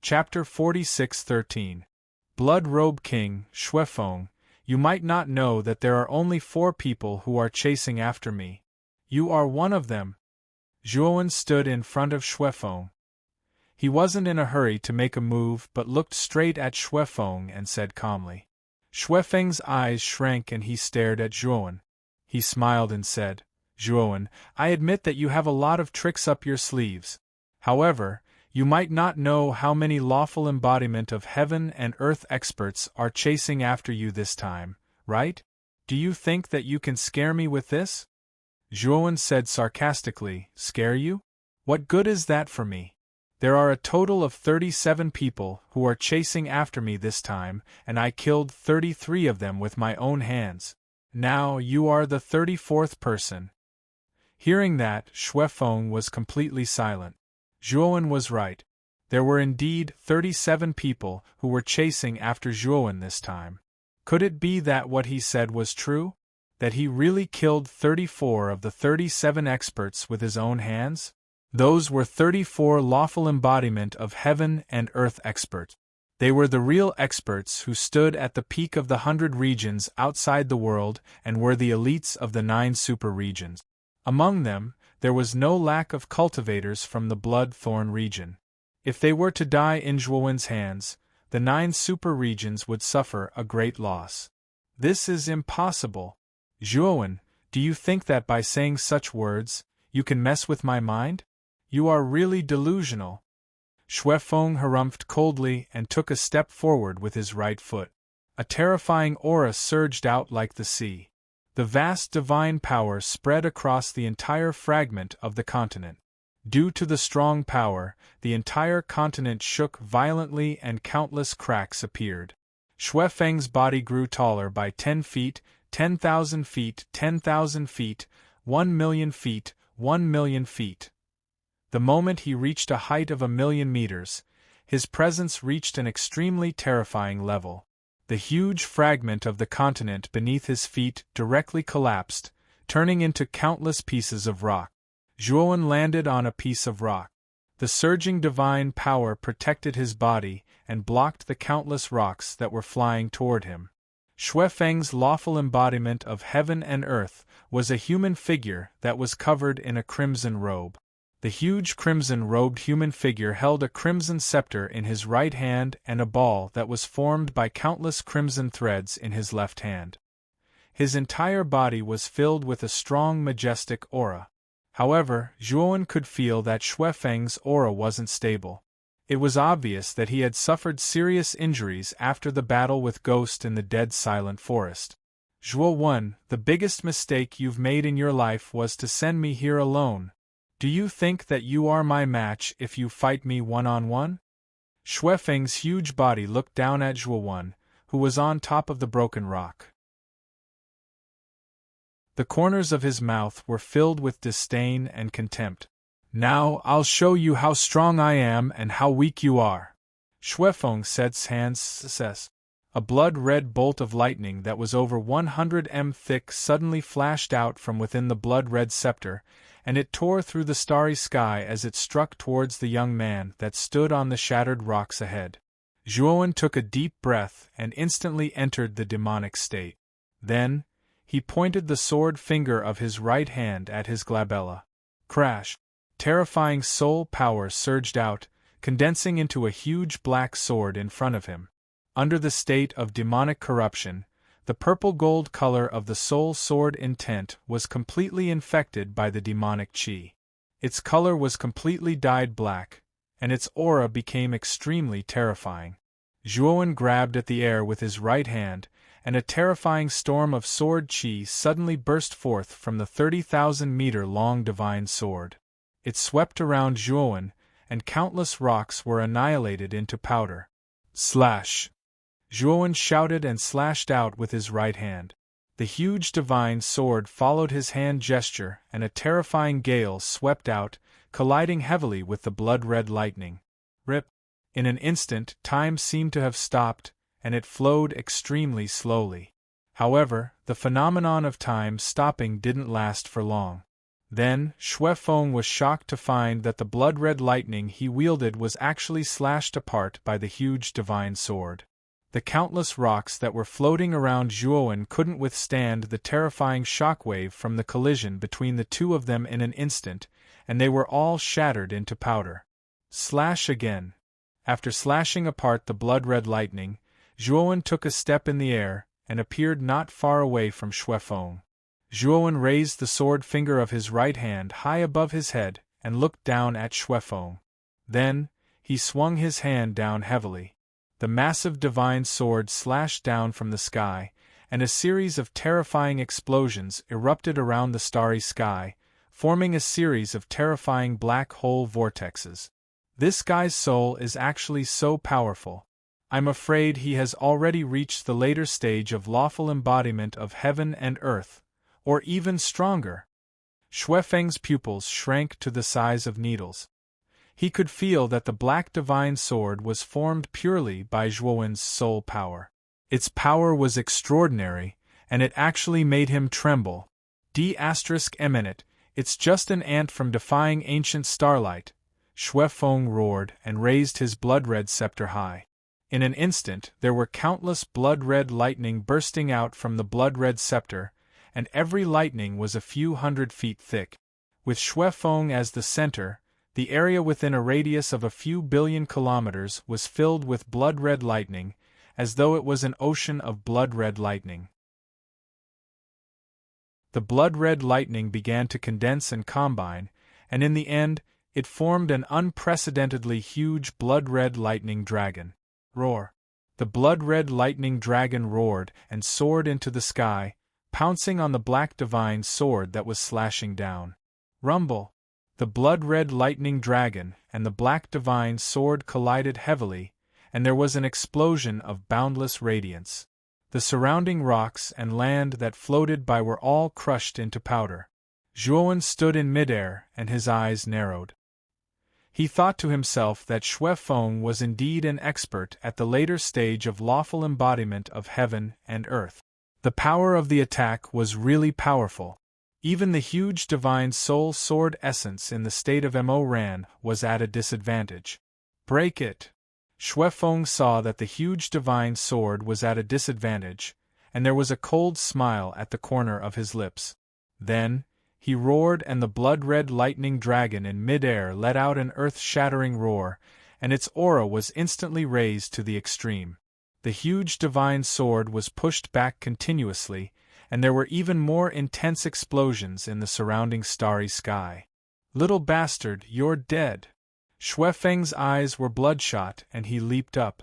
Chapter 46:13 Blood Robe King, Xuefeng, you might not know that there are only 4 people who are chasing after me. You are one of them. Zhuowen stood in front of Xuefeng. He wasn't in a hurry to make a move but looked straight at Xuefeng and said calmly. Xuefeng's eyes shrank and he stared at Zhuowen. He smiled and said, Zhuowen, I admit that you have a lot of tricks up your sleeves. However, you might not know how many lawful embodiment of heaven and earth experts are chasing after you this time, right? Do you think that you can scare me with this? Zhuowen said sarcastically, scare you? What good is that for me? There are a total of 37 people who are chasing after me this time, and I killed 33 of them with my own hands. Now you are the 34th person. Hearing that, Xuefeng was completely silent. Zhuowen was right. There were indeed 37 people who were chasing after Zhuowen this time. Could it be that what he said was true? That he really killed 34 of the 37 experts with his own hands? Those were 34 lawful embodiment of heaven and earth experts. They were the real experts who stood at the peak of the 100 regions outside the world and were the elites of the 9 super regions. Among them, there was no lack of cultivators from the Blood-Thorn region. If they were to die in Zhuowen's hands, the 9 super regions would suffer a great loss. This is impossible. Zhuowen, do you think that by saying such words, you can mess with my mind? You are really delusional. Xuefeng harumphed coldly and took a step forward with his right foot. A terrifying aura surged out like the sea. The vast divine power spread across the entire fragment of the continent. Due to the strong power, the entire continent shook violently and countless cracks appeared. Xuefeng's body grew taller by 10 feet, 10,000 feet, 10,000 feet, 1,000,000 feet, 1,000,000 feet. The moment he reached a height of 1,000,000 meters, his presence reached an extremely terrifying level. The huge fragment of the continent beneath his feet directly collapsed, turning into countless pieces of rock. Zhuowen landed on a piece of rock. The surging divine power protected his body and blocked the countless rocks that were flying toward him. Xuefeng's lawful embodiment of heaven and earth was a human figure that was covered in a crimson robe. The huge crimson-robed human figure held a crimson scepter in his right hand and a ball that was formed by countless crimson threads in his left hand. His entire body was filled with a strong majestic aura. However, Zhuowen could feel that Xuefeng's aura wasn't stable. It was obvious that he had suffered serious injuries after the battle with Ghost in the dead silent forest. Zhuowen, the biggest mistake you've made in your life was to send me here alone. Do you think that you are my match if you fight me one-on-one? Xuefeng's huge body looked down at Zhuowen, who was on top of the broken rock. The corners of his mouth were filled with disdain and contempt. Now I'll show you how strong I am and how weak you are. Xuefeng said hands. A blood-red bolt of lightning that was over 100 m thick suddenly flashed out from within the blood-red scepter, and it tore through the starry sky as it struck towards the young man that stood on the shattered rocks ahead. Zhuowen took a deep breath and instantly entered the demonic state. Then, he pointed the sword finger of his right hand at his glabella. Crash! Terrifying soul power surged out, condensing into a huge black sword in front of him. Under the state of demonic corruption, the purple-gold color of the soul sword intent was completely infected by the demonic chi. Its color was completely dyed black, and its aura became extremely terrifying. Zhuowen grabbed at the air with his right hand, and a terrifying storm of sword chi suddenly burst forth from the 30,000-meter-long divine sword. It swept around Zhuowen, and countless rocks were annihilated into powder. Slash! Zhuowen shouted and slashed out with his right hand. The huge divine sword followed his hand gesture, and a terrifying gale swept out, colliding heavily with the blood-red lightning. Rip! In an instant, time seemed to have stopped, and it flowed extremely slowly. However, the phenomenon of time stopping didn't last for long. Then, Xue Feng was shocked to find that the blood-red lightning he wielded was actually slashed apart by the huge divine sword. The countless rocks that were floating around Zhuowen couldn't withstand the terrifying shockwave from the collision between the two of them in an instant, and they were all shattered into powder. Slash again. After slashing apart the blood-red lightning, Zhuowen took a step in the air, and appeared not far away from Xue Feng. Zhuowen raised the sword finger of his right hand high above his head, and looked down at Xue Feng. Then, he swung his hand down heavily. The massive divine sword slashed down from the sky, and a series of terrifying explosions erupted around the starry sky, forming a series of terrifying black hole vortexes. This guy's soul is actually so powerful. I'm afraid he has already reached the later stage of lawful embodiment of heaven and earth, or even stronger. Xue Feng's pupils shrank to the size of needles. He could feel that the black divine sword was formed purely by Zhuowen's soul power. Its power was extraordinary, and it actually made him tremble. D*eminent, it's just an ant from defying ancient starlight, Xue Feng roared and raised his blood-red scepter high. In an instant there were countless blood-red lightning bursting out from the blood-red scepter, and every lightning was a few 100 feet thick. With Xue Feng as the center, the area within a radius of a few billion kilometers was filled with blood-red lightning, as though it was an ocean of blood-red lightning. The blood-red lightning began to condense and combine, and in the end, it formed an unprecedentedly huge blood-red lightning dragon. Roar! The blood-red lightning dragon roared and soared into the sky, pouncing on the black divine sword that was slashing down. Rumble! The blood-red lightning dragon and the black divine sword collided heavily, and there was an explosion of boundless radiance. The surrounding rocks and land that floated by were all crushed into powder. Zhuowen stood in midair, and his eyes narrowed. He thought to himself that Xue Feng was indeed an expert at the later stage of lawful embodiment of heaven and earth. The power of the attack was really powerful. Even the huge divine soul sword essence in the state of Mo Ran was at a disadvantage. Break it! Xue Feng saw that the huge divine sword was at a disadvantage, and there was a cold smile at the corner of his lips. Then, he roared, and the blood-red lightning dragon in mid-air let out an earth-shattering roar, and its aura was instantly raised to the extreme. The huge divine sword was pushed back continuously, and there were even more intense explosions in the surrounding starry sky. Little bastard, you're dead! Xue Feng's eyes were bloodshot, and he leaped up.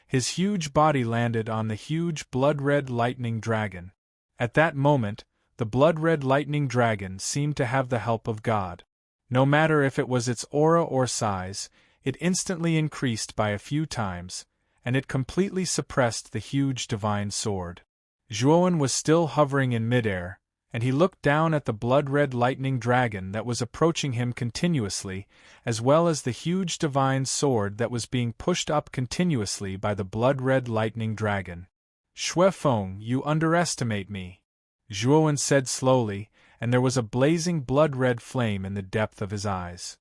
His huge body landed on the huge blood-red lightning dragon. At that moment, the blood-red lightning dragon seemed to have the help of God. No matter if it was its aura or size, it instantly increased by a few times, and it completely suppressed the huge divine sword. Zhuowen was still hovering in midair, and he looked down at the blood-red lightning dragon that was approaching him continuously, as well as the huge divine sword that was being pushed up continuously by the blood-red lightning dragon. Xue Feng, you underestimate me, Zhuowen said slowly, and there was a blazing blood-red flame in the depth of his eyes.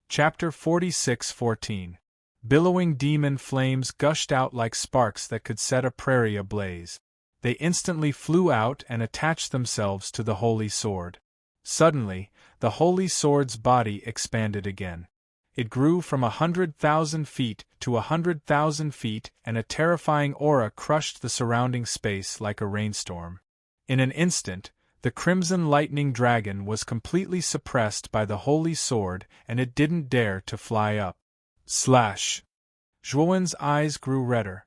Chapter 46:14. Billowing demon flames gushed out like sparks that could set a prairie ablaze. They instantly flew out and attached themselves to the holy sword. Suddenly, the holy sword's body expanded again. It grew from 100,000 feet to 100,000 feet, and a terrifying aura crushed the surrounding space like a rainstorm. In an instant, the crimson lightning dragon was completely suppressed by the holy sword, and it didn't dare to fly up. Slash! Zhuowen's eyes grew redder.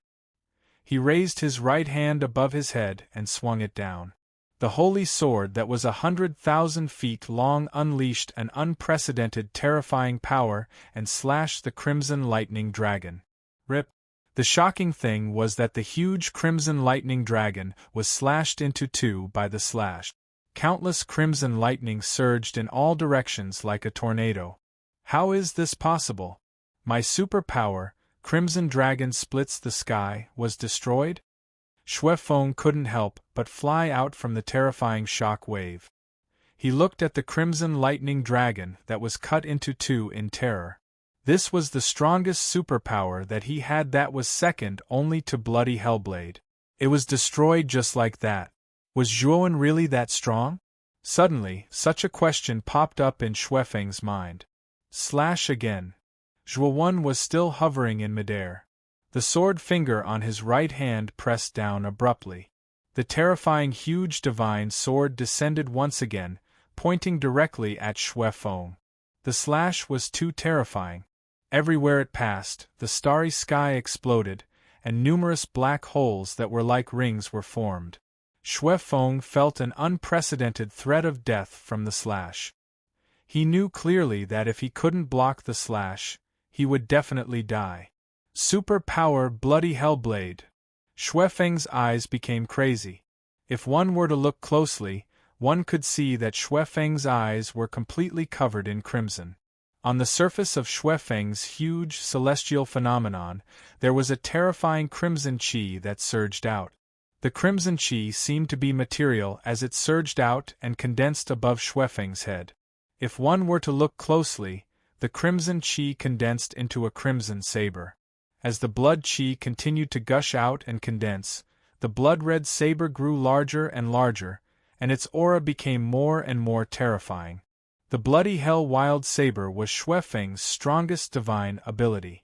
He raised his right hand above his head and swung it down. The holy sword that was 100,000 feet long unleashed an unprecedented terrifying power and slashed the crimson lightning dragon. Rip! The shocking thing was that the huge crimson lightning dragon was slashed into two by the slash. Countless crimson lightning surged in all directions like a tornado. How is this possible? My superpower, Crimson Dragon Splits the Sky, was destroyed? Xuefeng couldn't help but fly out from the terrifying shock wave. He looked at the crimson lightning dragon that was cut into two in terror. This was the strongest superpower that he had, that was second only to Bloody Hellblade. It was destroyed just like that. Was Zhuowen really that strong? Suddenly, such a question popped up in Xuefeng's mind. Slash again. Zhuowen was still hovering in midair. The sword finger on his right hand pressed down abruptly. The terrifying huge divine sword descended once again, pointing directly at Xuefeng. The slash was too terrifying. Everywhere it passed, the starry sky exploded, and numerous black holes that were like rings were formed. Xuefeng felt an unprecedented threat of death from the slash. He knew clearly that if he couldn't block the slash, he would definitely die. Super power Bloody Hellblade. Xuefeng's eyes became crazy. If one were to look closely, one could see that Xuefeng's eyes were completely covered in crimson. On the surface of Xuefeng's huge celestial phenomenon, there was a terrifying crimson chi that surged out. The crimson chi seemed to be material as it surged out and condensed above Xuefeng's head. If one were to look closely, the crimson chi condensed into a crimson saber. As the blood chi continued to gush out and condense, the blood-red saber grew larger and larger, and its aura became more and more terrifying. The bloody hell wild saber was Xuefeng's strongest divine ability.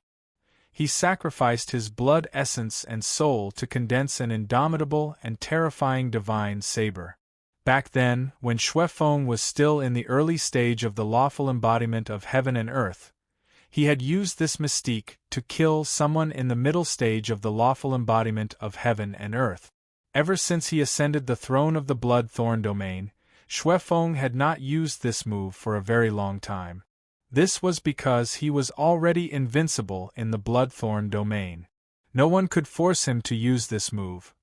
He sacrificed his blood essence and soul to condense an indomitable and terrifying divine saber. Back then, when Xuefeng was still in the early stage of the lawful embodiment of heaven and earth, he had used this mystique to kill someone in the middle stage of the lawful embodiment of heaven and earth. Ever since he ascended the throne of the Bloodthorn domain, Xuefeng had not used this move for a very long time. This was because he was already invincible in the Bloodthorn domain. No one could force him to use this move.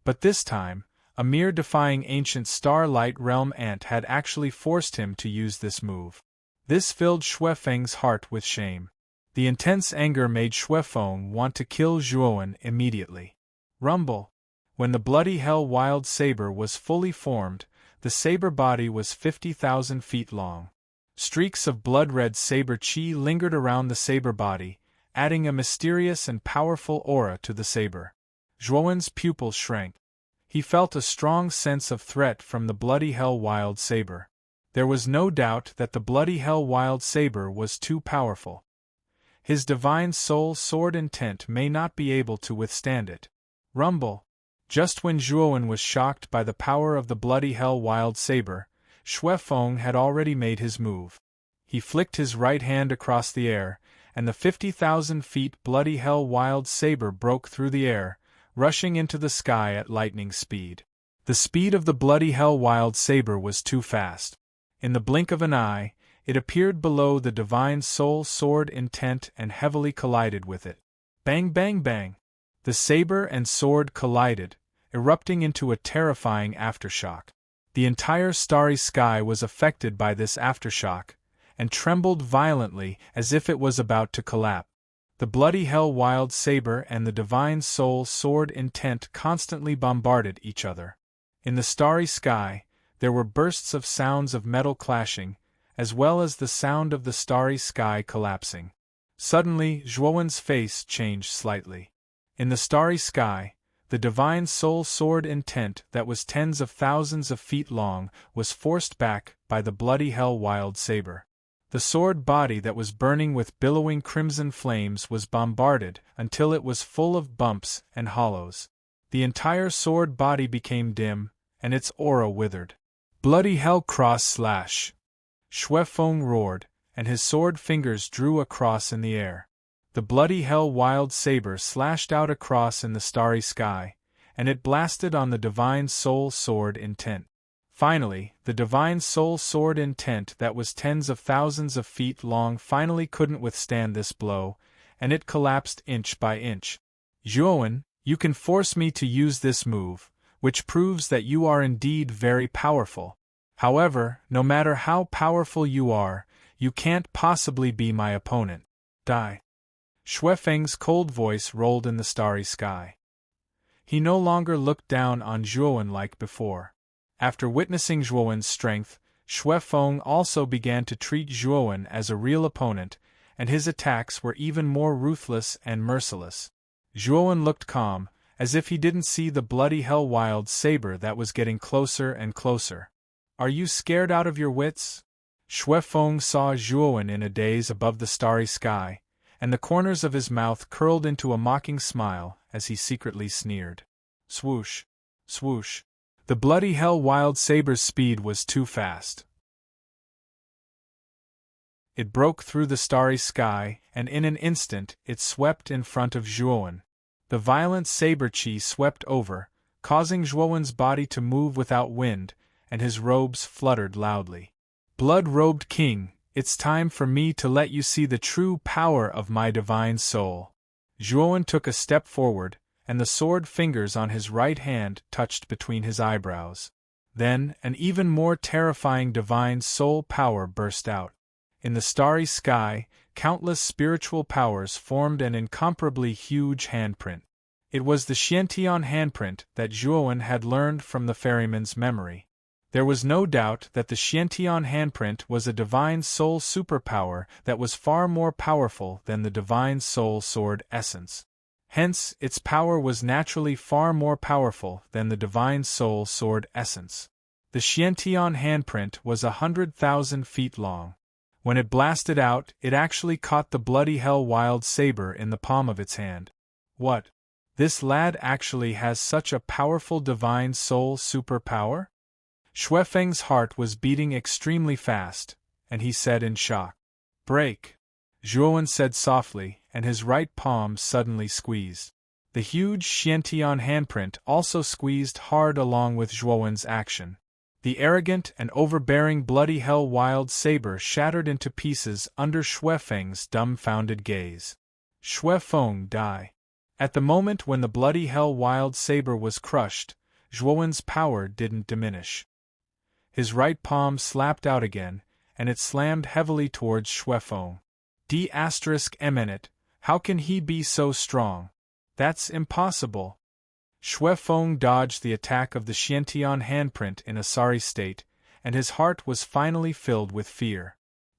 But this time, a mere defying ancient Starlight Realm ant had actually forced him to use this move. This filled Xuefeng's heart with shame. The intense anger made Xuefeng want to kill Zhuowen immediately. Rumble! When the bloody hell wild saber was fully formed, the saber body was 50,000 feet long. Streaks of blood-red saber chi lingered around the saber body, adding a mysterious and powerful aura to the saber. Zhuowen's pupils shrank. He felt a strong sense of threat from the bloody hell wild saber. There was no doubt that the bloody hell wild saber was too powerful. His divine soul sword intent may not be able to withstand it. Rumble! Just when Zhuowen was shocked by the power of the bloody hell wild saber, Xuefeng had already made his move. He flicked his right hand across the air, and the 50,000 feet bloody hell wild saber broke through the air, rushing into the sky at lightning speed. The speed of the bloody hell wild saber was too fast. In the blink of an eye, it appeared below the divine soul sword intent and heavily collided with it. Bang bang bang! The saber and sword collided, erupting into a terrifying aftershock. The entire starry sky was affected by this aftershock, and trembled violently as if it was about to collapse. The bloody hell wild saber and the divine soul sword intent constantly bombarded each other. In the starry sky, there were bursts of sounds of metal clashing, as well as the sound of the starry sky collapsing. Suddenly, Zhuowen's face changed slightly. In the starry sky, the divine soul sword intent that was tens of thousands of feet long was forced back by the bloody hell wild saber. The sword body that was burning with billowing crimson flames was bombarded until it was full of bumps and hollows. The entire sword body became dim, and its aura withered. Bloody hell cross slash! Xue Feng roared, and his sword fingers drew a cross in the air. The bloody hell wild saber slashed out across in the starry sky, and it blasted on the divine soul sword intent. Finally, the divine soul sword intent that was tens of thousands of feet long finally couldn't withstand this blow, and it collapsed inch by inch. Zhuowen, you can force me to use this move, which proves that you are indeed very powerful. However, no matter how powerful you are, you can't possibly be my opponent. Die. Xue Feng's cold voice rolled in the starry sky. He no longer looked down on Zhuowen like before. After witnessing Zhuowen's strength, Xue Feng also began to treat Zhuowen as a real opponent, and his attacks were even more ruthless and merciless. Zhuowen looked calm, as if he didn't see the bloody hell wild saber that was getting closer and closer. Are you scared out of your wits? Xue Feng saw Zhuowen in a daze above the starry sky, and the corners of his mouth curled into a mocking smile as he secretly sneered. Swoosh! Swoosh! The bloody hell wild saber's speed was too fast. It broke through the starry sky, and in an instant it swept in front of Zhuowen. The violent saber chi swept over, causing Zhuowen's body to move without wind, and his robes fluttered loudly. Blood-robed king, it's time for me to let you see the true power of my divine soul. Zhuowen took a step forward, and the sword fingers on his right hand touched between his eyebrows. Then, an even more terrifying divine soul power burst out. In the starry sky, countless spiritual powers formed an incomparably huge handprint. It was the Xiantian handprint that Zhuowen had learned from the ferryman's memory. There was no doubt that the Xiantian handprint was a divine soul superpower that was far more powerful than the divine soul sword essence. Hence, its power was naturally far more powerful than the divine soul sword essence. The Xiantian handprint was 100,000 feet long. When it blasted out, it actually caught the bloody hell wild saber in the palm of its hand. What? This lad actually has such a powerful divine soul superpower? Xue Feng's heart was beating extremely fast, and he said in shock. Break! Zhuowen said softly, and his right palm suddenly squeezed. The huge Xiantian handprint also squeezed hard along with Zhuowen's action. The arrogant and overbearing bloody hell wild saber shattered into pieces under Xue Feng's dumbfounded gaze. Xue Feng die. At the moment when the bloody hell wild saber was crushed, Zhuowen's power didn't diminish. His right palm slapped out again, and it slammed heavily towards Xue Feng. D*eminent, how can he be so strong? That's impossible. Xue Feng dodged the attack of the Xiantian handprint in a sorry state, and his heart was finally filled with fear.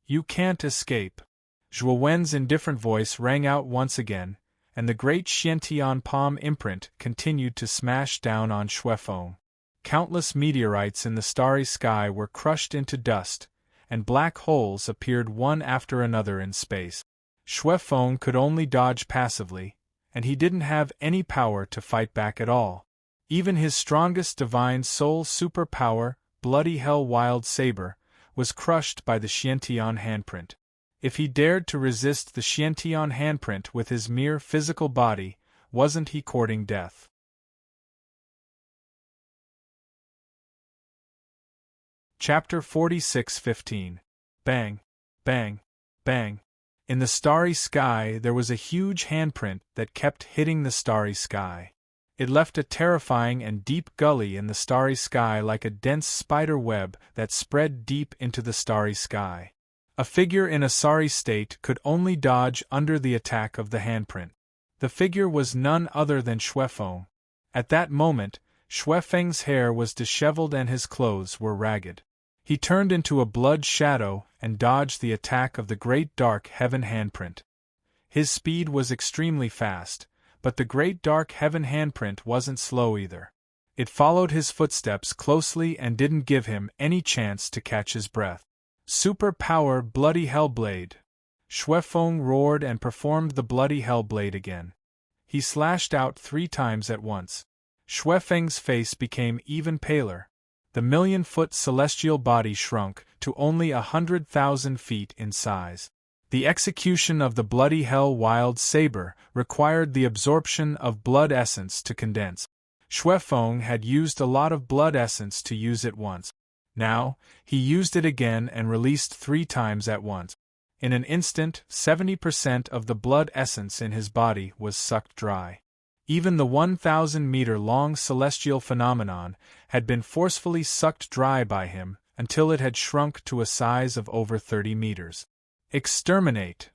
You can't escape. Zhuowen's indifferent voice rang out once again, and the great Xiantian palm imprint continued to smash down on Xue Feng. Countless meteorites in the starry sky were crushed into dust, and black holes appeared one after another in space. Xue Feng could only dodge passively, and he didn't have any power to fight back at all. Even his strongest divine soul superpower, bloody hell wild saber, was crushed by the Xiantian handprint. If he dared to resist the Xiantian handprint with his mere physical body, wasn't he courting death? Chapter 46:15. Bang, bang, bang. In the starry sky there was a huge handprint that kept hitting the starry sky. It left a terrifying and deep gully in the starry sky like a dense spider web that spread deep into the starry sky. A figure in a sorry state could only dodge under the attack of the handprint. The figure was none other than Xue Feng. At that moment, Xue Feng's hair was disheveled and his clothes were ragged. He turned into a blood shadow and dodged the attack of the great dark heaven handprint. His speed was extremely fast, but the great dark heaven handprint wasn't slow either. It followed his footsteps closely and didn't give him any chance to catch his breath. Super power Bloody Hellblade. Xuefeng roared and performed the Bloody Hellblade again. He slashed out 3 times at once. Xuefeng's face became even paler. The million-foot celestial body shrunk to only 100,000 feet in size. The execution of the Bloody Hell Wild Saber required the absorption of blood essence to condense. Xuefeng had used a lot of blood essence to use it once. Now, he used it again and released 3 times at once. In an instant, 70% of the blood essence in his body was sucked dry. Even the 1,000-meter-long celestial phenomenon had been forcefully sucked dry by him until it had shrunk to a size of over 30 meters. Exterminate!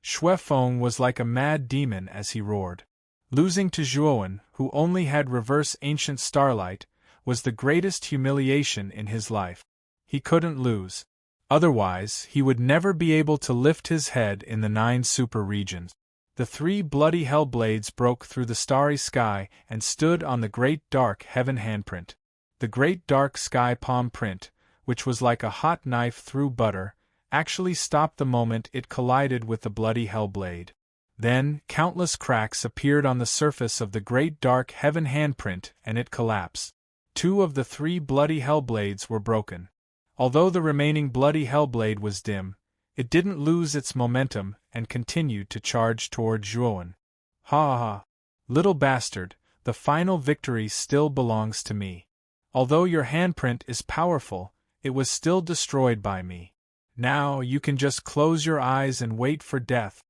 Xuefeng was like a mad demon as he roared. Losing to Zhuowen, who only had reverse ancient starlight, was the greatest humiliation in his life. He couldn't lose. Otherwise, he would never be able to lift his head in the 9 super regions. The 3 bloody hellblades broke through the starry sky and stood on the great dark heaven handprint. The great dark sky palm print, which was like a hot knife through butter, actually stopped the moment it collided with the bloody hellblade. Then, countless cracks appeared on the surface of the great dark heaven handprint and it collapsed. 2 of the 3 bloody hellblades were broken. Although the remaining bloody hellblade was dim, it didn't lose its momentum and continued to charge toward Zhuowen. Ha ha ha! Little bastard, the final victory still belongs to me. Although your handprint is powerful, it was still destroyed by me. Now you can just close your eyes and wait for death.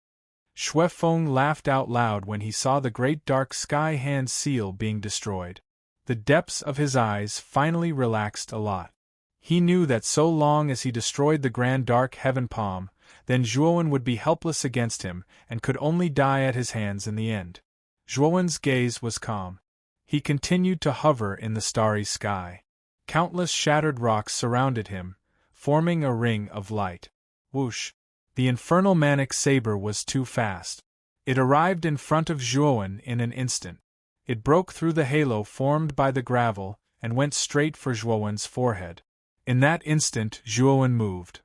Xuefeng laughed out loud when he saw the great dark sky hand seal being destroyed. The depths of his eyes finally relaxed a lot. He knew that so long as he destroyed the grand dark heaven palm, then Zhuowen would be helpless against him and could only die at his hands in the end. Zhuowen's gaze was calm. He continued to hover in the starry sky. Countless shattered rocks surrounded him, forming a ring of light. Whoosh! The infernal manic saber was too fast. It arrived in front of Zhuowen in an instant. It broke through the halo formed by the gravel and went straight for Zhuowen's forehead. In that instant, Zhuowen moved.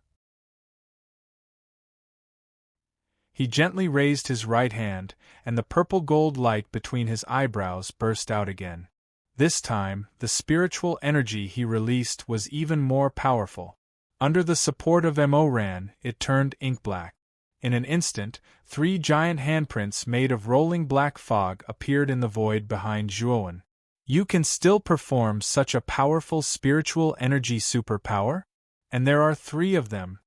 He gently raised his right hand, and the purple-gold light between his eyebrows burst out again. This time, the spiritual energy he released was even more powerful. Under the support of Moran, it turned ink-black. In an instant, 3 giant handprints made of rolling black fog appeared in the void behind Zhuowen. You can still perform such a powerful spiritual energy superpower? And there are 3 of them.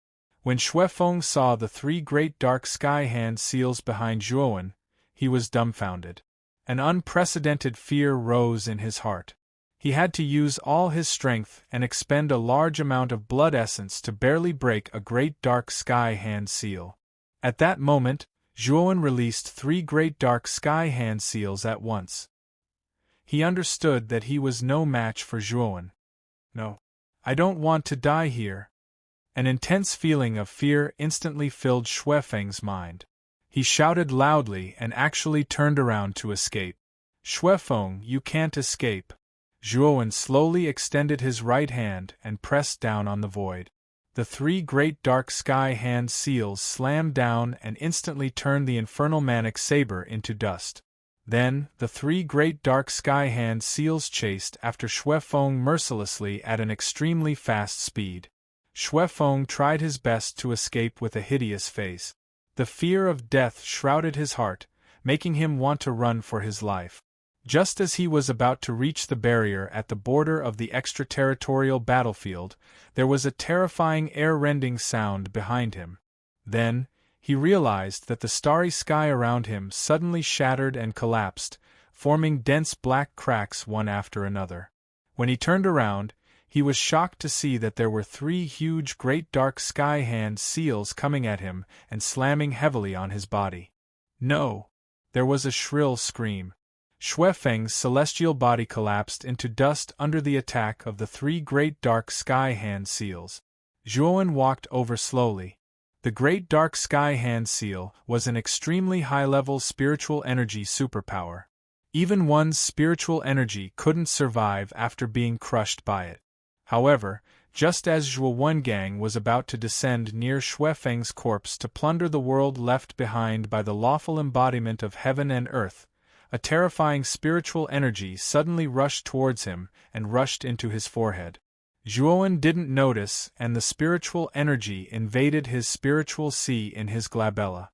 When Xuefeng saw the 3 great dark sky hand seals behind Zhuowen, he was dumbfounded. An unprecedented fear rose in his heart. He had to use all his strength and expend a large amount of blood essence to barely break a great dark sky hand seal. At that moment, Zhuowen released 3 great dark sky hand seals at once. He understood that he was no match for Zhuowen. No. I don't want to die here. An intense feeling of fear instantly filled Xuefeng's mind. He shouted loudly and actually turned around to escape. Xuefeng, you can't escape. Zhuowen slowly extended his right hand and pressed down on the void. The 3 great dark sky hand seals slammed down and instantly turned the infernal manic saber into dust. Then, the 3 great dark sky hand seals chased after Xuefeng mercilessly at an extremely fast speed. Xuefeng tried his best to escape with a hideous face. The fear of death shrouded his heart, making him want to run for his life. Just as he was about to reach the barrier at the border of the extraterritorial battlefield, there was a terrifying air-rending sound behind him. Then, he realized that the starry sky around him suddenly shattered and collapsed, forming dense black cracks one after another. When he turned around, he was shocked to see that there were 3 huge great dark sky hand seals coming at him and slamming heavily on his body. No! There was a shrill scream. Xuefeng's celestial body collapsed into dust under the attack of the 3 great dark sky hand seals. Zhuowen walked over slowly. The great dark sky hand seal was an extremely high-level spiritual energy superpower. Even one's spiritual energy couldn't survive after being crushed by it. However, Just as Zhuo Wengang was about to descend near Xue Feng's corpse to plunder the world left behind by the lawful embodiment of heaven and earth, a terrifying spiritual energy suddenly rushed towards him and rushed into his forehead. Zhuowen didn't notice, and the spiritual energy invaded his spiritual sea in his glabella.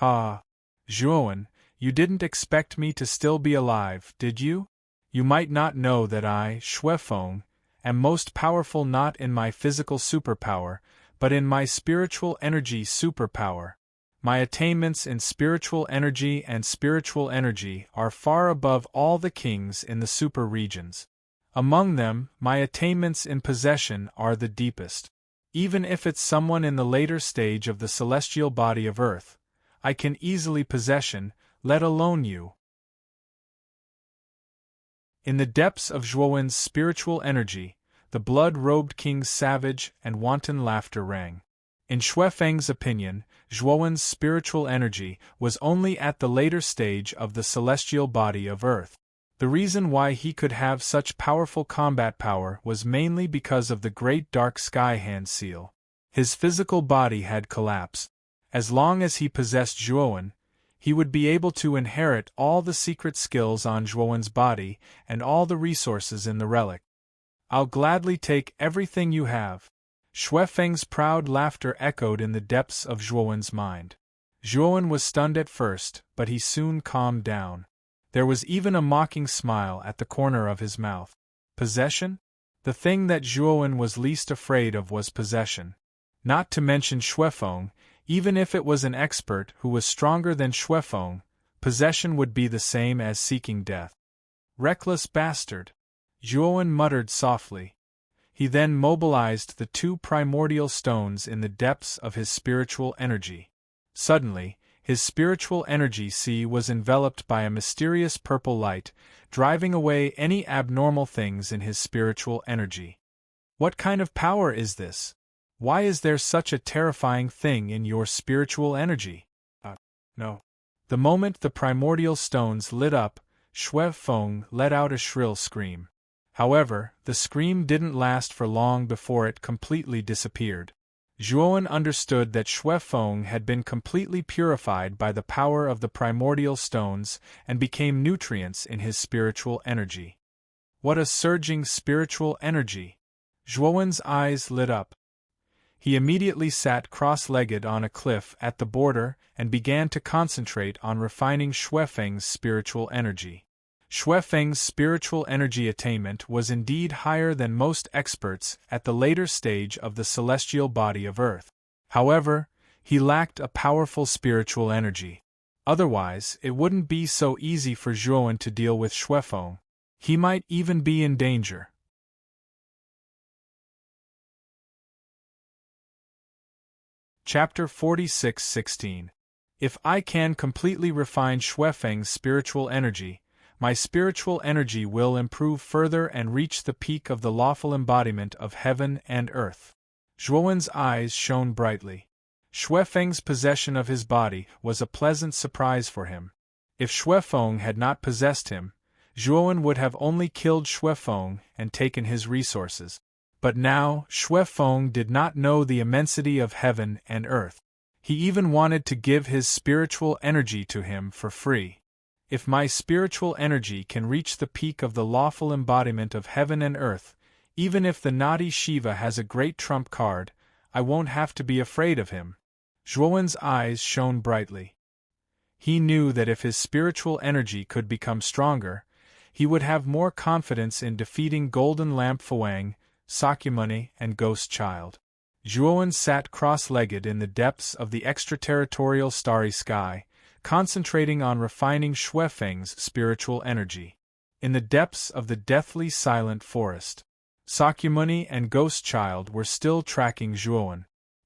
Ah, Zhuowen, you didn't expect me to still be alive, did you? You might not know that I, Xue Feng, am most powerful not in my physical superpower, but in my spiritual energy superpower. My attainments in spiritual energy are far above all the kings in the super regions. Among them, my attainments in possession are the deepest. Even if it's someone in the later stage of the celestial body of earth, I can easily possession, let alone you. In the depths of Zhuowen's spiritual energy, the blood-robed king's savage and wanton laughter rang. In Xue Feng's opinion, Zhuowen's spiritual energy was only at the later stage of the celestial body of earth. The reason why he could have such powerful combat power was mainly because of the great dark sky hand seal. His physical body had collapsed. As long as he possessed Zhuowen, he would be able to inherit all the secret skills on Zhuowen's body and all the resources in the relic. I'll gladly take everything you have. Xue Feng's proud laughter echoed in the depths of Zhuowen's mind. Zhuowen was stunned at first, but he soon calmed down. There was even a mocking smile at the corner of his mouth. Possession? The thing that Zhuowen was least afraid of was possession. Not to mention Xue Feng, even if it was an expert who was stronger than Xue Feng, possession would be the same as seeking death. Reckless bastard! Zhuowen muttered softly. He then mobilized the two primordial stones in the depths of his spiritual energy. Suddenly, his spiritual energy sea was enveloped by a mysterious purple light, driving away any abnormal things in his spiritual energy. What kind of power is this? Why is there such a terrifying thing in your spiritual energy? No. The moment the primordial stones lit up, Xue Feng let out a shrill scream. However, the scream didn't last for long before it completely disappeared. Zhuowen understood that Xue Feng had been completely purified by the power of the primordial stones and became nutrients in his spiritual energy. What a surging spiritual energy! Zhuowen's eyes lit up. He immediately sat cross-legged on a cliff at the border and began to concentrate on refining Xue Feng's spiritual energy. Xue Feng's spiritual energy attainment was indeed higher than most experts at the later stage of the celestial body of earth. However, he lacked a powerful spiritual energy. Otherwise, it wouldn't be so easy for Zhuowen to deal with Xue Feng. He might even be in danger. Chapter 46:16. If I can completely refine Xue Feng's spiritual energy, my spiritual energy will improve further and reach the peak of the lawful embodiment of heaven and earth. Zhuowen's eyes shone brightly. Xue Feng's possession of his body was a pleasant surprise for him. If Xue Feng had not possessed him, Zhuowen would have only killed Xue Feng and taken his resources. But now, Xue Feng did not know the immensity of heaven and earth. He even wanted to give his spiritual energy to him for free. If my spiritual energy can reach the peak of the lawful embodiment of heaven and earth, even if the naughty Shiva has a great trump card, I won't have to be afraid of him. Zhuowen's eyes shone brightly. He knew that if his spiritual energy could become stronger, he would have more confidence in defeating Golden Lamp Fuang, Sakyamuni, and Ghost Child. Zhuowen sat cross-legged in the depths of the extraterritorial starry sky, concentrating on refining Xue Feng's spiritual energy. In the depths of the deathly silent forest, Sakyamuni and Ghost Child were still tracking Zhuowen.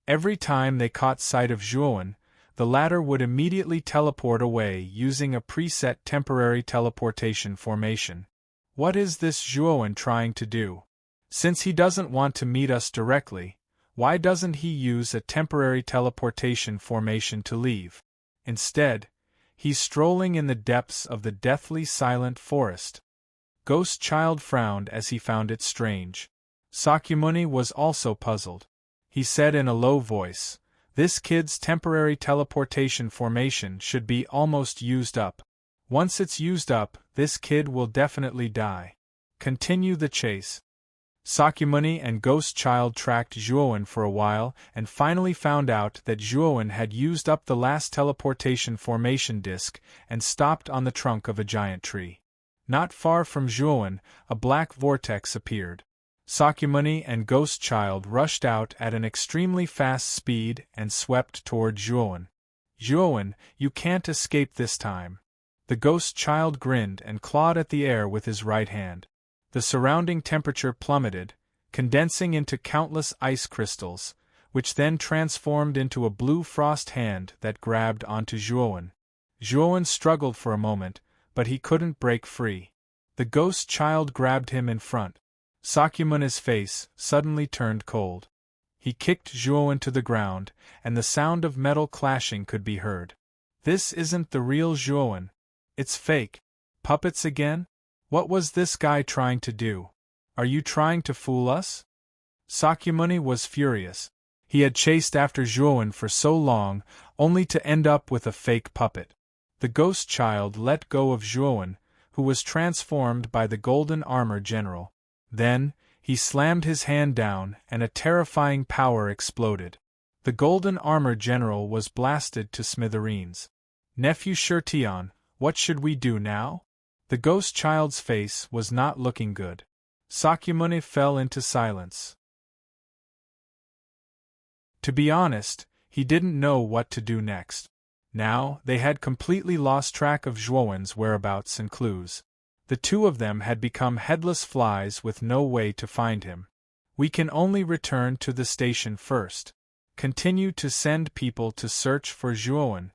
Every time they caught sight of Zhuowen, the latter would immediately teleport away using a preset temporary teleportation formation. What is this Zhuowen trying to do? Since he doesn't want to meet us directly, why doesn't he use a temporary teleportation formation to leave? Instead, he's strolling in the depths of the deathly silent forest. Ghost Child frowned as he found it strange. Sakyamuni was also puzzled. He said in a low voice, "This kid's temporary teleportation formation should be almost used up. Once it's used up, this kid will definitely die. Continue the chase." Sakyamuni and Ghost Child tracked Zhuowen for a while and finally found out that Zhuowen had used up the last teleportation formation disk and stopped on the trunk of a giant tree. Not far from Zhuowen, a black vortex appeared. Sakyamuni and Ghost Child rushed out at an extremely fast speed and swept toward Zhuowen. "Zhuowen, you can't escape this time." The Ghost Child grinned and clawed at the air with his right hand. The surrounding temperature plummeted, condensing into countless ice crystals, which then transformed into a blue frost hand that grabbed onto Zhuowen. Zhuowen struggled for a moment, but he couldn't break free. The Ghost Child grabbed him in front. Sakyamuni's face suddenly turned cold. He kicked Zhuowen to the ground, and the sound of metal clashing could be heard. "This isn't the real Zhuowen. It's fake. Puppets again? What was this guy trying to do? Are you trying to fool us?" Sakyamuni was furious. He had chased after Zhuowen for so long, only to end up with a fake puppet. The Ghost Child let go of Zhuowen, who was transformed by the Golden Armor General. Then, he slammed his hand down and a terrifying power exploded. The Golden Armor General was blasted to smithereens. "Nephew Shirtion, what should we do now?" The Ghost Child's face was not looking good. Sakyamuni fell into silence. To be honest, he didn't know what to do next. Now, they had completely lost track of Zhuowen's whereabouts and clues. The two of them had become headless flies with no way to find him. "We can only return to the station first. Continue to send people to search for Zhuowen,"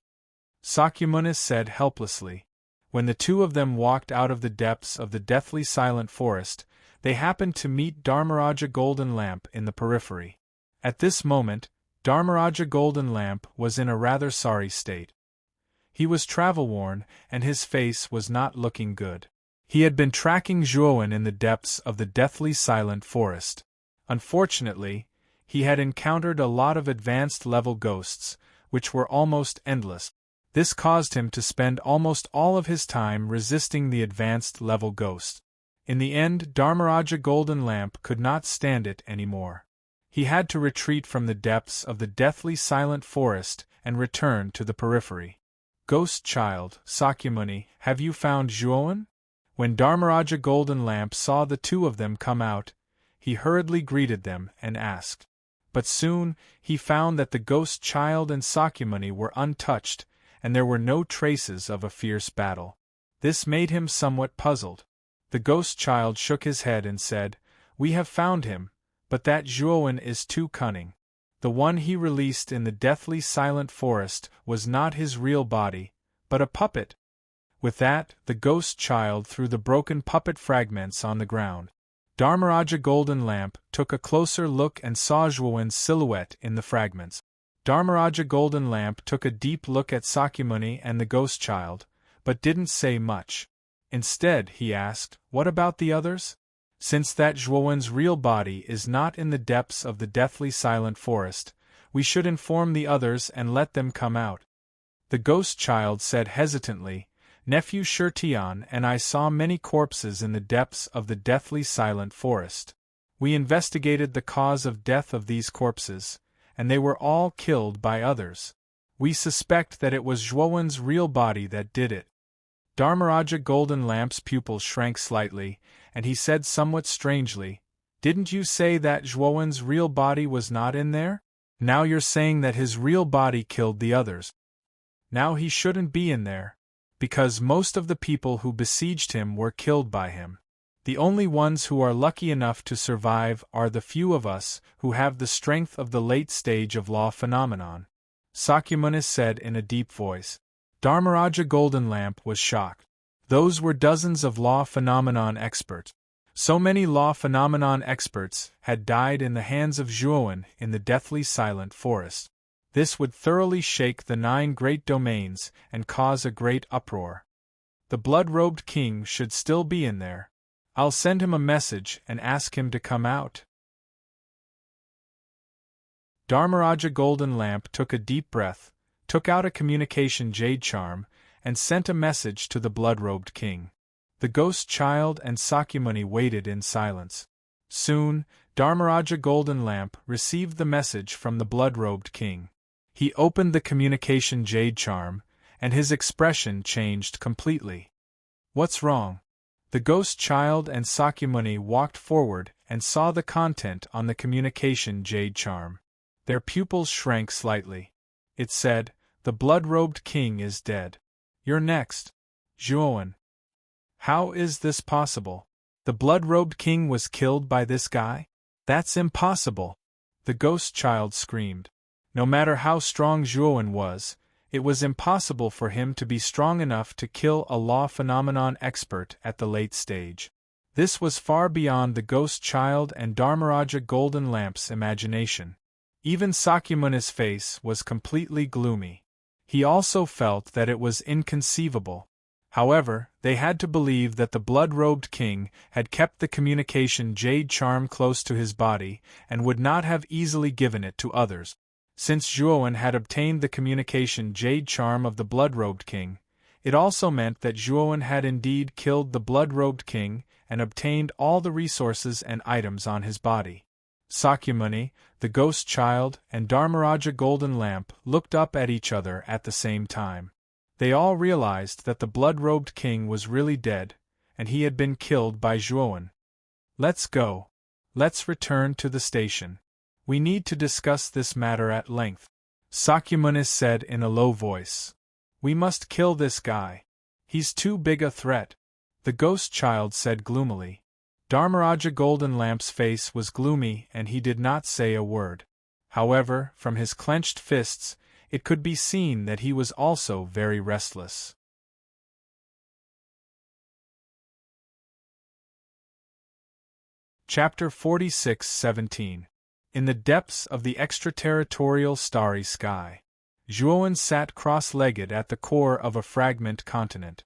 Sakyamuni said helplessly. When the two of them walked out of the depths of the deathly silent forest, they happened to meet Dharmaraja Golden Lamp in the periphery. At this moment, Dharmaraja Golden Lamp was in a rather sorry state. He was travel-worn, and his face was not looking good. He had been tracking Zhuowen in the depths of the deathly silent forest. Unfortunately, he had encountered a lot of advanced-level ghosts, which were almost endless. This caused him to spend almost all of his time resisting the advanced-level ghosts. In the end, Dharmaraja Golden Lamp could not stand it anymore. He had to retreat from the depths of the deathly silent forest and return to the periphery. "Ghost Child, Sakyamuni, have you found Zhuowen?" When Dharmaraja Golden Lamp saw the two of them come out, he hurriedly greeted them and asked. But soon, he found that the Ghost Child and Sakyamuni were untouched, and there were no traces of a fierce battle. This made him somewhat puzzled. The Ghost Child shook his head and said, "We have found him, but that Zhuowen is too cunning. The one he released in the deathly silent forest was not his real body, but a puppet." With that, the Ghost Child threw the broken puppet fragments on the ground. Dharmaraja Golden Lamp took a closer look and saw Zhuowen's silhouette in the fragments. Dharmaraja Golden Lamp took a deep look at Sakyamuni and the Ghost Child, but didn't say much. Instead, he asked, "What about the others? Since that Zhuowen's real body is not in the depths of the deathly silent forest, we should inform the others and let them come out." The Ghost Child said hesitantly, "Nephew Shirtion and I saw many corpses in the depths of the deathly silent forest. We investigated the cause of death of these corpses, and they were all killed by others. We suspect that it was Zhuowen's real body that did it." Dharmaraja Golden Lamp's pupils shrank slightly, and he said somewhat strangely, "Didn't you say that Zhuowen's real body was not in there? Now you're saying that his real body killed the others. Now he shouldn't be in there, because most of the people who besieged him were killed by him. The only ones who are lucky enough to survive are the few of us who have the strength of the late stage of law phenomenon," Sakyamuni said in a deep voice. Dharmaraja Golden Lamp was shocked. Those were dozens of law phenomenon experts. So many law phenomenon experts had died in the hands of Zhuowen in the deathly silent forest. This would thoroughly shake the 9 great domains and cause a great uproar. The blood-robed king should still be in there. I'll send him a message and ask him to come out. Dharmaraja Golden Lamp took a deep breath, took out a communication jade charm, and sent a message to the blood-robed king. The ghost child and Sakyamuni waited in silence. Soon, Dharmaraja Golden Lamp received the message from the blood-robed king. He opened the communication jade charm, and his expression changed completely. "What's wrong?" The ghost child and Sakyamuni walked forward and saw the content on the communication jade charm. Their pupils shrank slightly. It said, "The blood-robed king is dead. You're next, Zhuowen." "How is this possible? The blood-robed king was killed by this guy? That's impossible!" The ghost child screamed. No matter how strong Zhuowen was, it was impossible for him to be strong enough to kill a law phenomenon expert at the late stage. This was far beyond the ghost child and Dharmaraja Golden Lamp's imagination. Even Sakyamuni's face was completely gloomy. He also felt that it was inconceivable. However, they had to believe that the blood-robed king had kept the communication jade charm close to his body and would not have easily given it to others. Since Zhuowen had obtained the communication jade charm of the blood-robed king, it also meant that Zhuowen had indeed killed the blood-robed king and obtained all the resources and items on his body. Sakyamuni, the ghost child, and Dharmaraja Golden Lamp looked up at each other at the same time. They all realized that the blood-robed king was really dead, and he had been killed by Zhuowen. "Let's go. Let's return to the station. We need to discuss this matter at length," Sakyamuni said in a low voice. "We must kill this guy. He's too big a threat," the ghost child said gloomily. Dharmaraja Golden Lamp's face was gloomy and he did not say a word. However, from his clenched fists, it could be seen that he was also very restless. Chapter 46:17. In the depths of the extraterritorial starry sky, Zhuowen sat cross-legged at the core of a fragment continent.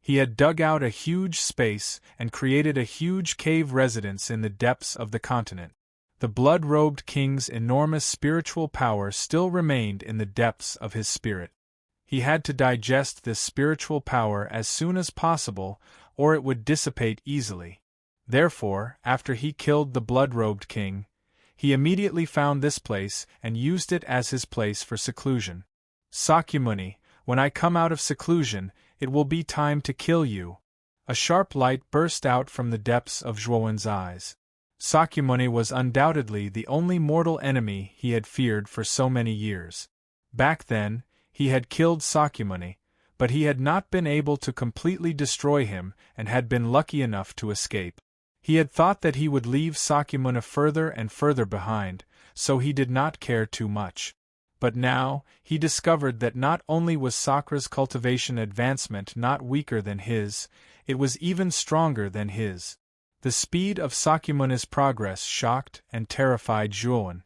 He had dug out a huge space and created a huge cave residence in the depths of the continent. The blood-robed king's enormous spiritual power still remained in the depths of his spirit. He had to digest this spiritual power as soon as possible, or it would dissipate easily. Therefore, after he killed the blood-robed king, he immediately found this place and used it as his place for seclusion. "Sakyamuni, when I come out of seclusion, it will be time to kill you." A sharp light burst out from the depths of Zhuowen's eyes. Sakyamuni was undoubtedly the only mortal enemy he had feared for so many years. Back then, he had killed Sakyamuni, but he had not been able to completely destroy him and had been lucky enough to escape. He had thought that he would leave Sakyamuni further and further behind, so he did not care too much. But now, he discovered that not only was Sakra's cultivation advancement not weaker than his, it was even stronger than his. The speed of Sakyamuni's progress shocked and terrified Zhuowen.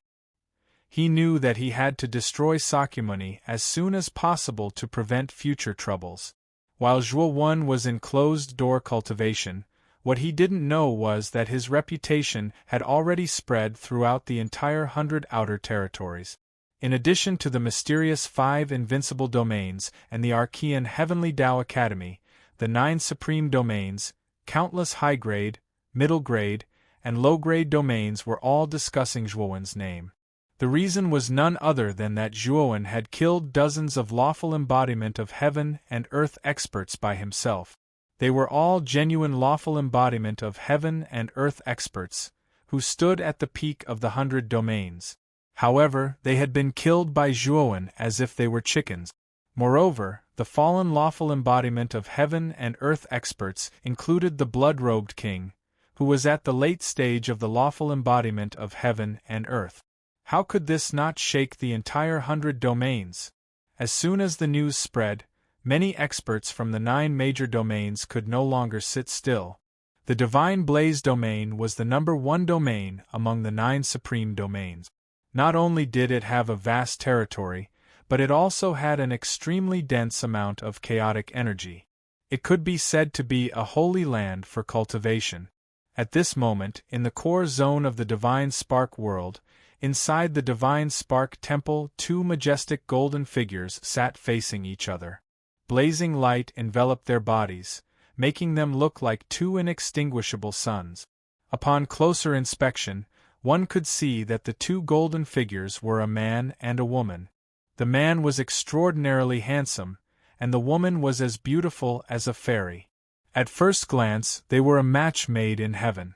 He knew that he had to destroy Sakyamuni as soon as possible to prevent future troubles. While Zhuowen was in closed-door cultivation, what he didn't know was that his reputation had already spread throughout the entire 100 outer territories. In addition to the mysterious 5 invincible domains and the Archean Heavenly Tao Academy, the 9 supreme domains, countless high-grade, middle-grade, and low-grade domains were all discussing Zhuowen's name. The reason was none other than that Zhuowen had killed dozens of lawful embodiment of heaven and earth experts by himself. They were all genuine lawful embodiment of heaven and earth experts, who stood at the peak of the 100 domains. However, they had been killed by Zhuowen as if they were chickens. Moreover, the fallen lawful embodiment of heaven and earth experts included the blood-robed king, who was at the late stage of the lawful embodiment of heaven and earth. How could this not shake the entire 100 domains? As soon as the news spread, many experts from the 9 major domains could no longer sit still. The Divine Blaze domain was the #1 domain among the 9 supreme domains. Not only did it have a vast territory, but it also had an extremely dense amount of chaotic energy. It could be said to be a holy land for cultivation. At this moment, in the core zone of the Divine Spark world, Inside the divine spark temple, two majestic golden figures sat facing each other. Blazing light enveloped their bodies, making them look like two inextinguishable suns. Upon closer inspection, one could see that the two golden figures were a man and a woman. The man was extraordinarily handsome, and the woman was as beautiful as a fairy. At first glance, they were a match made in heaven.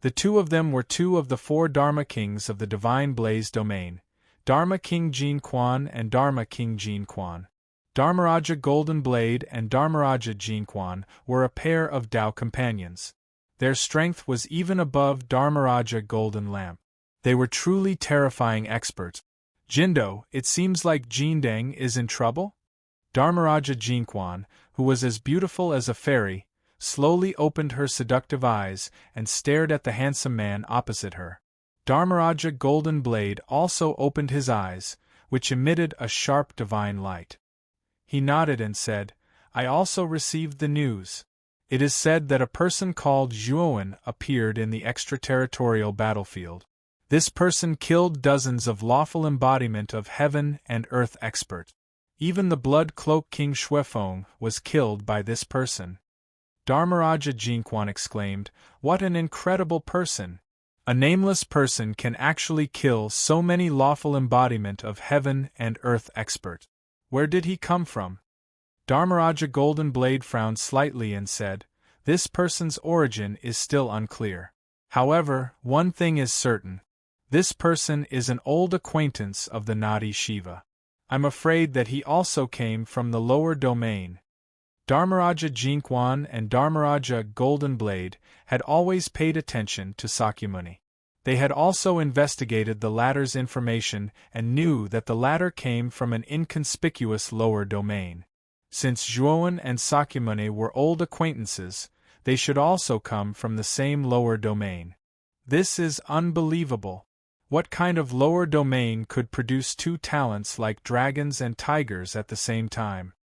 The two of them were two of the four Dharma kings of the divine blaze domain, Dharma King Jin Quan and Dharma King Jin Quan. Dharmaraja Golden Blade and Dharmaraja Jin Quan were a pair of Tao companions. Their strength was even above Dharmaraja Golden Lamp. They were truly terrifying experts. Jindo, it seems like Jindeng is in trouble? Dharmaraja Jinquan, who was as beautiful as a fairy, slowly opened her seductive eyes and stared at the handsome man opposite her. Dharmaraja Golden Blade also opened his eyes, which emitted a sharp divine light. He nodded and said, "I also received the news. It is said that a person called Zhuowen appeared in the extraterritorial battlefield. This person killed dozens of lawful embodiment of heaven and earth experts. Even the Blood Cloak King Xuefeng was killed by this person." Dharmaraja Jinquan exclaimed, "What an incredible person! A nameless person can actually kill so many lawful embodiment of heaven and earth experts. Where did he come from?" Dharmaraja Golden Blade frowned slightly and said, "This person's origin is still unclear. However, one thing is certain. This person is an old acquaintance of the Nadi Shiva. I'm afraid that he also came from the lower domain." Dharmaraja Jinquan and Dharmaraja Golden Blade had always paid attention to Sakyamuni. They had also investigated the latter's information and knew that the latter came from an inconspicuous lower domain. Since Zhuowen and Sakyamuni were old acquaintances, they should also come from the same lower domain. This is unbelievable. What kind of lower domain could produce two talents like dragons and tigers at the same time?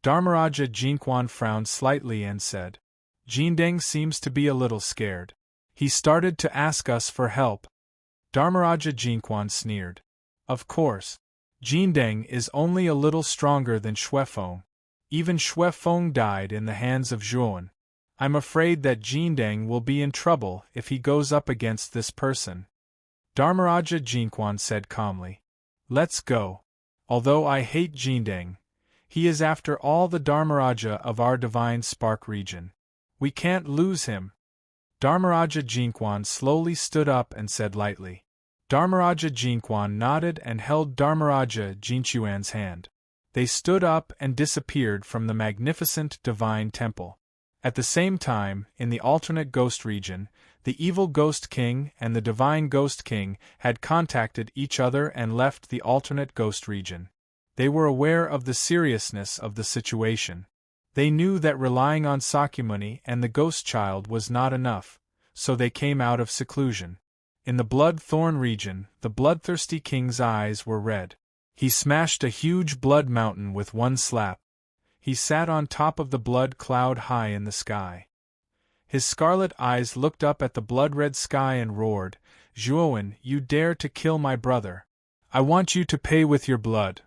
Dharmaraja Jinquan frowned slightly and said, "Jindeng seems to be a little scared. He started to ask us for help." Dharmaraja Jinquan sneered. "Of course. Jindeng is only a little stronger than Xuefeng. Even Xuefeng died in the hands of Zhuowen. I'm afraid that Jindeng will be in trouble if he goes up against this person." Dharmaraja Jinquan said calmly, "Let's go. Although I hate Jindeng, he is after all the Dharmaraja of our divine spark region. We can't lose him." Dharmaraja Jinquan slowly stood up and said lightly. Dharmaraja Jinquan nodded and held Dharmaraja Jinchuan's hand. They stood up and disappeared from the magnificent divine temple. At the same time, in the alternate ghost region, the evil Ghost King and the divine Ghost King had contacted each other and left the alternate ghost region. They were aware of the seriousness of the situation. They knew that relying on Sakyamuni and the ghost child was not enough, so they came out of seclusion. In the blood thorn region, the bloodthirsty king's eyes were red. He smashed a huge blood mountain with one slap. He sat on top of the blood cloud high in the sky. His scarlet eyes looked up at the blood-red sky and roared, "Zhuowen, you dare to kill my brother. I want you to pay with your blood."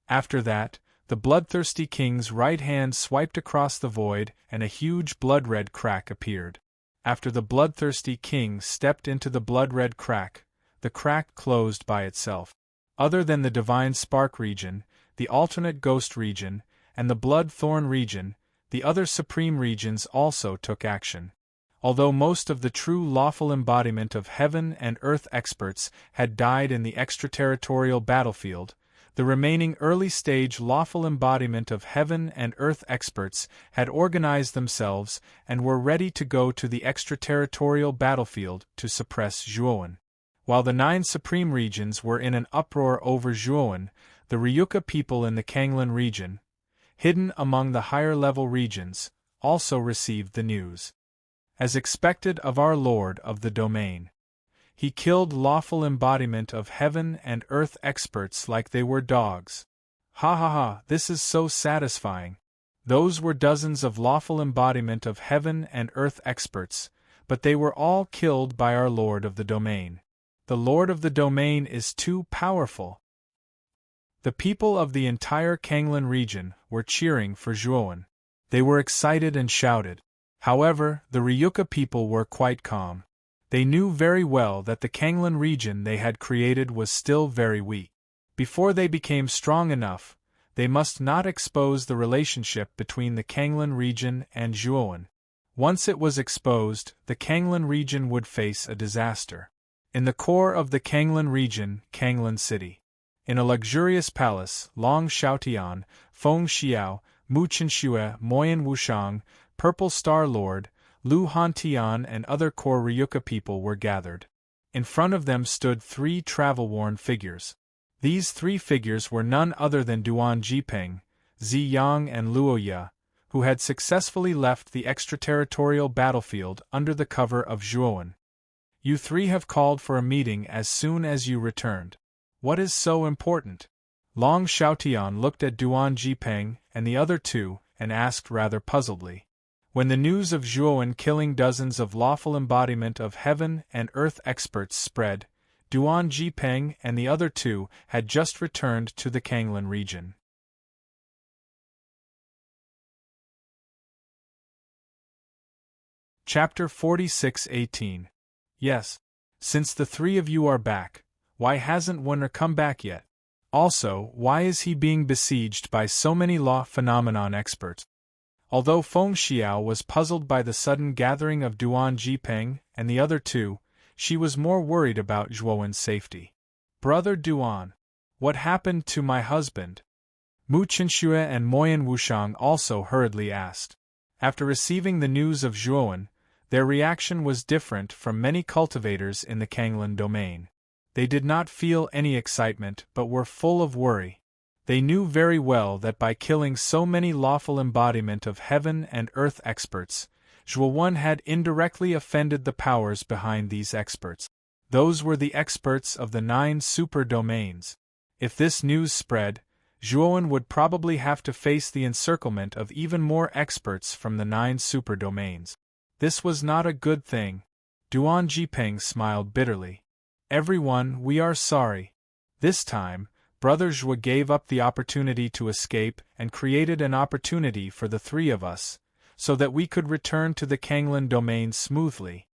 After that, the bloodthirsty king's right hand swiped across the void and a huge blood-red crack appeared. After the bloodthirsty king stepped into the blood-red crack, the crack closed by itself. Other than the divine spark region, the alternate ghost region, and the blood thorn region, the other supreme regions also took action. Although most of the true lawful embodiment of heaven and earth experts had died in the extraterritorial battlefield, the remaining early-stage lawful embodiment of heaven and earth experts had organized themselves and were ready to go to the extraterritorial battlefield to suppress Zhuowen. While the 9 supreme regions were in an uproar over Zhuowen, the Ryuka people in the Kanglan region, hidden among the higher-level regions, also received the news. As expected of our Lord of the Domain, he killed lawful embodiment of heaven and earth experts like they were dogs. Ha ha ha, this is so satisfying. Those were dozens of lawful embodiment of heaven and earth experts, but they were all killed by our Lord of the Domain. The Lord of the Domain is too powerful. The people of the entire Kanglan region were cheering for Zhuowen. They were excited and shouted. However, the Ryuka people were quite calm. They knew very well that the Kanglan region they had created was still very weak. Before they became strong enough, they must not expose the relationship between the Kanglan region and Zhuowen. Once it was exposed, the Kanglan region would face a disaster. In the core of the Kanglan region, Kanglan City. In a luxurious palace, Long Xiaotian, Feng Xiao, Mu Qinxue, Moyan Wushang, Purple Star Lord, Lu Hantian and other core Ryuka people were gathered. In front of them stood 3 travel-worn figures. These 3 figures were none other than Duan Jiping, Zi Yang and Luo Ya, who had successfully left the extraterritorial battlefield under the cover of Zhuowen. You 3 have called for a meeting as soon as you returned. What is so important? Long Xiaotian looked at Duan Jiping and the other 2 and asked rather puzzledly. When the news of Zhuowen killing dozens of lawful embodiment of heaven and earth experts spread, Duan Jiping and the other 2 had just returned to the Kanglan region. Chapter 46:18. Yes. Since the 3 of you are back, why hasn't Wenner come back yet? Also, why is he being besieged by so many law phenomenon experts? Although Feng Xiao was puzzled by the sudden gathering of Duan Jiping and the other 2, she was more worried about Zhuowen's safety. Brother Duan, what happened to my husband? Mu Qinxue and Moyan Wushang also hurriedly asked. After receiving the news of Zhuowen, their reaction was different from many cultivators in the Kanglan domain. They did not feel any excitement but were full of worry. They knew very well that by killing so many lawful embodiment of heaven and earth experts, Zhuowen had indirectly offended the powers behind these experts. Those were the experts of the 9 super domains. If this news spread, Zhuowen would probably have to face the encirclement of even more experts from the 9 super domains. This was not a good thing. Duan Jiping smiled bitterly. Everyone, we are sorry. This time, Brother Zhuo gave up the opportunity to escape and created an opportunity for the 3 of us, so that we could return to the Kanglan domain smoothly.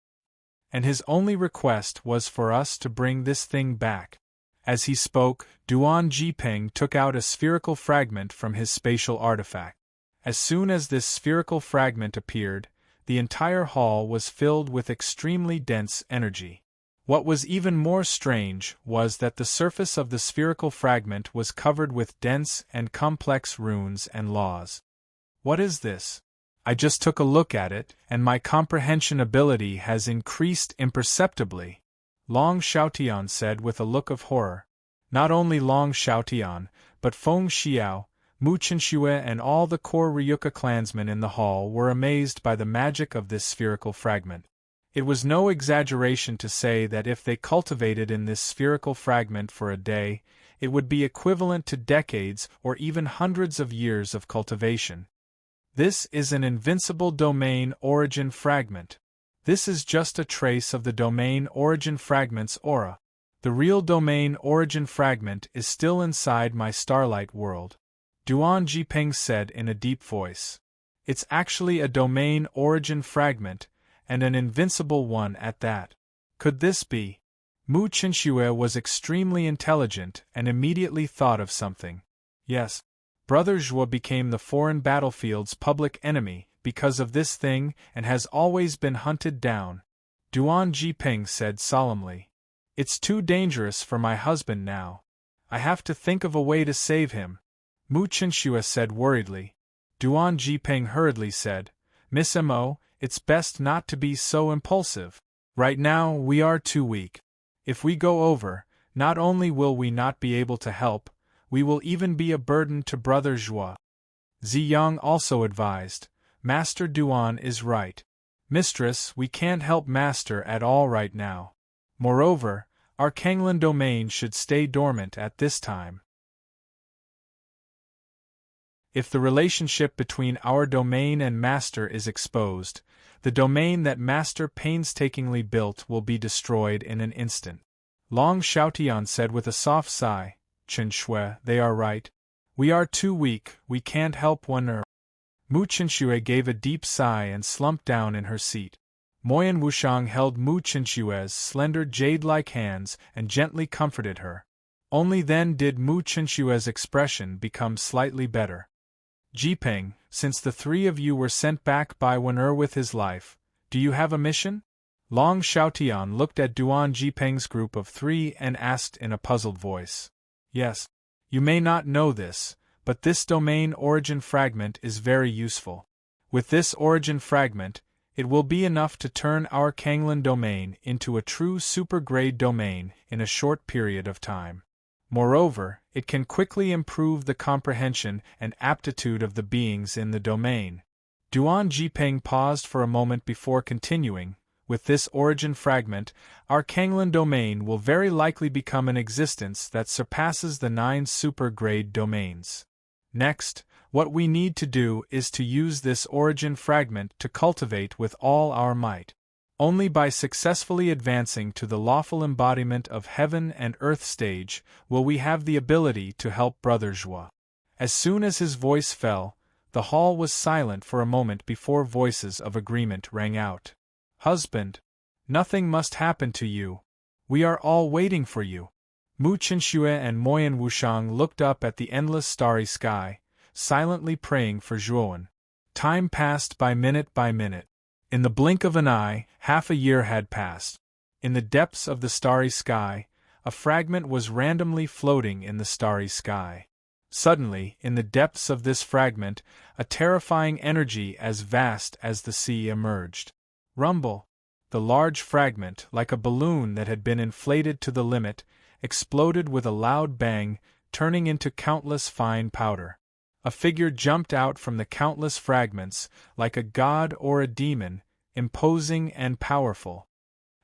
And his only request was for us to bring this thing back. As he spoke, Duan Jiping took out a spherical fragment from his spatial artifact. As soon as this spherical fragment appeared, the entire hall was filled with extremely dense energy. What was even more strange was that the surface of the spherical fragment was covered with dense and complex runes and laws. What is this? I just took a look at it, and my comprehension ability has increased imperceptibly, Long Xiaotian said with a look of horror. Not only Long Xiaotian, but Feng Xiao, Mu Qinxue and all the core Ryuka clansmen in the hall were amazed by the magic of this spherical fragment. It was no exaggeration to say that if they cultivated in this spherical fragment for a day, it would be equivalent to decades or even hundreds of years of cultivation. This is an invincible domain origin fragment. This is just a trace of the domain origin fragment's aura. The real domain origin fragment is still inside my starlight world, Duan Jiping said in a deep voice. It's actually a domain origin fragment, and an invincible one at that. Could this be? Mu Qinxue was extremely intelligent and immediately thought of something. Yes. Brother Zhuo became the foreign battlefield's public enemy because of this thing and has always been hunted down, Duan Jiping said solemnly. It's too dangerous for my husband now. I have to think of a way to save him, Mu Qinxue said worriedly. Duan Jiping hurriedly said, Miss Mo, it's best not to be so impulsive. Right now we are too weak. If we go over, not only will we not be able to help, we will even be a burden to Brother Zhuo. Ziyang also advised, Master Duan is right. Mistress, we can't help Master at all right now. Moreover, our Kanglan domain should stay dormant at this time. If the relationship between our domain and master is exposed, the domain that master painstakingly built will be destroyed in an instant. Long Xiaotian said with a soft sigh, Chen Shui, they are right. We are too weak, we can't help one. Mu Qinshui gave a deep sigh and slumped down in her seat. Moyan Wushang held Mu Qinshui's slender jade-like hands and gently comforted her. Only then did Mu Qinshui's expression become slightly better. Jipeng, since the three of you were sent back by Wen with his life, do you have a mission? Long Xiaotian looked at Duan Jipeng's group of three and asked in a puzzled voice. Yes. You may not know this, but this domain origin fragment is very useful. With this origin fragment, it will be enough to turn our Kanglan domain into a true super-grade domain in a short period of time. Moreover, it can quickly improve the comprehension and aptitude of the beings in the domain. Duan Jipeng paused for a moment before continuing. With this origin fragment, our Kanglan domain will very likely become an existence that surpasses the 9 super-grade domains. Next, what we need to do is to use this origin fragment to cultivate with all our might. Only by successfully advancing to the lawful embodiment of heaven and earth stage will we have the ability to help Brother Zhua. As soon as his voice fell, the hall was silent for a moment before voices of agreement rang out. Husband, nothing must happen to you. We are all waiting for you. Mu Qinshui and Moyan Wushang looked up at the endless starry sky, silently praying for Zhuowen. Time passed by minute by minute. In the blink of an eye, half a year had passed. In the depths of the starry sky, a fragment was randomly floating in the starry sky. Suddenly, in the depths of this fragment, a terrifying energy as vast as the sea emerged. Rumble! The large fragment, like a balloon that had been inflated to the limit, exploded with a loud bang, turning into countless fine powder. A figure jumped out from the countless fragments, like a god or a demon, imposing and powerful.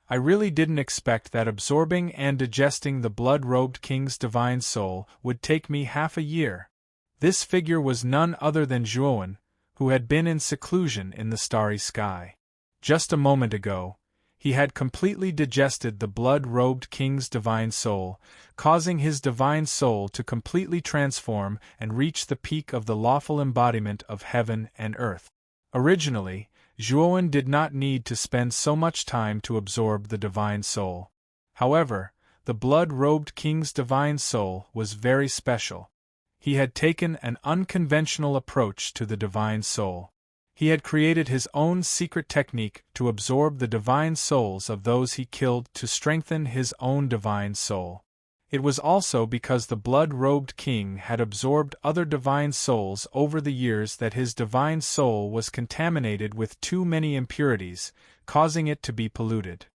I really didn't expect that absorbing and digesting the blood-robed king's divine soul would take me half a year. This figure was none other than Zhuowen, who had been in seclusion in the starry sky. Just a moment ago, he had completely digested the blood-robed king's divine soul, causing his divine soul to completely transform and reach the peak of the lawful embodiment of heaven and earth. Originally, Zhuowen did not need to spend so much time to absorb the divine soul. However, the blood-robed king's divine soul was very special. He had taken an unconventional approach to the divine soul. He had created his own secret technique to absorb the divine souls of those he killed to strengthen his own divine soul. It was also because the blood-robed king had absorbed other divine souls over the years that his divine soul was contaminated with too many impurities, causing it to be polluted.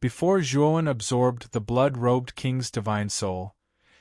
Before Zhuowen absorbed the blood-robed king's divine soul,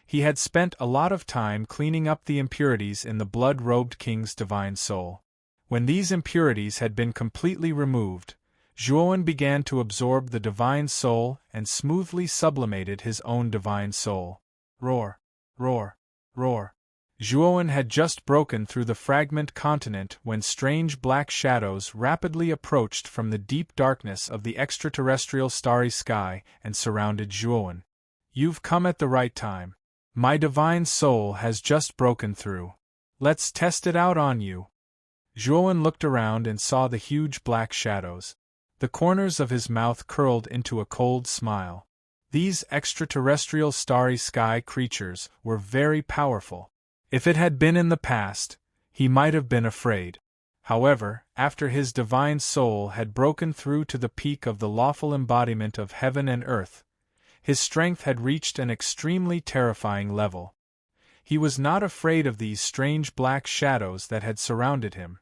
he had spent a lot of time cleaning up the impurities in the blood-robed king's divine soul. When these impurities had been completely removed, Zhuowen began to absorb the divine soul and smoothly sublimated his own divine soul. Roar! Roar! Roar! Zhuowen had just broken through the fragment continent when strange black shadows rapidly approached from the deep darkness of the extraterrestrial starry sky and surrounded Zhuowen. You've come at the right time. My divine soul has just broken through. Let's test it out on you. Zhuowen looked around and saw the huge black shadows. The corners of his mouth curled into a cold smile. These extraterrestrial starry sky creatures were very powerful. If it had been in the past, he might have been afraid. However, after his divine soul had broken through to the peak of the lawful embodiment of heaven and earth, his strength had reached an extremely terrifying level. He was not afraid of these strange black shadows that had surrounded him.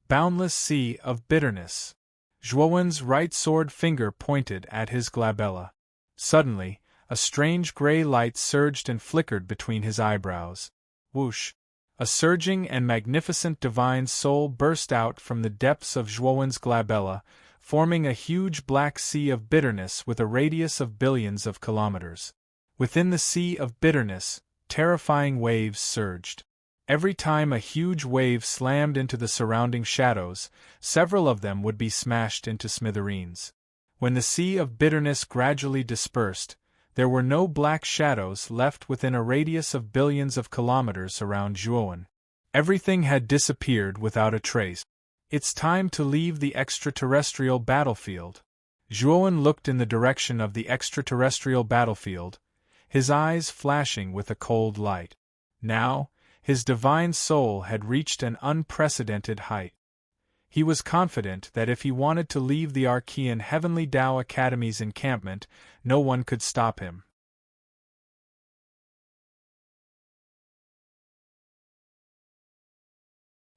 Boundless sea of bitterness. Zhuowen's right sword finger pointed at his glabella. Suddenly, a strange gray light surged and flickered between his eyebrows. Whoosh! A surging and magnificent divine soul burst out from the depths of Zhuowen's glabella, forming a huge black sea of bitterness with a radius of billions of kilometers. Within the sea of bitterness, terrifying waves surged. Every time a huge wave slammed into the surrounding shadows, several of them would be smashed into smithereens. When the sea of bitterness gradually dispersed, there were no black shadows left within a radius of billions of kilometers around Zhuowen. Everything had disappeared without a trace. It's time to leave the extraterrestrial battlefield. Zhuowen looked in the direction of the extraterrestrial battlefield, his eyes flashing with a cold light. Now, his divine soul had reached an unprecedented height. He was confident that if he wanted to leave the Archean Heavenly Tao Academy's encampment, no one could stop him.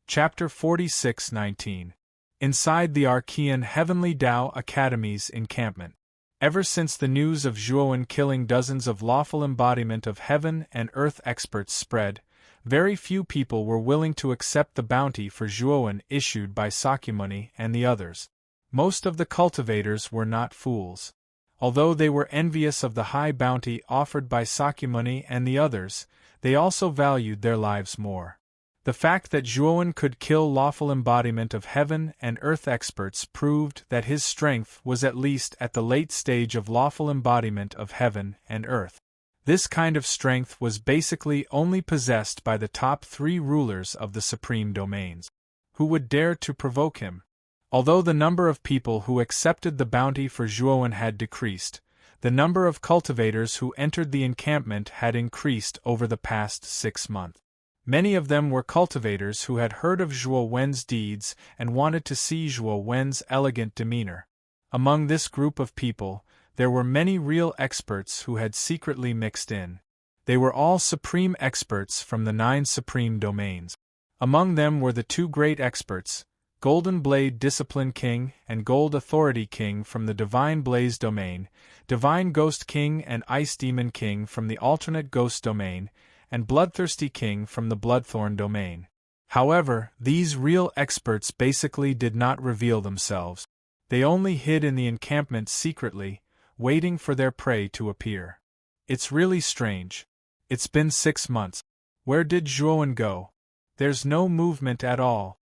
Chapter 46:19. Inside the Archean Heavenly Tao Academy's encampment. Ever since the news of Zhuowen killing dozens of lawful embodiment of heaven and earth experts spread, very few people were willing to accept the bounty for Zhuowen issued by Sakyamuni and the others. Most of the cultivators were not fools. Although they were envious of the high bounty offered by Sakyamuni and the others, they also valued their lives more. The fact that Zhuowen could kill lawful embodiment of heaven and earth experts proved that his strength was at least at the late stage of lawful embodiment of heaven and earth. This kind of strength was basically only possessed by the top 3 rulers of the supreme domains. Who would dare to provoke him? Although the number of people who accepted the bounty for Zhuowen had decreased, the number of cultivators who entered the encampment had increased over the past 6 months. Many of them were cultivators who had heard of Zhuo Wen's deeds and wanted to see Zhuo Wen's elegant demeanor. Among this group of people, there were many real experts who had secretly mixed in. They were all supreme experts from the 9 supreme domains. Among them were the 2 great experts, Golden Blade Discipline King and Gold Authority King from the Divine Blaze domain, Divine Ghost King and Ice Demon King from the Alternate Ghost domain, and Bloodthirsty King from the Bloodthorn domain. However, these real experts basically did not reveal themselves. They only hid in the encampment secretly, waiting for their prey to appear. It's really strange. It's been 6 months. Where did Zhuowen go? There's no movement at all.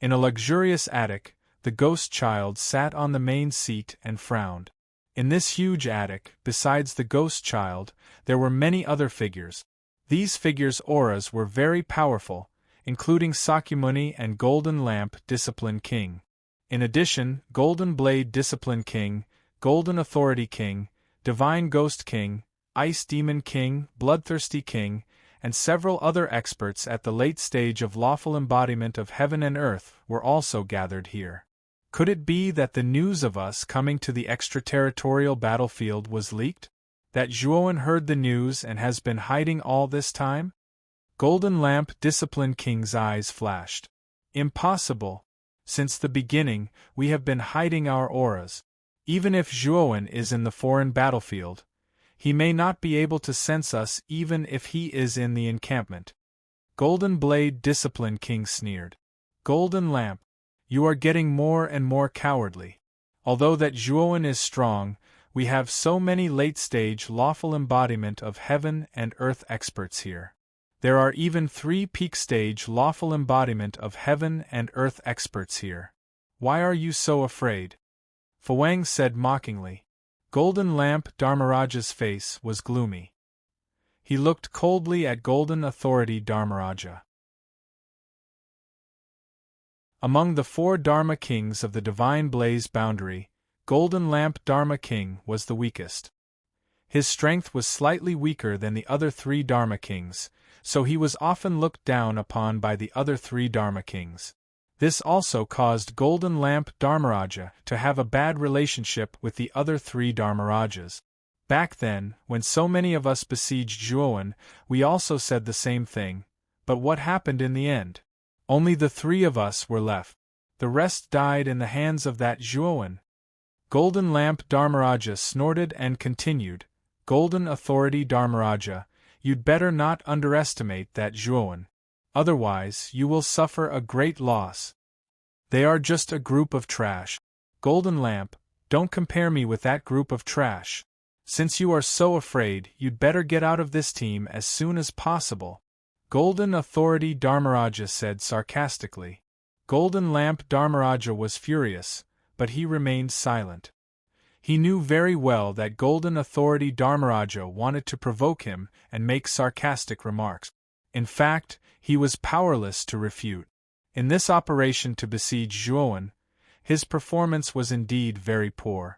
In a luxurious attic, the ghost child sat on the main seat and frowned. In this huge attic, besides the ghost child, there were many other figures. These figures' auras were very powerful, including Sakyamuni and Golden Lamp Discipline King. In addition, Golden Blade Discipline King, Golden Authority King, Divine Ghost King, Ice Demon King, Bloodthirsty King, and several other experts at the late stage of lawful embodiment of heaven and earth were also gathered here. Could it be that the news of us coming to the extraterritorial battlefield was leaked? That Zhuowen heard the news and has been hiding all this time? Golden Lamp Discipline King's eyes flashed. Impossible. Since the beginning, we have been hiding our auras. Even if Zhuowen is in the foreign battlefield, he may not be able to sense us even if he is in the encampment. Golden Blade Discipline King sneered. Golden Lamp, you are getting more and more cowardly. Although that Zhuowen is strong, we have so many late-stage lawful embodiment of heaven and earth experts here. There are even 3 peak-stage lawful embodiment of heaven and earth experts here. Why are you so afraid? Fuang said mockingly. Golden Lamp Dharmaraja's face was gloomy. He looked coldly at Golden Authority Dharmaraja. Among the 4 Dharma Kings of the Divine Blaze boundary, Golden Lamp Dharma King was the weakest. His strength was slightly weaker than the other 3 Dharma Kings, so he was often looked down upon by the other 3 Dharma Kings. This also caused Golden Lamp Dharmaraja to have a bad relationship with the other 3 Dharmarajas. Back then, when so many of us besieged Zhuowen, we also said the same thing, but what happened in the end? Only the 3 of us were left. The rest died in the hands of that Zhuowen. Golden Lamp Dharmaraja snorted and continued, Golden Authority Dharmaraja, you'd better not underestimate that Zhuowen. Otherwise, you will suffer a great loss. They are just a group of trash. Golden Lamp, don't compare me with that group of trash. Since you are so afraid, you'd better get out of this team as soon as possible, Golden Authority Dharmaraja said sarcastically. Golden Lamp Dharmaraja was furious, but he remained silent. He knew very well that Golden Authority Dharmaraja wanted to provoke him and make sarcastic remarks. In fact, he was powerless to refute. In this operation to besiege Zhuowen, his performance was indeed very poor.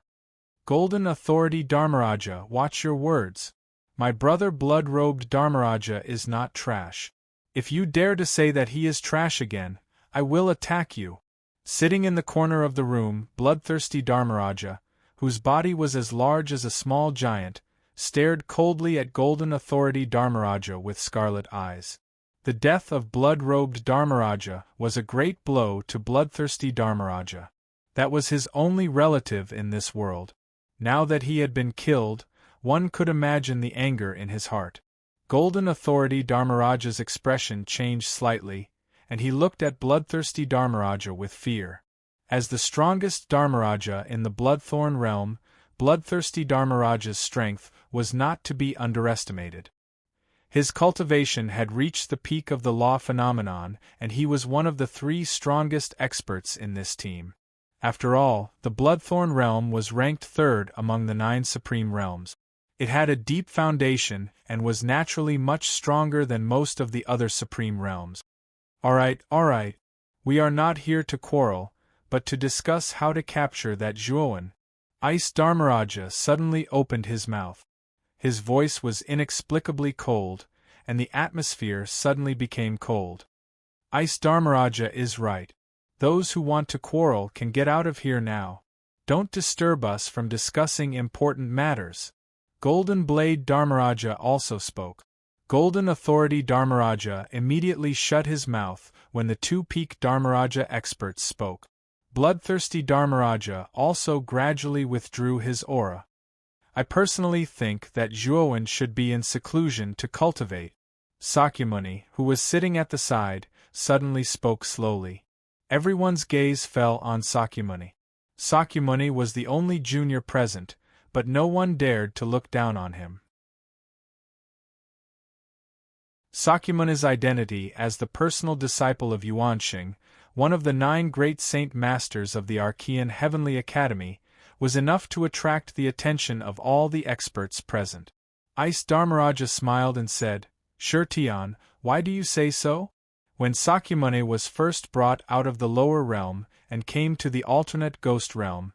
Golden Authority Dharmaraja, watch your words. My brother Blood-Robed Dharmaraja is not trash. If you dare to say that he is trash again, I will attack you. Sitting in the corner of the room, Bloodthirsty Dharmaraja, whose body was as large as a small giant, stared coldly at Golden Authority Dharmaraja with scarlet eyes. The death of Blood-Robed Dharmaraja was a great blow to Bloodthirsty Dharmaraja. That was his only relative in this world. Now that he had been killed, one could imagine the anger in his heart. Golden Authority Dharmaraja's expression changed slightly, and he looked at Bloodthirsty Dharmaraja with fear. As the strongest Dharmaraja in the Bloodthorn realm, Bloodthirsty Dharmaraja's strength was not to be underestimated. His cultivation had reached the peak of the law phenomenon, and he was one of the 3 strongest experts in this team. After all, the Bloodthorn realm was ranked 3rd among the 9 supreme realms. It had a deep foundation and was naturally much stronger than most of the other supreme realms. All right. We are not here to quarrel, but to discuss how to capture that Zhuowen. Ice Dharmaraja suddenly opened his mouth. His voice was inexplicably cold, and the atmosphere suddenly became cold. Ice Dharmaraja is right. Those who want to quarrel can get out of here now. Don't disturb us from discussing important matters. Golden Blade Dharmaraja also spoke. Golden Authority Dharmaraja immediately shut his mouth when the 2 peak Dharmaraja experts spoke. Bloodthirsty Dharmaraja also gradually withdrew his aura. I personally think that Zhuowen should be in seclusion to cultivate. Sakyamuni, who was sitting at the side, suddenly spoke slowly. Everyone's gaze fell on Sakyamuni. Sakyamuni was the only junior present, but no one dared to look down on him. Sakyamuni's identity as the personal disciple of Yuanxing, one of the 9 great saint masters of the Archean Heavenly Academy, was enough to attract the attention of all the experts present. Ice Dharmaraja smiled and said, Sure Tian, why do you say so? When Sakyamuni was first brought out of the lower realm and came to the alternate ghost realm,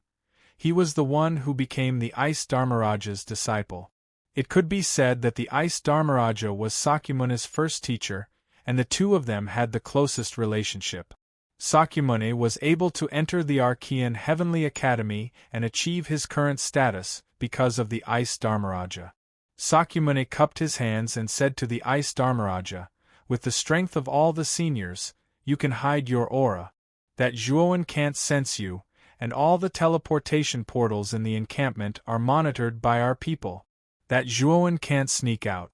he was the one who became the Ice Dharmaraja's disciple. It could be said that the Ice Dharmaraja was Sakyamuni's first teacher, and the 2 of them had the closest relationship. Sakyamuni was able to enter the Archean Heavenly Academy and achieve his current status because of the Ice Dharmaraja. Sakyamuni cupped his hands and said to the Ice Dharmaraja, with the strength of all the seniors, you can hide your aura. That Zhuowen can't sense you, and all the teleportation portals in the encampment are monitored by our people. That Zhuowen can't sneak out.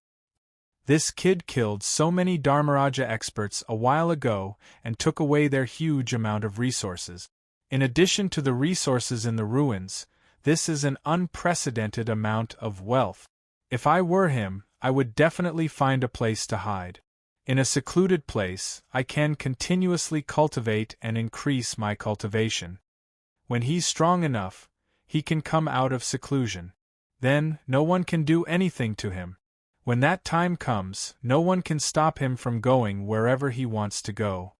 This kid killed so many Dharmaraja experts a while ago and took away their huge amount of resources. In addition to the resources in the ruins, this is an unprecedented amount of wealth. If I were him, I would definitely find a place to hide. In a secluded place, I can continuously cultivate and increase my cultivation. When he's strong enough, he can come out of seclusion. Then, no one can do anything to him. When that time comes, no one can stop him from going wherever he wants to go.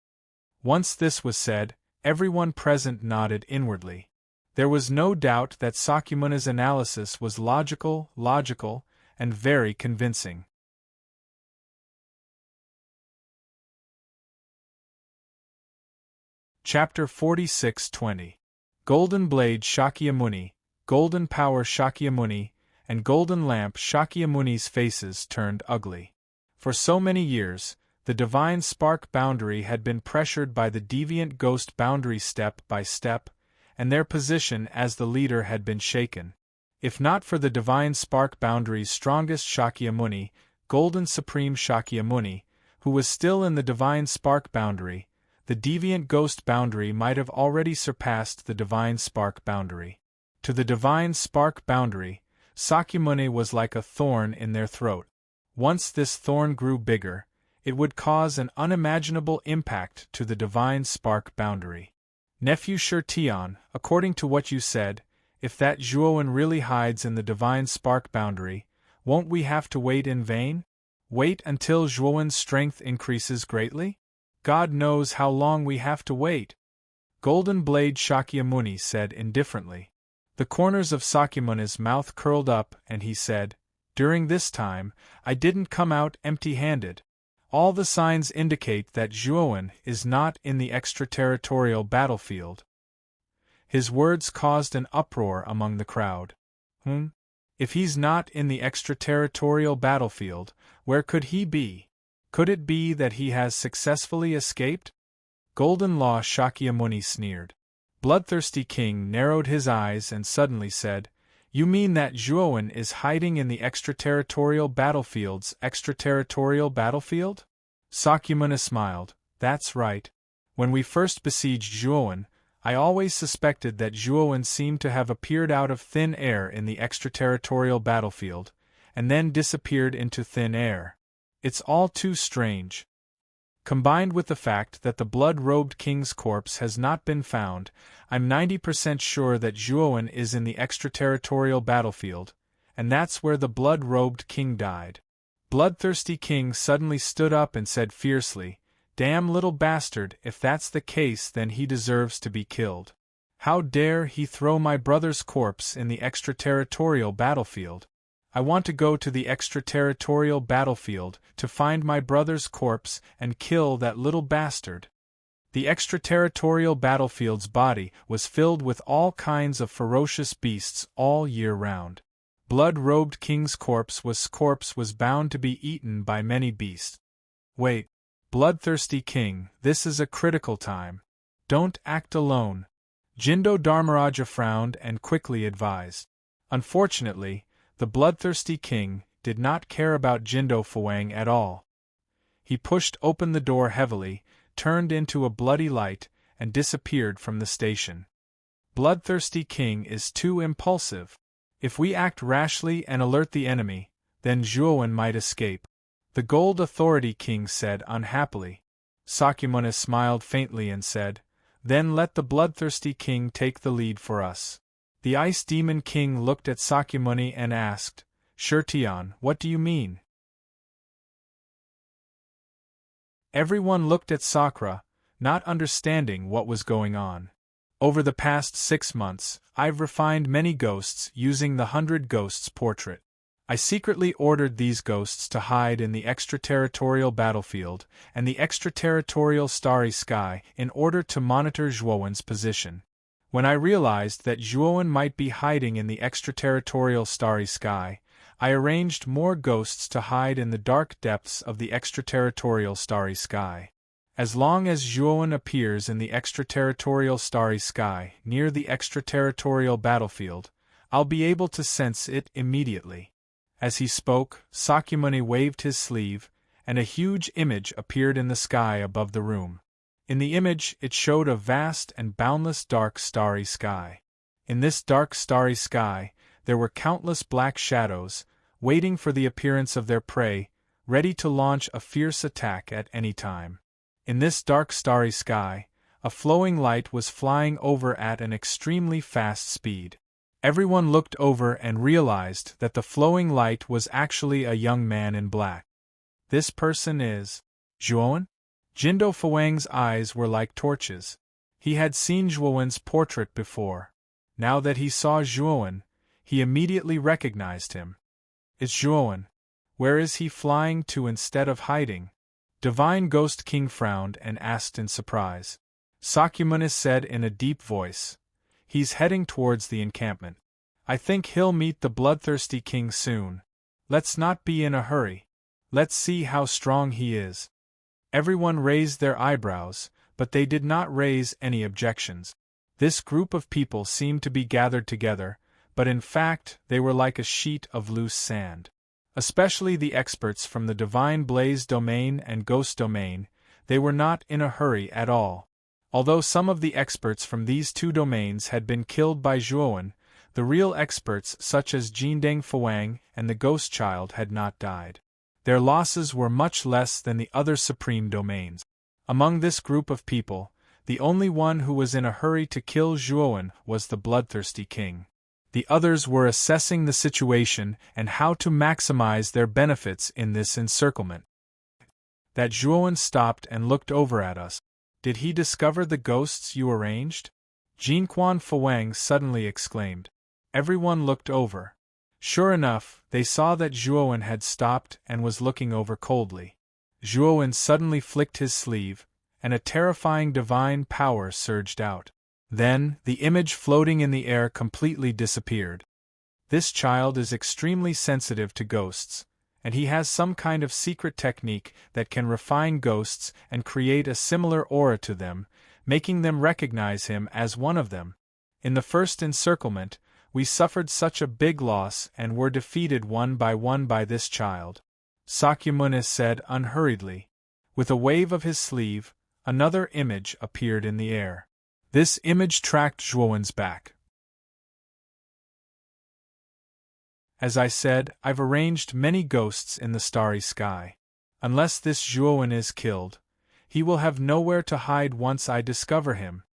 Once this was said, everyone present nodded inwardly. There was no doubt that Sakyamuni's analysis was logical, and very convincing. Chapter 46:20 Golden Blade Shakyamuni, Golden Power Shakyamuni, and Golden Lamp Shakyamuni's faces turned ugly. For so many years, the Divine Spark boundary had been pressured by the Deviant Ghost boundary step by step, and their position as the leader had been shaken. If not for the Divine Spark boundary's strongest Shakyamuni, Golden Supreme Shakyamuni, who was still in the Divine Spark boundary, the Deviant Ghost boundary might have already surpassed the Divine Spark boundary. To the Divine Spark boundary, Sakyamuni was like a thorn in their throat. Once this thorn grew bigger, it would cause an unimaginable impact to the divine spark boundary. Nephew Shirtion, according to what you said, if that Zhuowen really hides in the divine spark boundary, won't we have to wait in vain? Wait until Zhuowen's strength increases greatly? God knows how long we have to wait. Golden Blade Shakyamuni said indifferently. The corners of Sakyamuni's mouth curled up and he said, "During this time, I didn't come out empty-handed. All the signs indicate that Zhuowen is not in the extraterritorial battlefield." His words caused an uproar among the crowd. If he's not in the extraterritorial battlefield, where could he be? Could it be that he has successfully escaped? Golden Law Shakyamuni sneered. Bloodthirsty King narrowed his eyes and suddenly said, "You mean that Zhuowen is hiding in the extraterritorial battlefield's extraterritorial battlefield?" Sakyamuni smiled. "That's right. When we first besieged Zhuowen, I always suspected that Zhuowen seemed to have appeared out of thin air in the extraterritorial battlefield, and then disappeared into thin air. It's all too strange. Combined with the fact that the blood-robed king's corpse has not been found, I'm 90% sure that Zhuowen is in the extraterritorial battlefield, and that's where the blood-robed king died." Bloodthirsty King suddenly stood up and said fiercely, "Damn little bastard, if that's the case then he deserves to be killed. How dare he throw my brother's corpse in the extraterritorial battlefield? I want to go to the extraterritorial battlefield to find my brother's corpse and kill that little bastard." The extraterritorial battlefield's body was filled with all kinds of ferocious beasts all year round. Blood-robed king's corpse was bound to be eaten by many beasts. "Wait, Bloodthirsty King, this is a critical time. Don't act alone." Jindo Dharmaraja frowned and quickly advised. Unfortunately, the Bloodthirsty King did not care about Jindo Fuang at all. He pushed open the door heavily, turned into a bloody light, and disappeared from the station. Bloodthirsty King is too impulsive. If we act rashly and alert the enemy, then Zhuowen might escape. The Gold Authority King said unhappily. Sakyamuni smiled faintly and said, "Then let the Bloodthirsty King take the lead for us." The Ice Demon King looked at Sakyamuni and asked, "Shirtion, what do you mean?" Everyone looked at Sakura, not understanding what was going on. Over the past 6 months, I've refined many ghosts using the 100 Ghosts portrait. I secretly ordered these ghosts to hide in the extraterritorial battlefield and the extraterritorial starry sky in order to monitor Zhuowen's position. When I realized that Zhuowen might be hiding in the extraterritorial starry sky, I arranged more ghosts to hide in the dark depths of the extraterritorial starry sky. As long as Zhuowen appears in the extraterritorial starry sky near the extraterritorial battlefield, I'll be able to sense it immediately. As he spoke, Sakyamuni waved his sleeve, and a huge image appeared in the sky above the room. In the image, it showed a vast and boundless dark starry sky. In this dark starry sky, there were countless black shadows, waiting for the appearance of their prey, ready to launch a fierce attack at any time. In this dark starry sky, a flowing light was flying over at an extremely fast speed. Everyone looked over and realized that the flowing light was actually a young man in black. This person is Zhuowen? Jindo Fuang's eyes were like torches. He had seen Zhuowen's portrait before. Now that he saw Zhuowen, he immediately recognized him. It's Zhuowen. Where is he flying to instead of hiding? Divine Ghost King frowned and asked in surprise. Sakyamuni said in a deep voice, "He's heading towards the encampment. I think he'll meet the Bloodthirsty King soon. Let's not be in a hurry. Let's see how strong he is." Everyone raised their eyebrows, but they did not raise any objections. This group of people seemed to be gathered together, but in fact they were like a sheet of loose sand. Especially the experts from the Divine Blaze domain and Ghost domain, they were not in a hurry at all. Although some of the experts from these two domains had been killed by Zhuowen, The real experts such as Jindeng Fuang and the Ghost Child had not died. Their losses were much less than the other supreme domains. Among this group of people, the only one who was in a hurry to kill Zhuowen was the bloodthirsty king. The others were assessing the situation and how to maximize their benefits in this encirclement. That Zhuowen stopped and looked over at us. Did he discover the ghosts you arranged? Jinquan Fuang suddenly exclaimed. Everyone looked over. Sure enough, they saw that Zhuowen had stopped and was looking over coldly. Zhuowen suddenly flicked his sleeve, and a terrifying divine power surged out. Then, the image floating in the air completely disappeared. This child is extremely sensitive to ghosts, and he has some kind of secret technique that can refine ghosts and create a similar aura to them, making them recognize him as one of them. In the first encirclement, we suffered such a big loss and were defeated one by this child. Sakyamuni said unhurriedly. With a wave of his sleeve, another image appeared in the air. This image tracked Zhuowen's back. As I said, I've arranged many ghosts in the starry sky. Unless this Zhuowen is killed, he will have nowhere to hide once I discover him.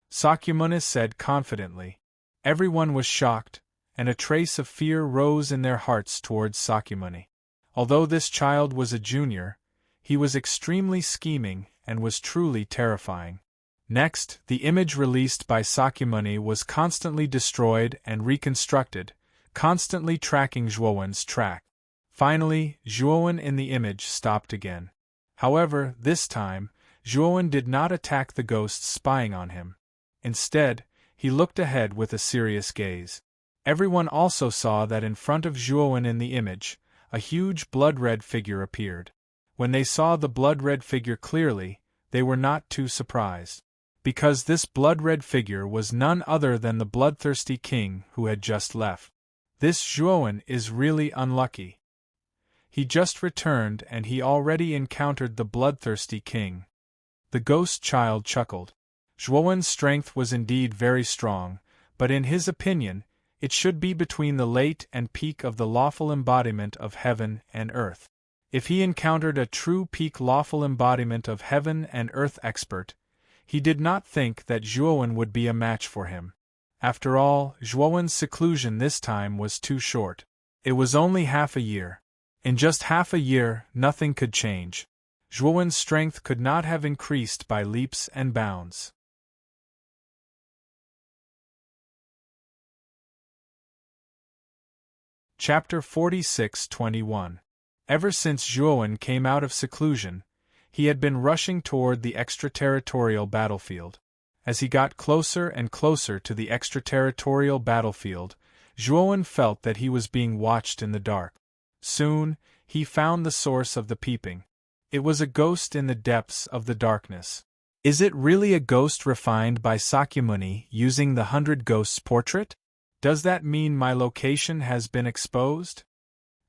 Sakyamuni said confidently. Everyone was shocked, and a trace of fear rose in their hearts towards Sakyamuni. Although this child was a junior, he was extremely scheming and was truly terrifying. Next, the image released by Sakyamuni was constantly destroyed and reconstructed, constantly tracking Zhuowen's track. Finally, Zhuowen in the image stopped again. However, this time, Zhuowen did not attack the ghosts spying on him. Instead, he looked ahead with a serious gaze. Everyone also saw that in front of Zhuowen in the image, a huge blood-red figure appeared. When they saw the blood-red figure clearly, they were not too surprised. Because this blood-red figure was none other than the bloodthirsty king who had just left. This Zhuowen is really unlucky. He just returned and he already encountered the bloodthirsty king. The ghost child chuckled. Zhuowen's strength was indeed very strong, but in his opinion, it should be between the late and peak of the lawful embodiment of heaven and earth. If he encountered a true peak lawful embodiment of heaven and earth expert, he did not think that Zhuowen would be a match for him. After all, Zhuowen's seclusion this time was too short. It was only half a year. In just half a year, nothing could change. Zhuowen's strength could not have increased by leaps and bounds. Chapter 46-21. Ever since Zhuowen came out of seclusion, he had been rushing toward the extraterritorial battlefield. As he got closer and closer to the extraterritorial battlefield, Zhuowen felt that he was being watched in the dark. Soon, he found the source of the peeping. It was a ghost in the depths of the darkness. Is it really a ghost refined by Sakyamuni using the 100 Ghosts portrait? Does that mean my location has been exposed?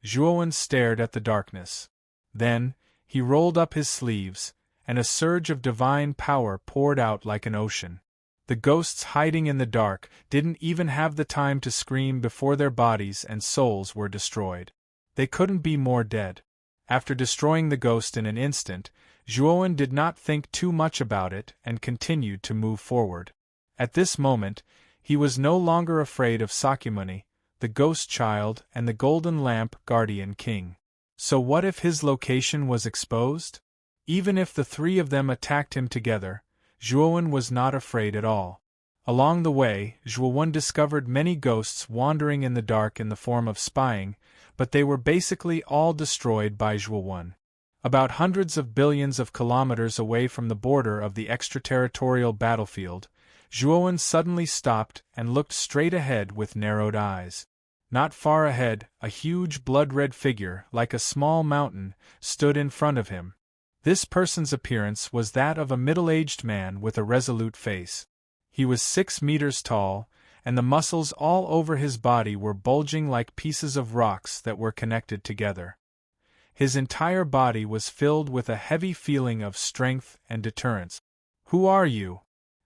Zhuowen stared at the darkness. Then, he rolled up his sleeves, and a surge of divine power poured out like an ocean. The ghosts hiding in the dark didn't even have the time to scream before their bodies and souls were destroyed. They couldn't be more dead. After destroying the ghost in an instant, Zhuowen did not think too much about it and continued to move forward. At this moment, he was no longer afraid of Sakyamuni, the ghost child, and the golden lamp guardian king. So what if his location was exposed? Even if the three of them attacked him together, Zhuowen was not afraid at all. Along the way, Zhuowen discovered many ghosts wandering in the dark in the form of spying, but they were basically all destroyed by Zhuowen. About hundreds of billions of kilometers away from the border of the extraterritorial battlefield, Zhuowen suddenly stopped and looked straight ahead with narrowed eyes. Not far ahead, a huge blood-red figure, like a small mountain, stood in front of him. This person's appearance was that of a middle-aged man with a resolute face. He was 6 meters tall, and the muscles all over his body were bulging like pieces of rocks that were connected together. His entire body was filled with a heavy feeling of strength and deterrence. "Who are you?"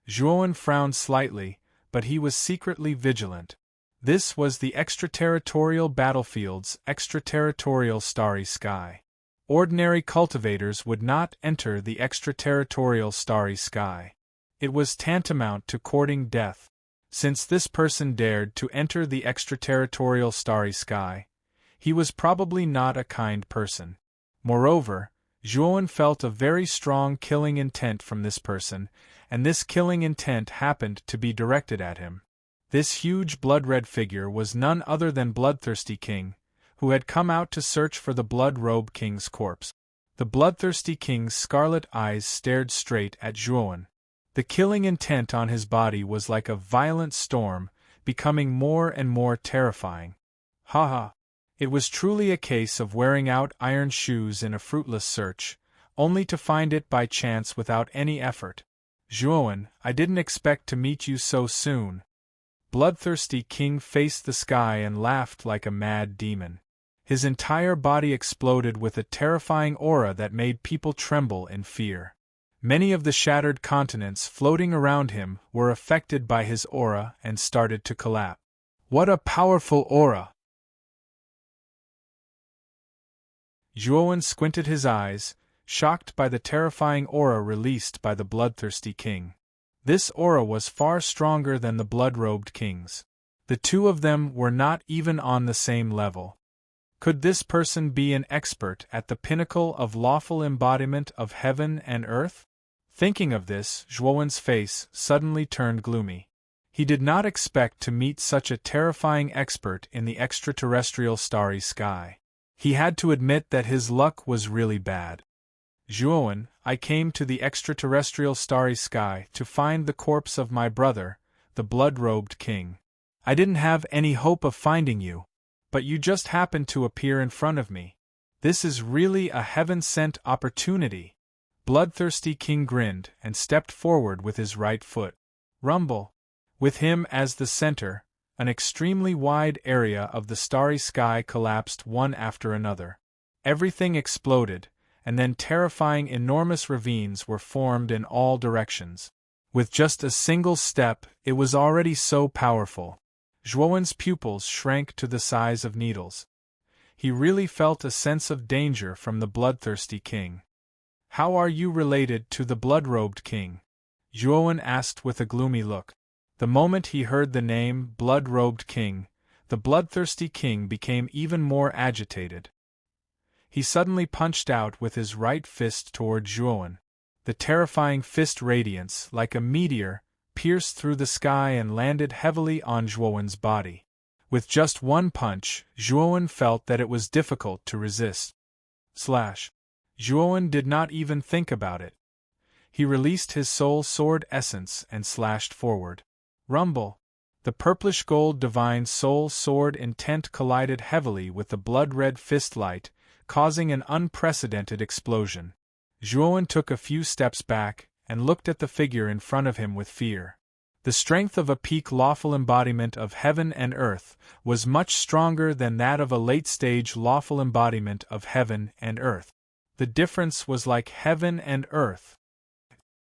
Zhuowen frowned slightly, but he was secretly vigilant. This was the extraterritorial battlefield's extraterritorial starry sky. Ordinary cultivators would not enter the extraterritorial starry sky. It was tantamount to courting death. Since this person dared to enter the extraterritorial starry sky, he was probably not a kind person. Moreover, Zhuowen felt a very strong killing intent from this person, and this killing intent happened to be directed at him. This huge blood-red figure was none other than Bloodthirsty King, who had come out to search for the blood-robed king's corpse. The bloodthirsty king's scarlet eyes stared straight at Zhuowen. The killing intent on his body was like a violent storm, becoming more and more terrifying. Ha ha! It was truly a case of wearing out iron shoes in a fruitless search, only to find it by chance without any effort. Zhuowen, I didn't expect to meet you so soon. Bloodthirsty King faced the sky and laughed like a mad demon. His entire body exploded with a terrifying aura that made people tremble in fear. Many of the shattered continents floating around him were affected by his aura and started to collapse. What a powerful aura! Zhuowen squinted his eyes, shocked by the terrifying aura released by the bloodthirsty king. This aura was far stronger than the blood-robed king's. The two of them were not even on the same level. Could this person be an expert at the pinnacle of lawful embodiment of heaven and earth? Thinking of this, Zhuowen's face suddenly turned gloomy. He did not expect to meet such a terrifying expert in the extraterrestrial starry sky. He had to admit that his luck was really bad. Zhuowen, I came to the extraterrestrial starry sky to find the corpse of my brother, the blood-robed king. I didn't have any hope of finding you, but you just happened to appear in front of me. This is really a heaven-sent opportunity. Bloodthirsty King grinned and stepped forward with his right foot. Rumble. With him as the center, an extremely wide area of the starry sky collapsed one after another. Everything exploded, and then terrifying enormous ravines were formed in all directions. With just a single step, it was already so powerful. Zhuowen's pupils shrank to the size of needles. He really felt a sense of danger from the bloodthirsty king. How are you related to the blood-robed king? Zhuowen asked with a gloomy look. The moment he heard the name blood-robed king, the bloodthirsty king became even more agitated. He suddenly punched out with his right fist toward Zhuowen. The terrifying fist radiance, like a meteor, pierced through the sky and landed heavily on Zhuowen's body. With just one punch, Zhuowen felt that it was difficult to resist. Zhuowen did not even think about it. He released his soul sword essence and slashed forward. Rumble. The purplish-gold divine soul sword intent collided heavily with the blood-red fist light, causing an unprecedented explosion. Zhuowen took a few steps back and looked at the figure in front of him with fear. The strength of a peak lawful embodiment of heaven and earth was much stronger than that of a late-stage lawful embodiment of heaven and earth. The difference was like heaven and earth.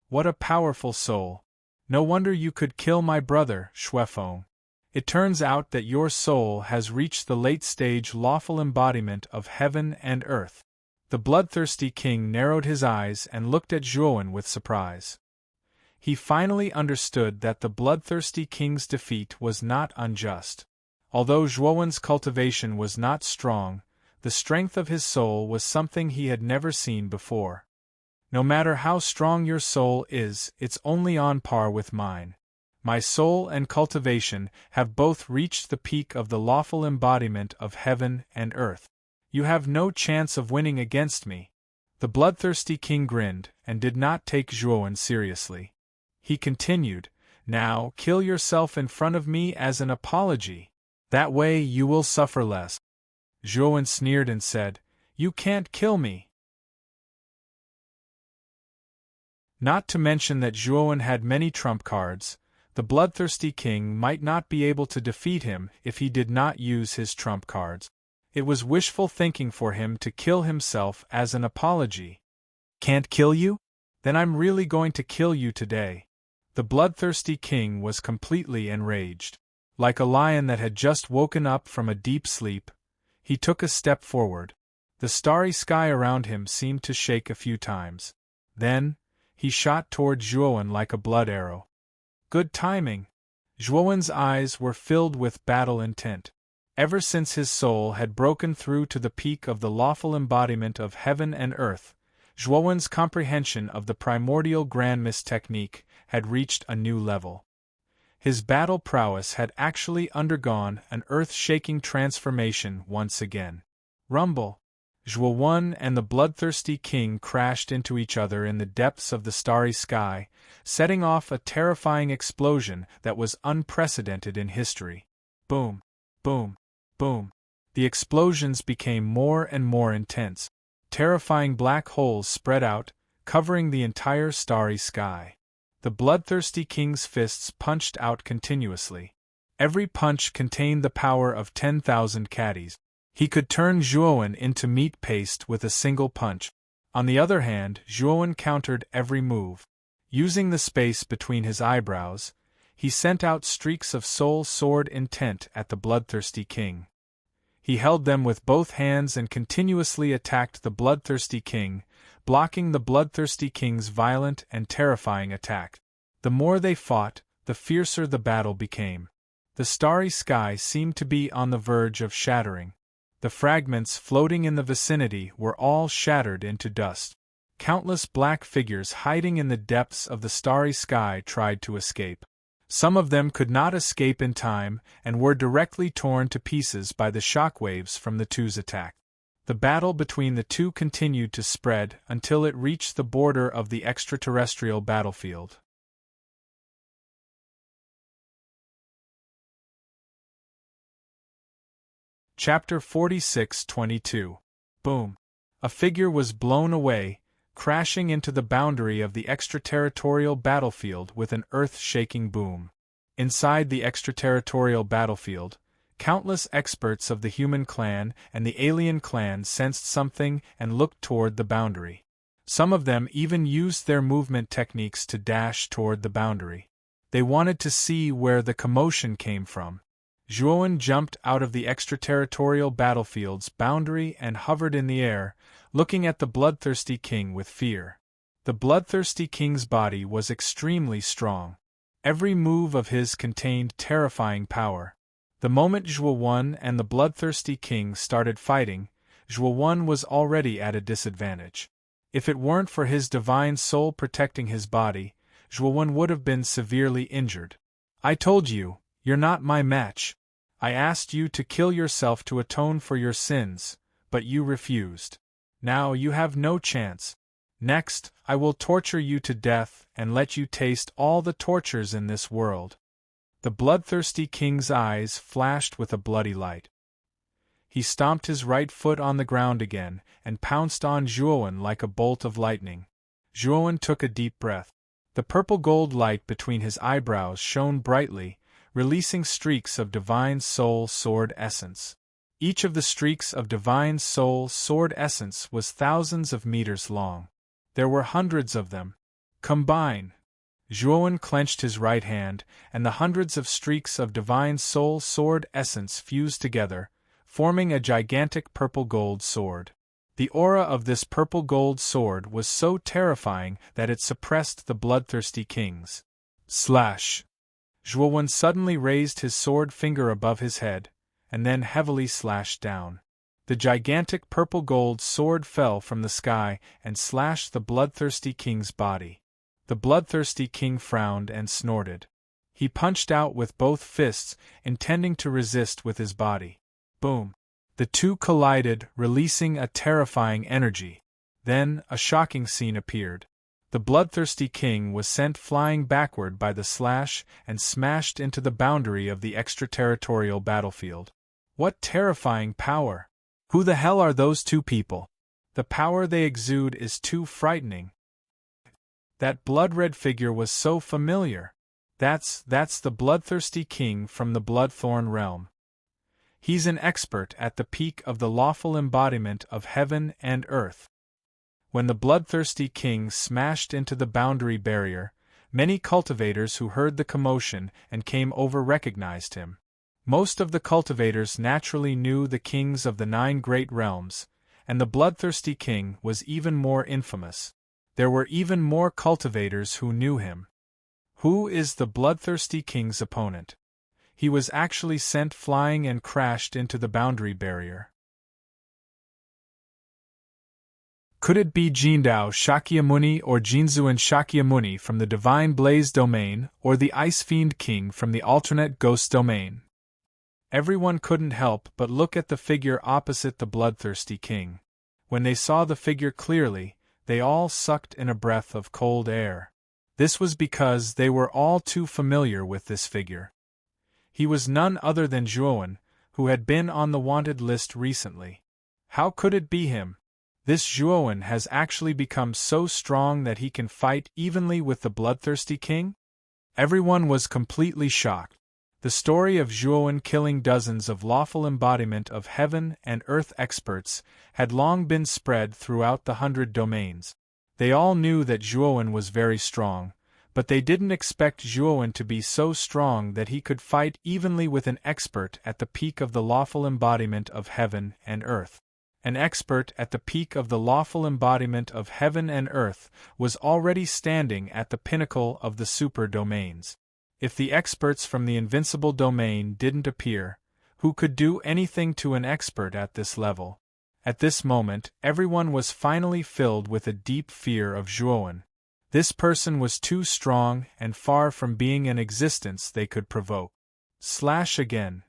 What a powerful soul! No wonder you could kill my brother, Xuefeng. It turns out that your soul has reached the late-stage lawful embodiment of heaven and earth. The bloodthirsty king narrowed his eyes and looked at Zhuowen with surprise. He finally understood that the bloodthirsty king's defeat was not unjust. Although Zhuowen's cultivation was not strong, the strength of his soul was something he had never seen before. No matter how strong your soul is, it's only on par with mine. My soul and cultivation have both reached the peak of the lawful embodiment of heaven and earth. You have no chance of winning against me. The bloodthirsty king grinned and did not take Zhuowen seriously. He continued, Now kill yourself in front of me as an apology. That way you will suffer less. Zhuowen sneered and said, You can't kill me. Not to mention that Zhuowen had many trump cards, the bloodthirsty king might not be able to defeat him if he did not use his trump cards. It was wishful thinking for him to kill himself as an apology. Can't kill you? Then I'm really going to kill you today. The bloodthirsty king was completely enraged. Like a lion that had just woken up from a deep sleep, he took a step forward. The starry sky around him seemed to shake a few times. Then, he shot toward Zhuowen like a blood arrow. Good timing! Zhuowen's eyes were filled with battle intent. Ever since his soul had broken through to the peak of the lawful embodiment of heaven and earth, Zhuowen's comprehension of the primordial grand mist technique had reached a new level. His battle prowess had actually undergone an earth-shaking transformation once again. Rumble! Zhuowen and the bloodthirsty king crashed into each other in the depths of the starry sky, setting off a terrifying explosion that was unprecedented in history. Boom! Boom! Boom! The explosions became more and more intense. Terrifying black holes spread out, covering the entire starry sky. The bloodthirsty king's fists punched out continuously. Every punch contained the power of 10,000 caddies. He could turn Zhuowen into meat paste with a single punch. On the other hand, Zhuowen countered every move. Using the space between his eyebrows, he sent out streaks of soul sword intent at the bloodthirsty king. He held them with both hands and continuously attacked the bloodthirsty king, blocking the bloodthirsty king's violent and terrifying attack. The more they fought, the fiercer the battle became. The starry sky seemed to be on the verge of shattering. The fragments floating in the vicinity were all shattered into dust. Countless black figures hiding in the depths of the starry sky tried to escape. Some of them could not escape in time and were directly torn to pieces by the shockwaves from the two's attack. The battle between the two continued to spread until it reached the border of the extraterrestrial battlefield. Chapter 46-22. Boom! A figure was blown away, crashing into the boundary of the extraterritorial battlefield with an earth-shaking boom. Inside the extraterritorial battlefield, countless experts of the human clan and the alien clan sensed something and looked toward the boundary. Some of them even used their movement techniques to dash toward the boundary. They wanted to see where the commotion came from. Zhuowen jumped out of the extraterritorial battlefield's boundary and hovered in the air, looking at the bloodthirsty king with fear. The bloodthirsty king's body was extremely strong. Every move of his contained terrifying power. The moment Zhuowen and the bloodthirsty king started fighting, Zhuowen was already at a disadvantage. If it weren't for his divine soul protecting his body, Zhuowen would have been severely injured. "I told you, you're not my match. I asked you to kill yourself to atone for your sins, but you refused. Now you have no chance. Next, I will torture you to death and let you taste all the tortures in this world." The bloodthirsty king's eyes flashed with a bloody light. He stomped his right foot on the ground again and pounced on Zhuowen like a bolt of lightning. Zhuowen took a deep breath. The purple-gold light between his eyebrows shone brightly, releasing streaks of divine soul sword essence. Each of the streaks of divine soul sword essence was thousands of meters long. There were hundreds of them. Combine! Zhuowen clenched his right hand, and the hundreds of streaks of divine soul sword essence fused together, forming a gigantic purple-gold sword. The aura of this purple-gold sword was so terrifying that it suppressed the bloodthirsty kings. Slash! Zhuowen suddenly raised his sword finger above his head, and then heavily slashed down. The gigantic purple-gold sword fell from the sky and slashed the bloodthirsty king's body. The bloodthirsty king frowned and snorted. He punched out with both fists, intending to resist with his body. Boom! The two collided, releasing a terrifying energy. Then, a shocking scene appeared. The bloodthirsty king was sent flying backward by the slash and smashed into the boundary of the extraterritorial battlefield. What terrifying power! Who the hell are those two people? The power they exude is too frightening. That blood-red figure was so familiar. That's the bloodthirsty king from the Bloodthorn realm. He's an expert at the peak of the lawful embodiment of heaven and earth. When the bloodthirsty king smashed into the boundary barrier, many cultivators who heard the commotion and came over recognized him. Most of the cultivators naturally knew the kings of the 9 great realms, and the bloodthirsty king was even more infamous. There were even more cultivators who knew him. Who is the bloodthirsty king's opponent? He was actually sent flying and crashed into the boundary barrier. Could it be Jindao Shakyamuni or Jinzuan Shakyamuni from the Divine Blaze domain, or the Ice Fiend King from the alternate Ghost domain? Everyone couldn't help but look at the figure opposite the bloodthirsty king. When they saw the figure clearly, they all sucked in a breath of cold air. This was because they were all too familiar with this figure. He was none other than Zhuowen, who had been on the wanted list recently. How could it be him? This Zhuowen has actually become so strong that he can fight evenly with the bloodthirsty king? Everyone was completely shocked. The story of Zhuowen killing dozens of lawful embodiment of heaven and earth experts had long been spread throughout the 100 domains. They all knew that Zhuowen was very strong, but they didn't expect Zhuowen to be so strong that he could fight evenly with an expert at the peak of the lawful embodiment of heaven and earth. An expert at the peak of the lawful embodiment of heaven and earth was already standing at the pinnacle of the super domains. If the experts from the invincible domain didn't appear, who could do anything to an expert at this level? At this moment, everyone was finally filled with a deep fear of Zhuowen. This person was too strong and far from being an existence they could provoke. Slash again.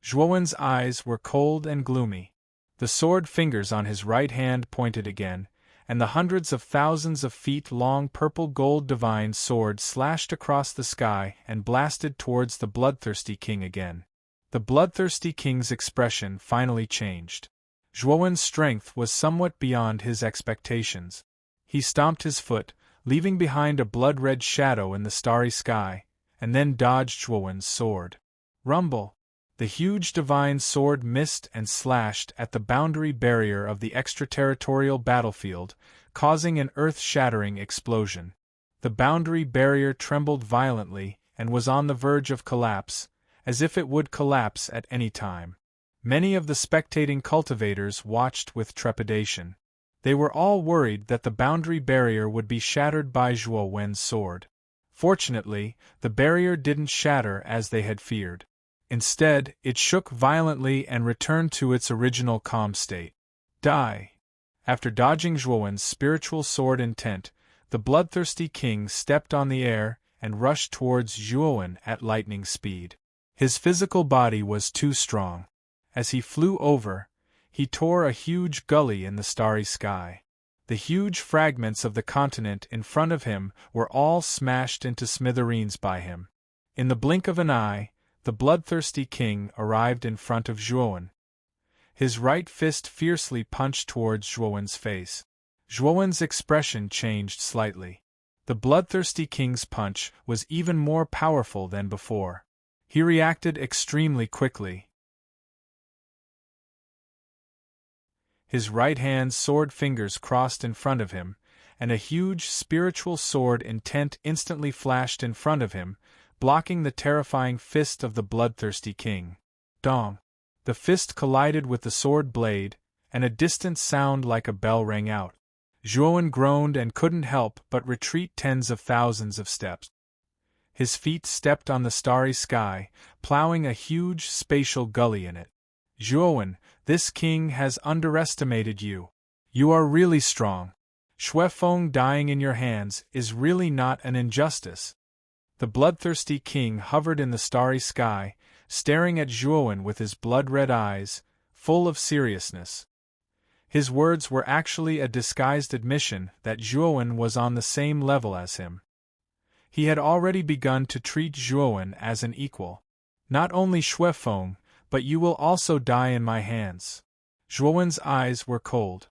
Zhuowen's eyes were cold and gloomy. The sword fingers on his right hand pointed again, and the hundreds of thousands of feet long purple-gold divine sword slashed across the sky and blasted towards the bloodthirsty king again. The bloodthirsty king's expression finally changed. Zhuowen's strength was somewhat beyond his expectations. He stomped his foot, leaving behind a blood-red shadow in the starry sky, and then dodged Zhuowen's sword. Rumble! The huge divine sword missed and slashed at the boundary barrier of the extraterritorial battlefield, causing an earth-shattering explosion. The boundary barrier trembled violently and was on the verge of collapse, as if it would collapse at any time. Many of the spectating cultivators watched with trepidation. They were all worried that the boundary barrier would be shattered by Zhuowen's sword. Fortunately, the barrier didn't shatter as they had feared. Instead, it shook violently and returned to its original calm state. Die! After dodging Zhuowen's spiritual sword intent, the bloodthirsty king stepped on the air and rushed towards Zhuowen at lightning speed. His physical body was too strong. As he flew over, he tore a huge gully in the starry sky. The huge fragments of the continent in front of him were all smashed into smithereens by him. In the blink of an eye, the bloodthirsty king arrived in front of Zhuowen. His right fist fiercely punched towards Zhuowen's face. Zhuowen's expression changed slightly. The bloodthirsty king's punch was even more powerful than before. He reacted extremely quickly. His right hand's sword fingers crossed in front of him, and a huge spiritual sword intent instantly flashed in front of him, blocking the terrifying fist of the bloodthirsty king. Dong! The fist collided with the sword blade, and a distant sound like a bell rang out. Zhuowen groaned and couldn't help but retreat tens of thousands of steps. His feet stepped on the starry sky, plowing a huge spatial gully in it. Zhuowen, this king has underestimated you. You are really strong. Shuefeng dying in your hands is really not an injustice. The bloodthirsty king hovered in the starry sky, staring at Zhuowen with his blood-red eyes, full of seriousness. His words were actually a disguised admission that Zhuowen was on the same level as him. He had already begun to treat Zhuowen as an equal. Not only Shuefeng, but you will also die in my hands. Zhuowen's eyes were cold.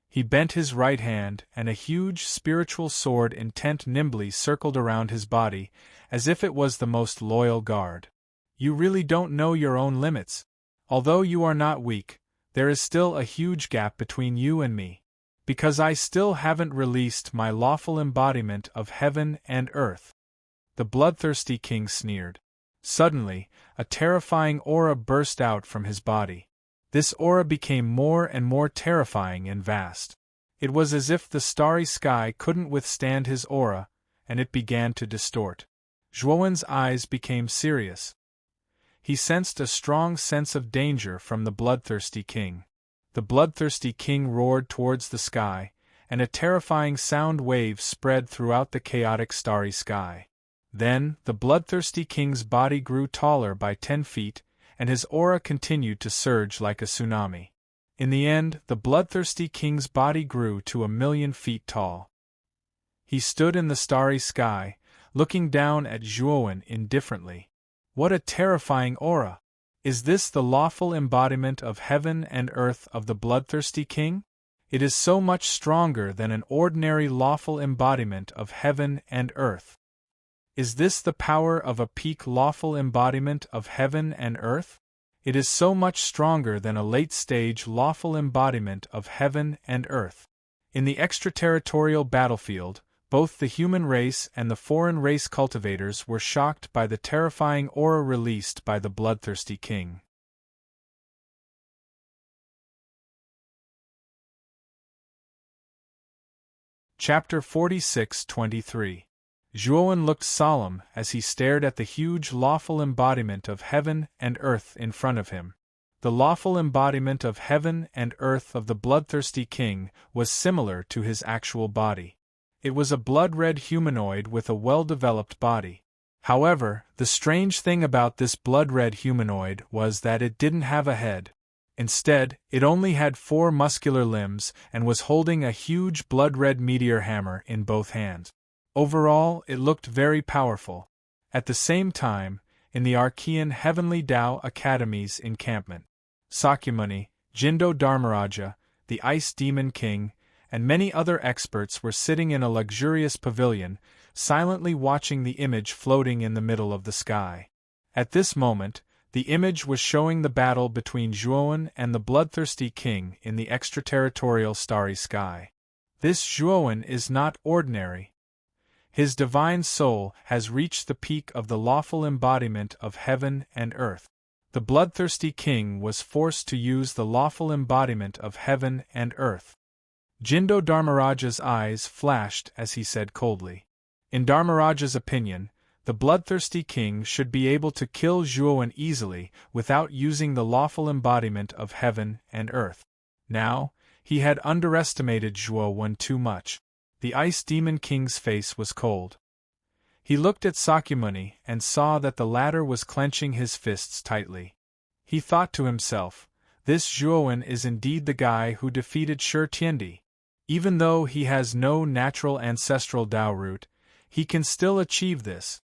He bent his right hand, and a huge spiritual sword intent nimbly circled around his body, as if it was the most loyal guard. You really don't know your own limits. Although you are not weak, there is still a huge gap between you and me. Because I still haven't released my lawful embodiment of heaven and earth. The bloodthirsty king sneered. Suddenly, a terrifying aura burst out from his body. This aura became more and more terrifying and vast. It was as if the starry sky couldn't withstand his aura, and it began to distort. Zhuowen's eyes became serious. He sensed a strong sense of danger from the bloodthirsty king. The bloodthirsty king roared towards the sky, and a terrifying sound wave spread throughout the chaotic starry sky. Then, the bloodthirsty king's body grew taller by 10 feet, and his aura continued to surge like a tsunami. In the end, the bloodthirsty king's body grew to 1,000,000 feet tall. He stood in the starry sky, looking down at Zhuowen indifferently. What a terrifying aura! Is this the lawful embodiment of heaven and earth of the bloodthirsty king? It is so much stronger than an ordinary lawful embodiment of heaven and earth. Is this the power of a peak lawful embodiment of heaven and earth? It is so much stronger than a late-stage lawful embodiment of heaven and earth. In the extraterritorial battlefield, both the human race and the foreign race cultivators were shocked by the terrifying aura released by the bloodthirsty king. Chapter 46-23. Zhuowen looked solemn as he stared at the huge lawful embodiment of heaven and earth in front of him. The lawful embodiment of heaven and earth of the bloodthirsty king was similar to his actual body. It was a blood-red humanoid with a well-developed body. However, the strange thing about this blood-red humanoid was that it didn't have a head. Instead, it only had 4 muscular limbs and was holding a huge blood-red meteor hammer in both hands. Overall, it looked very powerful. At the same time, in the Archean Heavenly Tao Academy's encampment, Sakyamuni, Jindo Dharmaraja, the Ice Demon King, and many other experts were sitting in a luxurious pavilion, silently watching the image floating in the middle of the sky. At this moment, the image was showing the battle between Zhuowen and the bloodthirsty king in the extraterritorial starry sky. This Zhuowen is not ordinary. His divine soul has reached the peak of the lawful embodiment of heaven and earth. The bloodthirsty king was forced to use the lawful embodiment of heaven and earth. Jindo Dharmaraja's eyes flashed as he said coldly. In Dharmaraja's opinion, the bloodthirsty king should be able to kill Zhuowen easily without using the lawful embodiment of heaven and earth. Now, he had underestimated Zhuowen too much. The Ice Demon King's face was cold. He looked at Sakyamuni and saw that the latter was clenching his fists tightly. He thought to himself, this Zhuowen is indeed the guy who defeated Shi Tiandi. Even though he has no natural ancestral Tao root, he can still achieve this.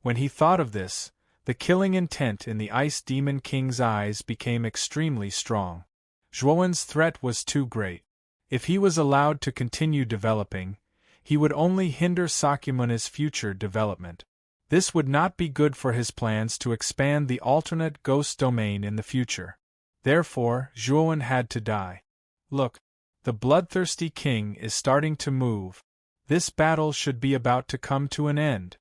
When he thought of this, the killing intent in the Ice Demon King's eyes became extremely strong. Zhuowen's threat was too great. If he was allowed to continue developing, he would only hinder Sakyamuni's future development. This would not be good for his plans to expand the alternate ghost domain in the future. Therefore, Zhuowen had to die. Look, the bloodthirsty king is starting to move. This battle should be about to come to an end.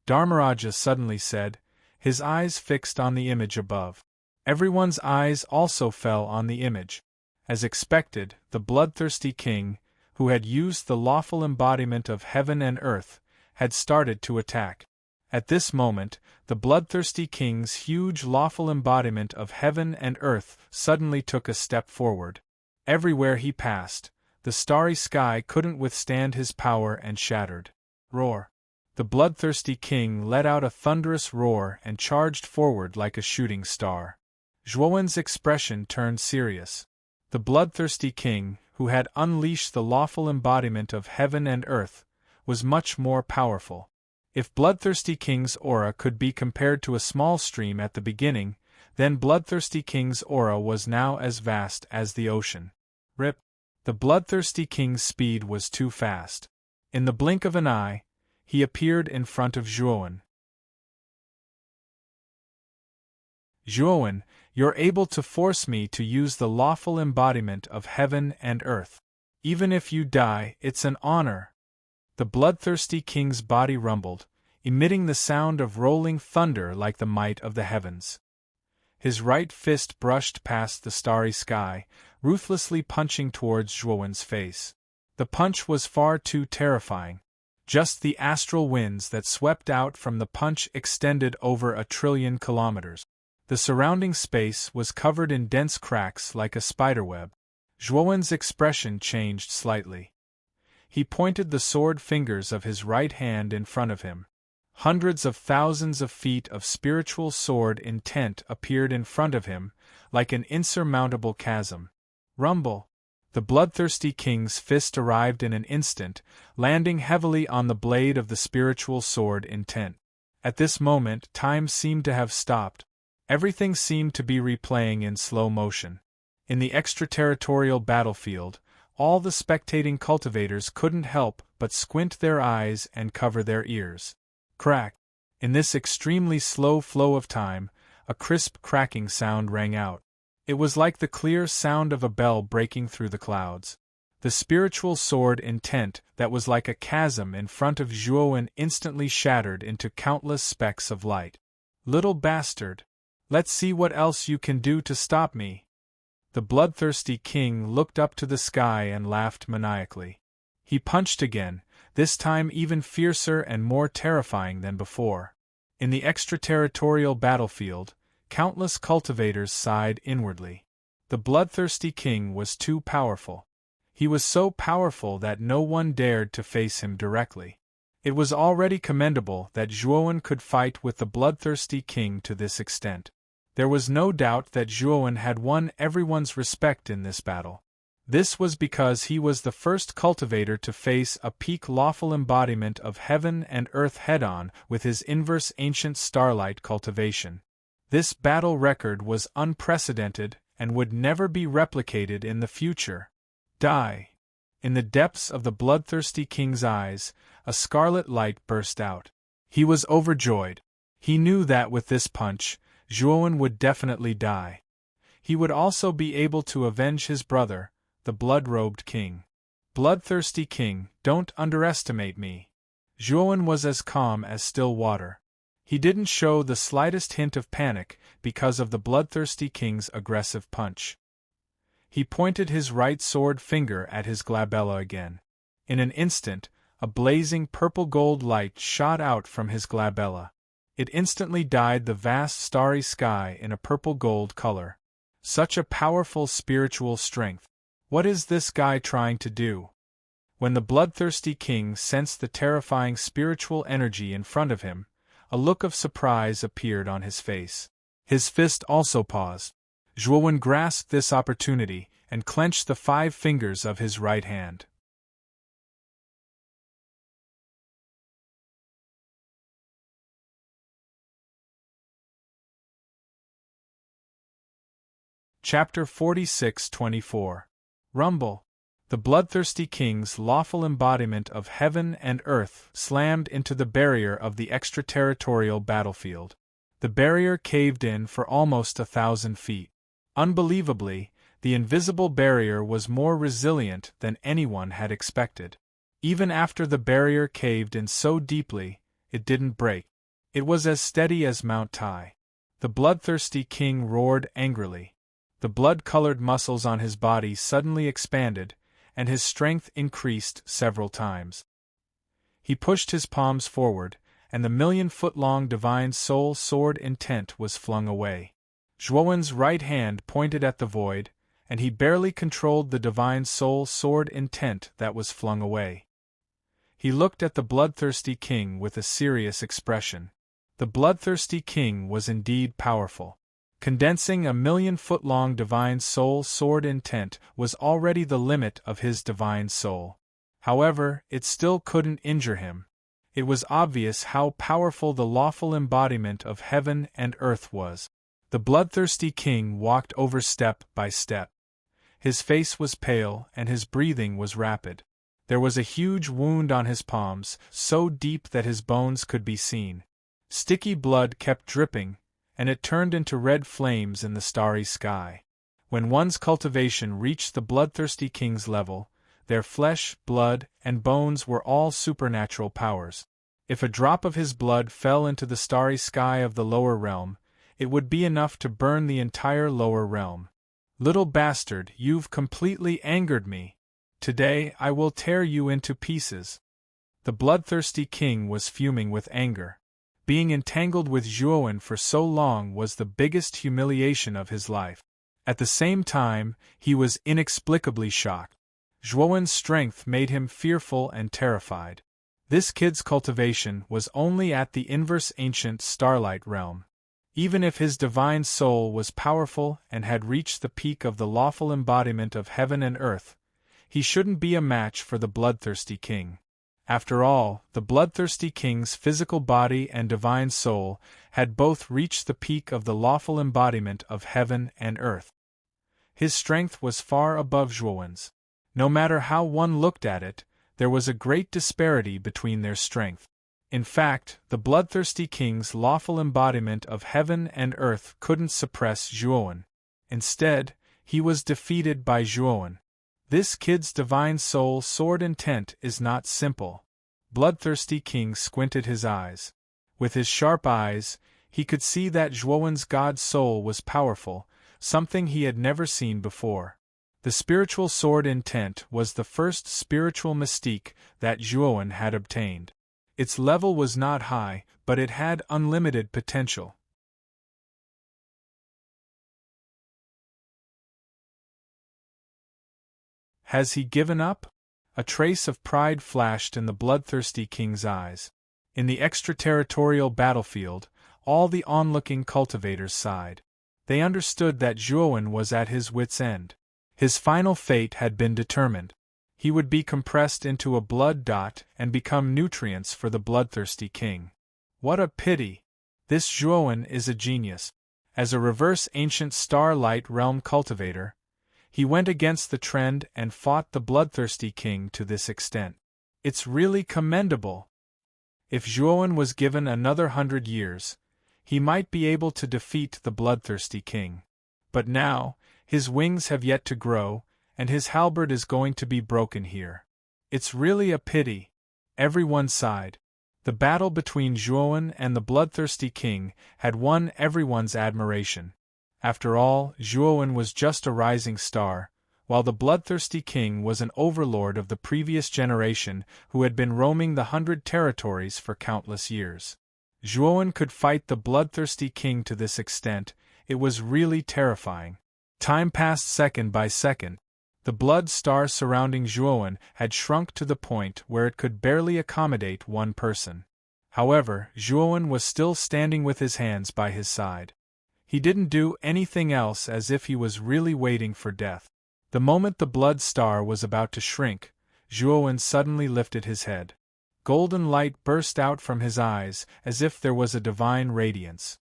Dharmaraja suddenly said, his eyes fixed on the image above. Everyone's eyes also fell on the image. As expected, the bloodthirsty king, who had used the lawful embodiment of heaven and earth, had started to attack. At this moment, the bloodthirsty king's huge lawful embodiment of heaven and earth suddenly took a step forward. Everywhere he passed, the starry sky couldn't withstand his power and shattered. Roar! The bloodthirsty king let out a thunderous roar and charged forward like a shooting star. Zhuowen's expression turned serious. The bloodthirsty king, who had unleashed the lawful embodiment of heaven and earth, was much more powerful. If Bloodthirsty King's aura could be compared to a small stream at the beginning, then Bloodthirsty King's aura was now as vast as the ocean. Rip! The Bloodthirsty King's speed was too fast. In the blink of an eye, he appeared in front of Zhuowen. Zhuowen, you're able to force me to use the lawful embodiment of heaven and earth. Even if you die, it's an honor. The bloodthirsty king's body rumbled, emitting the sound of rolling thunder like the might of the heavens. His right fist brushed past the starry sky, ruthlessly punching towards Zhuowen's face. The punch was far too terrifying. Just the astral winds that swept out from the punch extended over 1,000,000,000,000 kilometers. The surrounding space was covered in dense cracks like a spiderweb. Zhuowen's expression changed slightly. He pointed the sword fingers of his right hand in front of him. Hundreds of thousands of feet of spiritual sword intent appeared in front of him, like an insurmountable chasm. Rumble! The bloodthirsty king's fist arrived in an instant, landing heavily on the blade of the spiritual sword intent. At this moment, time seemed to have stopped. Everything seemed to be replaying in slow motion. In the extraterritorial battlefield, all the spectating cultivators couldn't help but squint their eyes and cover their ears. Crack! In this extremely slow flow of time, a crisp cracking sound rang out. It was like the clear sound of a bell breaking through the clouds. The spiritual sword intent that was like a chasm in front of Zhuowen instantly shattered into countless specks of light. Little bastard! Let's see what else you can do to stop me. The bloodthirsty king looked up to the sky and laughed maniacally. He punched again, this time even fiercer and more terrifying than before. In the extraterritorial battlefield, countless cultivators sighed inwardly. The bloodthirsty king was too powerful. He was so powerful that no one dared to face him directly. It was already commendable that Zhuowen could fight with the bloodthirsty king to this extent. There was no doubt that Zhuowen had won everyone's respect in this battle. This was because he was the first cultivator to face a peak lawful embodiment of heaven and earth head-on with his inverse ancient starlight cultivation. This battle record was unprecedented and would never be replicated in the future. Die! In the depths of the bloodthirsty king's eyes, a scarlet light burst out. He was overjoyed. He knew that with this punch, Zhuowen would definitely die. He would also be able to avenge his brother, the blood-robed king. Bloodthirsty king, don't underestimate me. Zhuowen was as calm as still water. He didn't show the slightest hint of panic because of the bloodthirsty king's aggressive punch. He pointed his right sword finger at his glabella again. In an instant, a blazing purple-gold light shot out from his glabella. It instantly dyed the vast starry sky in a purple-gold color. Such a powerful spiritual strength. What is this guy trying to do? When the bloodthirsty king sensed the terrifying spiritual energy in front of him, a look of surprise appeared on his face. His fist also paused. Zhuowen grasped this opportunity and clenched the 5 fingers of his right hand. Chapter 46-24. Rumble. The bloodthirsty king's lawful embodiment of heaven and earth slammed into the barrier of the extraterritorial battlefield. The barrier caved in for almost 1,000 feet. Unbelievably, the invisible barrier was more resilient than anyone had expected. Even after the barrier caved in so deeply, it didn't break. It was as steady as Mount Tai. The bloodthirsty king roared angrily. The blood-colored muscles on his body suddenly expanded, and his strength increased several times. He pushed his palms forward, and the 1,000,000-foot-long divine soul sword intent was flung away. Zhuowen's right hand pointed at the void, and he barely controlled the divine soul sword intent that was flung away. He looked at the bloodthirsty king with a serious expression. The bloodthirsty king was indeed powerful. Condensing a 1,000,000-foot-long divine soul sword intent was already the limit of his divine soul. However, it still couldn't injure him. It was obvious how powerful the lawful embodiment of heaven and earth was. The bloodthirsty king walked over step by step. His face was pale and his breathing was rapid. There was a huge wound on his palms, so deep that his bones could be seen. Sticky blood kept dripping, and it turned into red flames in the starry sky. When one's cultivation reached the bloodthirsty king's level, their flesh, blood, and bones were all supernatural powers. If a drop of his blood fell into the starry sky of the lower realm, it would be enough to burn the entire lower realm. Little bastard, you've completely angered me. Today I will tear you into pieces. The bloodthirsty king was fuming with anger. Being entangled with Zhuowen for so long was the biggest humiliation of his life. At the same time, he was inexplicably shocked. Zhuowen's strength made him fearful and terrified. This kid's cultivation was only at the inverse ancient starlight realm. Even if his divine soul was powerful and had reached the peak of the lawful embodiment of heaven and earth, he shouldn't be a match for the bloodthirsty king. After all, the bloodthirsty king's physical body and divine soul had both reached the peak of the lawful embodiment of heaven and earth. His strength was far above Zhuowen's. No matter how one looked at it, there was a great disparity between their strength. In fact, the bloodthirsty king's lawful embodiment of heaven and earth couldn't suppress Zhuowen. Instead, he was defeated by Zhuowen. This kid's divine soul sword intent is not simple. Bloodthirsty king squinted his eyes. With his sharp eyes, he could see that Zhuowen's god soul was powerful, something he had never seen before. The spiritual sword intent was the first spiritual mystique that Zhuowen had obtained. Its level was not high, but it had unlimited potential. Has he given up? A trace of pride flashed in the bloodthirsty king's eyes. In the extraterritorial battlefield, all the onlooking cultivators sighed. They understood that Zhuowen was at his wits' end. His final fate had been determined. He would be compressed into a blood dot and become nutrients for the bloodthirsty king. What a pity! This Zhuowen is a genius. As a reverse ancient starlight realm cultivator, he went against the trend and fought the bloodthirsty king to this extent. It's really commendable. If Zhuowen was given another 100 years, he might be able to defeat the bloodthirsty king. But now, his wings have yet to grow, and his halberd is going to be broken here. It's really a pity. Everyone sighed. The battle between Zhuowen and the bloodthirsty king had won everyone's admiration. After all, Zhuowen was just a rising star, while the bloodthirsty king was an overlord of the previous generation who had been roaming the 100 territories for countless years. Zhuowen could fight the bloodthirsty king to this extent. It was really terrifying. Time passed second by second. The blood star surrounding Zhuowen had shrunk to the point where it could barely accommodate one person. However, Zhuowen was still standing with his hands by his side. He didn't do anything else, as if he was really waiting for death. The moment the blood star was about to shrink, Zhuowen suddenly lifted his head. Golden light burst out from his eyes, as if there was a divine radiance.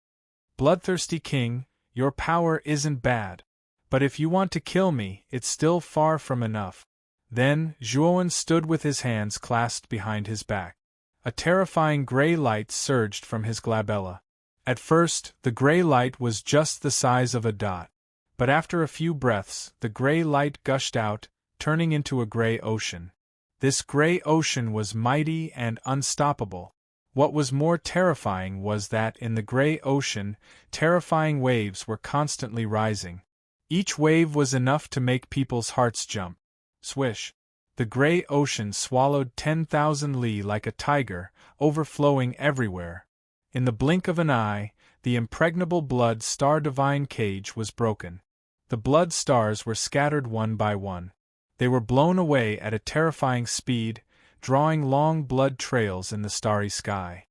Bloodthirsty king, your power isn't bad. But if you want to kill me, it's still far from enough. Then, Zhuowen stood with his hands clasped behind his back. A terrifying gray light surged from his glabella. At first, the gray light was just the size of a dot. But after a few breaths, the gray light gushed out, turning into a gray ocean. This gray ocean was mighty and unstoppable. What was more terrifying was that in the gray ocean, terrifying waves were constantly rising. Each wave was enough to make people's hearts jump. Swish! The gray ocean swallowed 10,000 li like a tiger, overflowing everywhere. In the blink of an eye, the impregnable blood star divine cage was broken. The blood stars were scattered one by one. They were blown away at a terrifying speed, drawing long blood trails in the starry sky.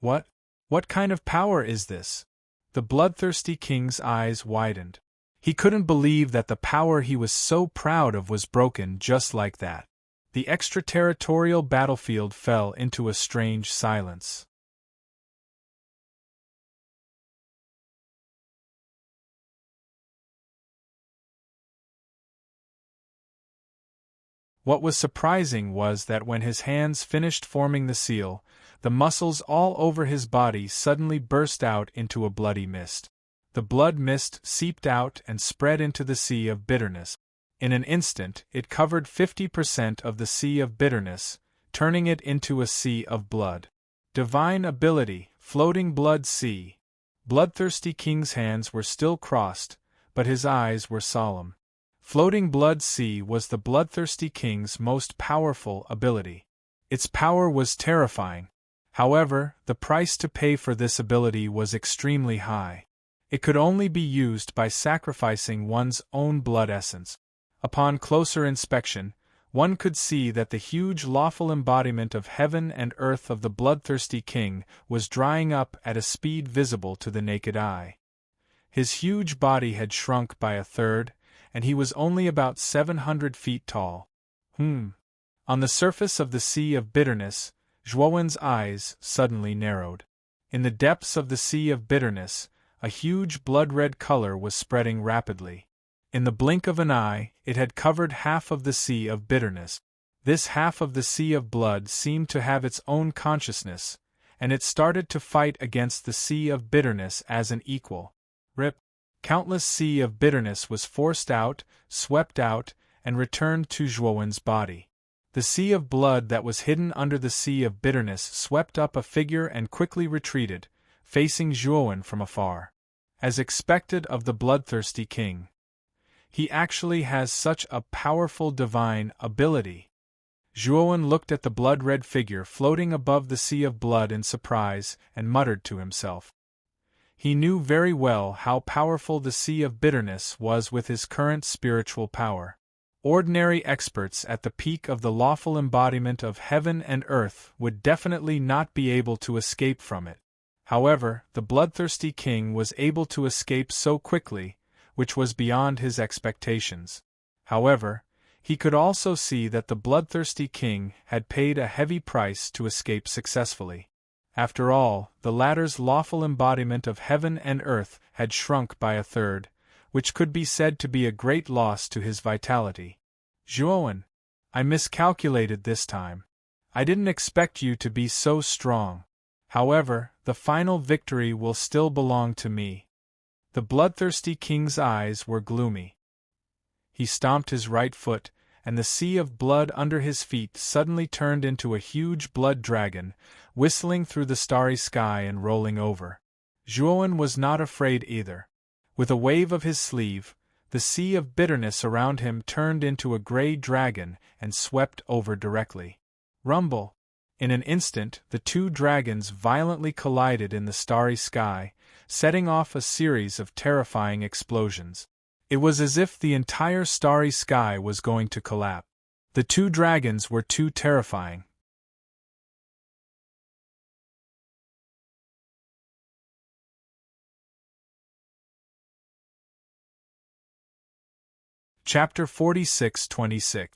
What kind of power is this? The bloodthirsty king's eyes widened. He couldn't believe that the power he was so proud of was broken just like that. The extraterritorial battlefield fell into a strange silence. What was surprising was that when his hands finished forming the seal, the muscles all over his body suddenly burst out into a bloody mist. The blood mist seeped out and spread into the sea of bitterness. In an instant, it covered 50% of the sea of bitterness, turning it into a sea of blood. Divine ability, floating blood sea. Bloodthirsty King's hands were still crossed, but his eyes were solemn. Floating blood sea was the Bloodthirsty King's most powerful ability. Its power was terrifying. However, the price to pay for this ability was extremely high. It could only be used by sacrificing one's own blood essence. Upon closer inspection, one could see that the huge lawful embodiment of heaven and earth of the Bloodthirsty King was drying up at a speed visible to the naked eye. His huge body had shrunk by a third, and he was only about 700 feet tall. On the surface of the Sea of Bitterness, Zhuowen's eyes suddenly narrowed. In the depths of the Sea of Bitterness, a huge blood-red color was spreading rapidly. In the blink of an eye, it had covered half of the Sea of Bitterness. This half of the Sea of Blood seemed to have its own consciousness, and it started to fight against the Sea of Bitterness as an equal. Rip! Countless Sea of Bitterness was forced out, swept out, and returned to Zhuowen's body. The Sea of Blood that was hidden under the Sea of Bitterness swept up a figure and quickly retreated, facing Zhuowen from afar. As expected of the Bloodthirsty King. He actually has such a powerful divine ability. Zhuowen looked at the blood-red figure floating above the Sea of Blood in surprise and muttered to himself. He knew very well how powerful the Sea of Bitterness was with his current spiritual power. Ordinary experts at the peak of the lawful embodiment of heaven and earth would definitely not be able to escape from it. However, the Bloodthirsty King was able to escape so quickly, which was beyond his expectations. However, he could also see that the Bloodthirsty King had paid a heavy price to escape successfully. After all, the latter's lawful embodiment of heaven and earth had shrunk by a third, which could be said to be a great loss to his vitality. Zhuowen, I miscalculated this time. I didn't expect you to be so strong. However, the final victory will still belong to me. The Bloodthirsty King's eyes were gloomy. He stomped his right foot, and the Sea of Blood under his feet suddenly turned into a huge blood dragon, whistling through the starry sky and rolling over. Zhuowen was not afraid either. With a wave of his sleeve, the Sea of Bitterness around him turned into a gray dragon and swept over directly. Rumble! In an instant, the two dragons violently collided in the starry sky, setting off a series of terrifying explosions. It was as if the entire starry sky was going to collapse. The two dragons were too terrifying. Chapter 46-26.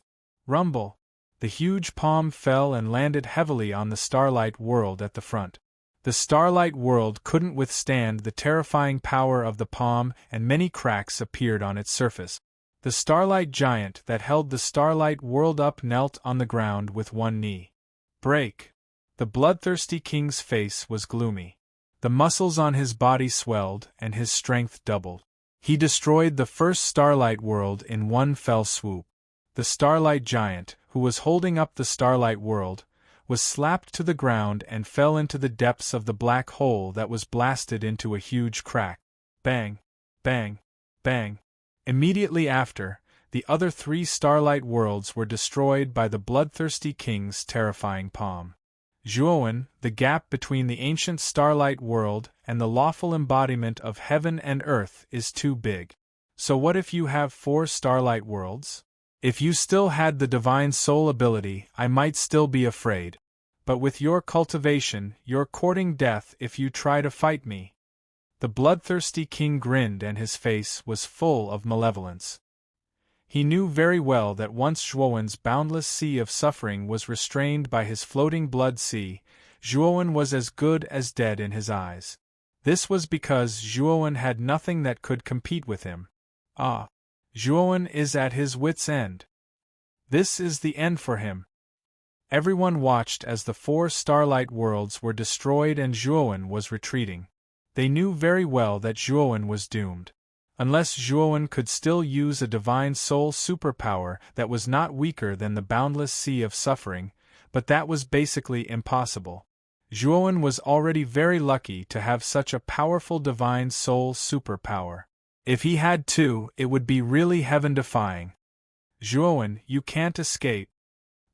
Rumble. The huge palm fell and landed heavily on the Starlight World at the front. The Starlight World couldn't withstand the terrifying power of the palm, and many cracks appeared on its surface. The Starlight Giant that held the Starlight World up knelt on the ground with one knee. Break! The Bloodthirsty King's face was gloomy. The muscles on his body swelled, and his strength doubled. He destroyed the first Starlight World in one fell swoop. The Starlight Giant, who was holding up the Starlight World, was slapped to the ground and fell into the depths of the black hole that was blasted into a huge crack. Bang! Bang! Bang! Immediately after, the other three Starlight Worlds were destroyed by the Bloodthirsty King's terrifying palm. Zhuowen, the gap between the ancient Starlight World and the lawful embodiment of heaven and earth is too big. So what if you have 4 Starlight Worlds? If you still had the Divine Soul ability, I might still be afraid. But with your cultivation, you're courting death if you try to fight me. The Bloodthirsty King grinned and his face was full of malevolence. He knew very well that once Zhuowen's boundless sea of suffering was restrained by his floating blood sea, Zhuowen was as good as dead in his eyes. This was because Zhuowen had nothing that could compete with him. Ah! Zhuowen is at his wits' end. This is the end for him. Everyone watched as the 4 Starlight Worlds were destroyed and Zhuowen was retreating. They knew very well that Zhuowen was doomed. Unless Zhuowen could still use a Divine Soul superpower that was not weaker than the boundless sea of suffering, but that was basically impossible. Zhuowen was already very lucky to have such a powerful divine soul superpower. If he had two, it would be really heaven-defying. Zhuowen, you can't escape.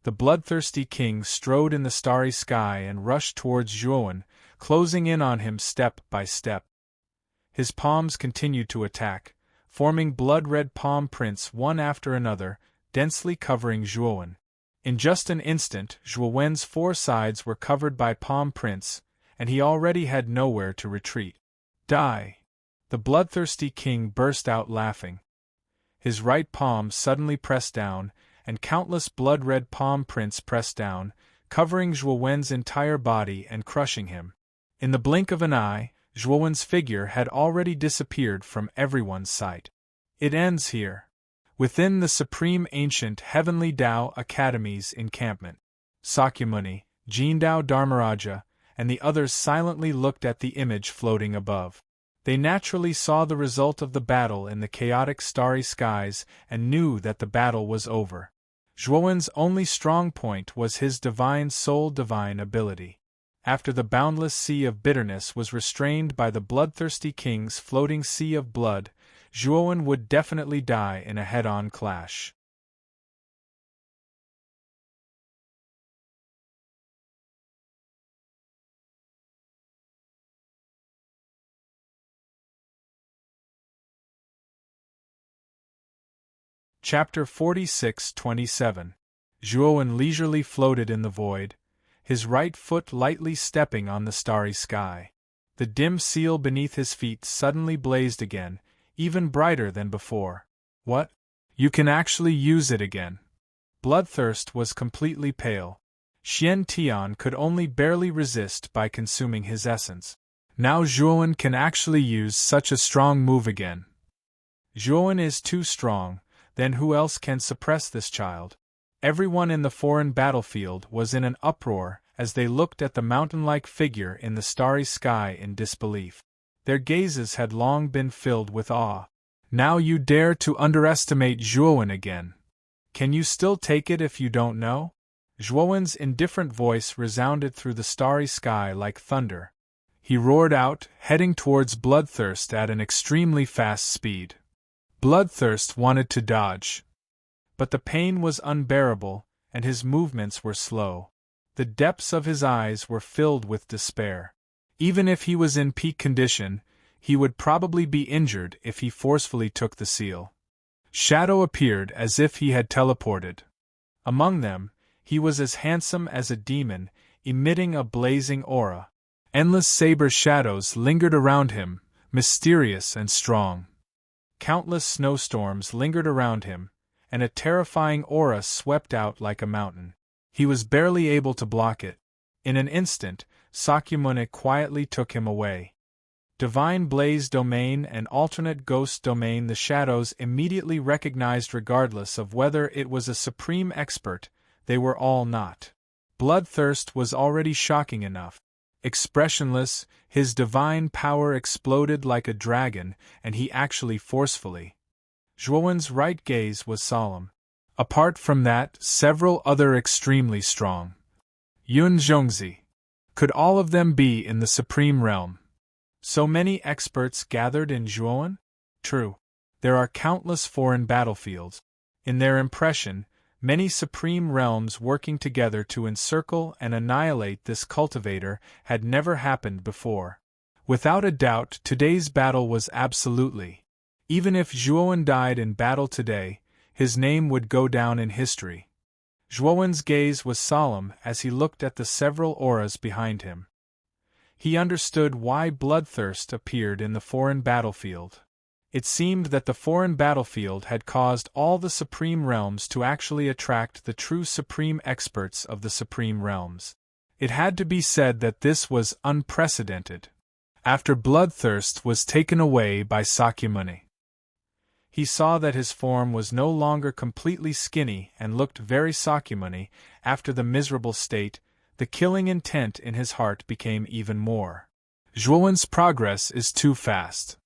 The bloodthirsty king strode in the starry sky and rushed towards Zhuowen, closing in on him step by step. His palms continued to attack, forming blood-red palm prints one after another, densely covering Zhuowen. In just an instant, Zhuowen's four sides were covered by palm prints, and he already had nowhere to retreat. Die! The bloodthirsty king burst out laughing. His right palm suddenly pressed down, and countless blood-red palm prints pressed down, covering Zhuowen's entire body and crushing him. In the blink of an eye, Zhuowen's figure had already disappeared from everyone's sight. It ends here. Within the Supreme Ancient Heavenly Tao Academy's encampment, Sakyamuni, Jindao Dharmaraja, and the others silently looked at the image floating above. They naturally saw the result of the battle in the chaotic starry skies and knew that the battle was over. Zhuowen's only strong point was his divine soul divine ability. After the boundless sea of bitterness was restrained by the bloodthirsty king's floating sea of blood, Zhuowen would definitely die in a head-on clash. Chapter 46-27. Zhuowen leisurely floated in the void, his right foot lightly stepping on the starry sky. The dim seal beneath his feet suddenly blazed again, even brighter than before. What? You can actually use it again. Bloodthirst was completely pale. Xian Tian could only barely resist by consuming his essence. Now Zhuowen can actually use such a strong move again. Zhuowen is too strong, then who else can suppress this child? Everyone in the foreign battlefield was in an uproar as they looked at the mountain-like figure in the starry sky in disbelief. Their gazes had long been filled with awe. Now you dare to underestimate Zhuowen again. Can you still take it if you don't know? Zhuowen's indifferent voice resounded through the starry sky like thunder. He roared out, heading towards Bloodthirst at an extremely fast speed. Bloodthirst wanted to dodge, but the pain was unbearable, and his movements were slow. The depths of his eyes were filled with despair. Even if he was in peak condition, he would probably be injured if he forcefully took the seal. Shadow appeared as if he had teleported. Among them, he was as handsome as a demon, emitting a blazing aura. Endless saber shadows lingered around him, mysterious and strong. Countless snowstorms lingered around him, and a terrifying aura swept out like a mountain. He was barely able to block it. In an instant, Sakyamuni quietly took him away. Divine Blaze Domain and Alternate Ghost Domain the shadows immediately recognized regardless of whether it was a supreme expert, they were all not. Bloodthirst was already shocking enough. Expressionless, his divine power exploded like a dragon, and he actually forcefully. Zhuowen's right gaze was solemn. Apart from that, several other extremely strong. Yun Zhongzi. Could all of them be in the supreme realm? So many experts gathered in Zhuowen? True. There are countless foreign battlefields. In their impression, many supreme realms working together to encircle and annihilate this cultivator had never happened before. Without a doubt, today's battle was absolutely. Even if Zhuowen died in battle today, his name would go down in history. Zhuowen's gaze was solemn as he looked at the several auras behind him. He understood why Bloodthirst appeared in the foreign battlefield. It seemed that the foreign battlefield had caused all the supreme realms to actually attract the true supreme experts of the supreme realms. It had to be said that this was unprecedented. After Bloodthirst was taken away by Sakyamuni, he saw that his form was no longer completely skinny and looked very Sakyamuni. After the miserable state, the killing intent in his heart became even more. Zhuowen's progress is too fast.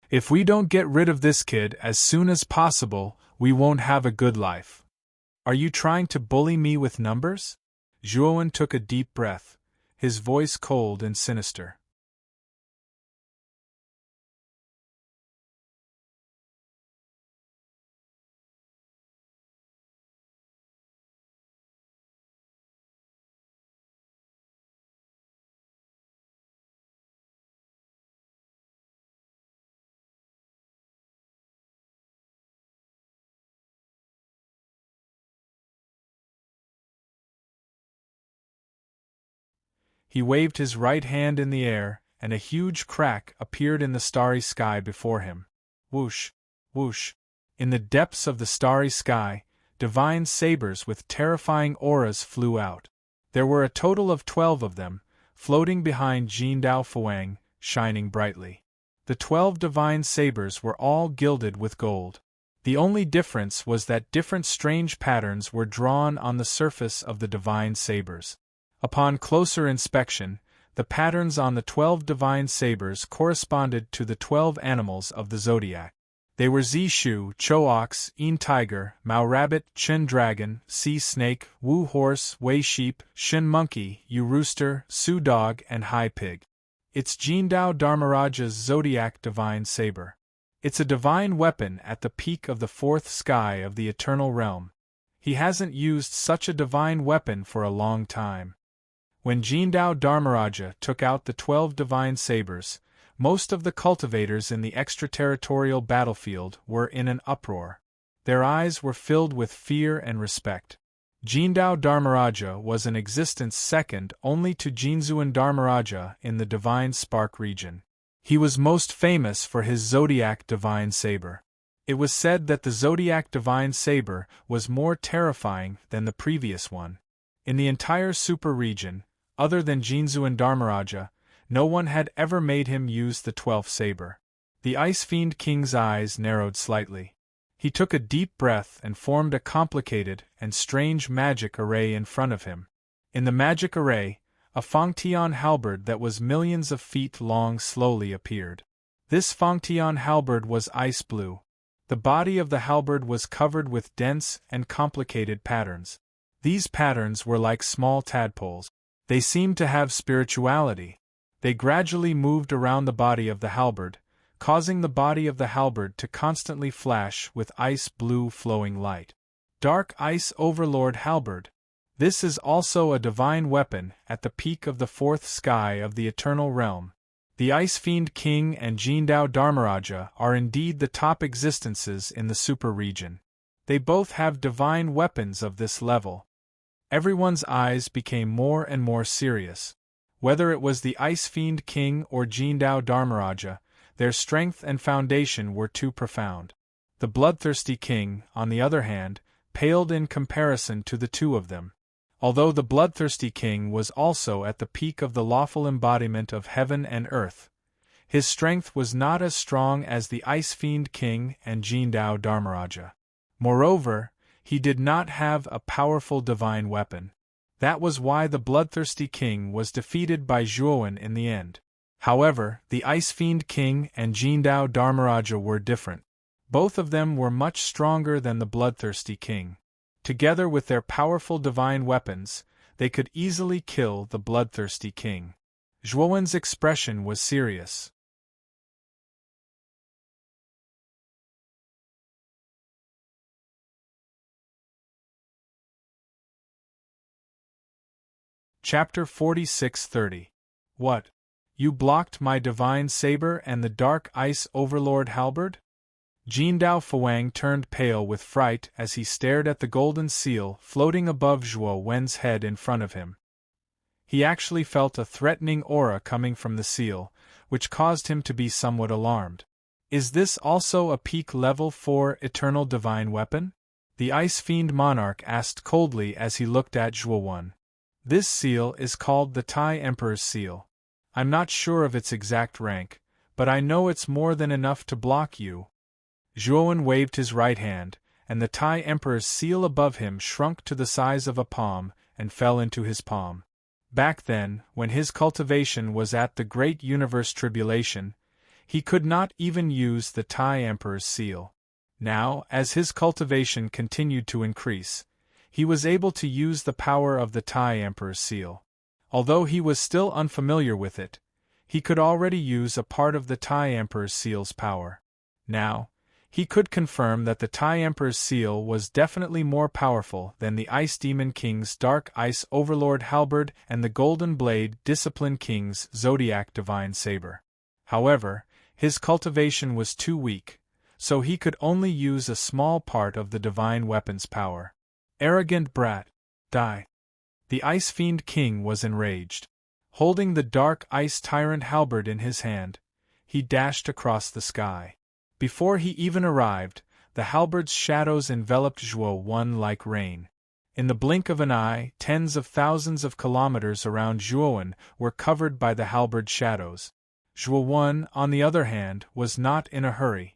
If we don't get rid of this kid as soon as possible, we won't have a good life. Are you trying to bully me with numbers? Zhuowen took a deep breath. his voice cold and sinister. He waved his right hand in the air, and a huge crack appeared in the starry sky before him. Whoosh! Whoosh! In the depths of the starry sky, divine sabers with terrifying auras flew out. There were a total of 12 of them, floating behind Jin Dao Fuang, shining brightly. The 12 divine sabers were all gilded with gold. The only difference was that different strange patterns were drawn on the surface of the divine sabers. Upon closer inspection, the patterns on the 12 divine sabers corresponded to the 12 animals of the zodiac. They were Zishu, Cho Ox, Yin Tiger, Mao Rabbit, Chen Dragon, Sea Snake, Wu Horse, Wei Sheep, Shin Monkey, Yu Rooster, Su Dog, and Hai Pig. It's Jindao Dharmaraja's zodiac divine saber. It's a divine weapon at the peak of the fourth sky of the eternal realm. He hasn't used such a divine weapon for a long time. When Jindao Dharmaraja took out the 12 divine sabers, most of the cultivators in the extraterritorial battlefield were in an uproar. Their eyes were filled with fear and respect. Jindao Dharmaraja was in existence second only to Jinzuan Dharmaraja in the Divine Spark region. He was most famous for his Zodiac Divine Saber. It was said that the Zodiac Divine Saber was more terrifying than the previous one. In the entire super region, other than Jinzuan Dharmaraja, no one had ever made him use the 12th saber. The Ice Fiend King's eyes narrowed slightly. He took a deep breath and formed a complicated and strange magic array in front of him. In the magic array, a Fangtian halberd that was millions of feet long slowly appeared. This Fangtian halberd was ice blue. The body of the halberd was covered with dense and complicated patterns. These patterns were like small tadpoles. They seemed to have spirituality. They gradually moved around the body of the halberd, causing the body of the halberd to constantly flash with ice-blue flowing light. Dark Ice Overlord Halberd. This is also a divine weapon at the peak of the fourth sky of the eternal realm. The Ice Fiend King and Jindao Dharmaraja are indeed the top existences in the super region. They both have divine weapons of this level. Everyone's eyes became more and more serious. Whether it was the Ice Fiend King or Jindao Dharmaraja, their strength and foundation were too profound. The Bloodthirsty King, on the other hand, paled in comparison to the two of them. Although the Bloodthirsty King was also at the peak of the lawful embodiment of heaven and earth, his strength was not as strong as the Ice Fiend King and Jindao Dharmaraja. Moreover, he did not have a powerful divine weapon. That was why the Bloodthirsty King was defeated by Zhuowen in the end. However, the Ice Fiend King and Jindao Dharmaraja were different. Both of them were much stronger than the Bloodthirsty King. Together with their powerful divine weapons, they could easily kill the Bloodthirsty King. Zhuowen's expression was serious. Chapter 46:30. What? You blocked my divine saber and the dark ice overlord halberd? Jindao Fuang turned pale with fright as he stared at the golden seal floating above Zhuo Wen's head in front of him. He actually felt a threatening aura coming from the seal, which caused him to be somewhat alarmed. Is this also a peak level 4 eternal divine weapon? The Ice Fiend Monarch asked coldly as he looked at Zhuo Wen. This seal is called the Tai Emperor's Seal. I'm not sure of its exact rank, but I know it's more than enough to block you. Zhuowen waved his right hand, and the Tai Emperor's seal above him shrunk to the size of a palm and fell into his palm. Back then, when his cultivation was at the Great Universe Tribulation, he could not even use the Tai Emperor's seal. Now, as his cultivation continued to increase, he was able to use the power of the Tai Emperor's seal. Although he was still unfamiliar with it, he could already use a part of the Tai Emperor's seal's power. Now, he could confirm that the Tai Emperor's seal was definitely more powerful than the Ice Demon King's Dark Ice Overlord Halberd and the Golden Blade Discipline King's Zodiac Divine Saber. However, his cultivation was too weak, so he could only use a small part of the divine weapon's power. Arrogant brat! Die! The Ice Fiend King was enraged. Holding the Dark Ice Tyrant Halberd in his hand, he dashed across the sky. Before he even arrived, the halberd's shadows enveloped Zhuo Wen like rain. In the blink of an eye, tens of thousands of kilometers around Zhuo Wen were covered by the halberd shadows. Zhuo Wen, on the other hand, was not in a hurry.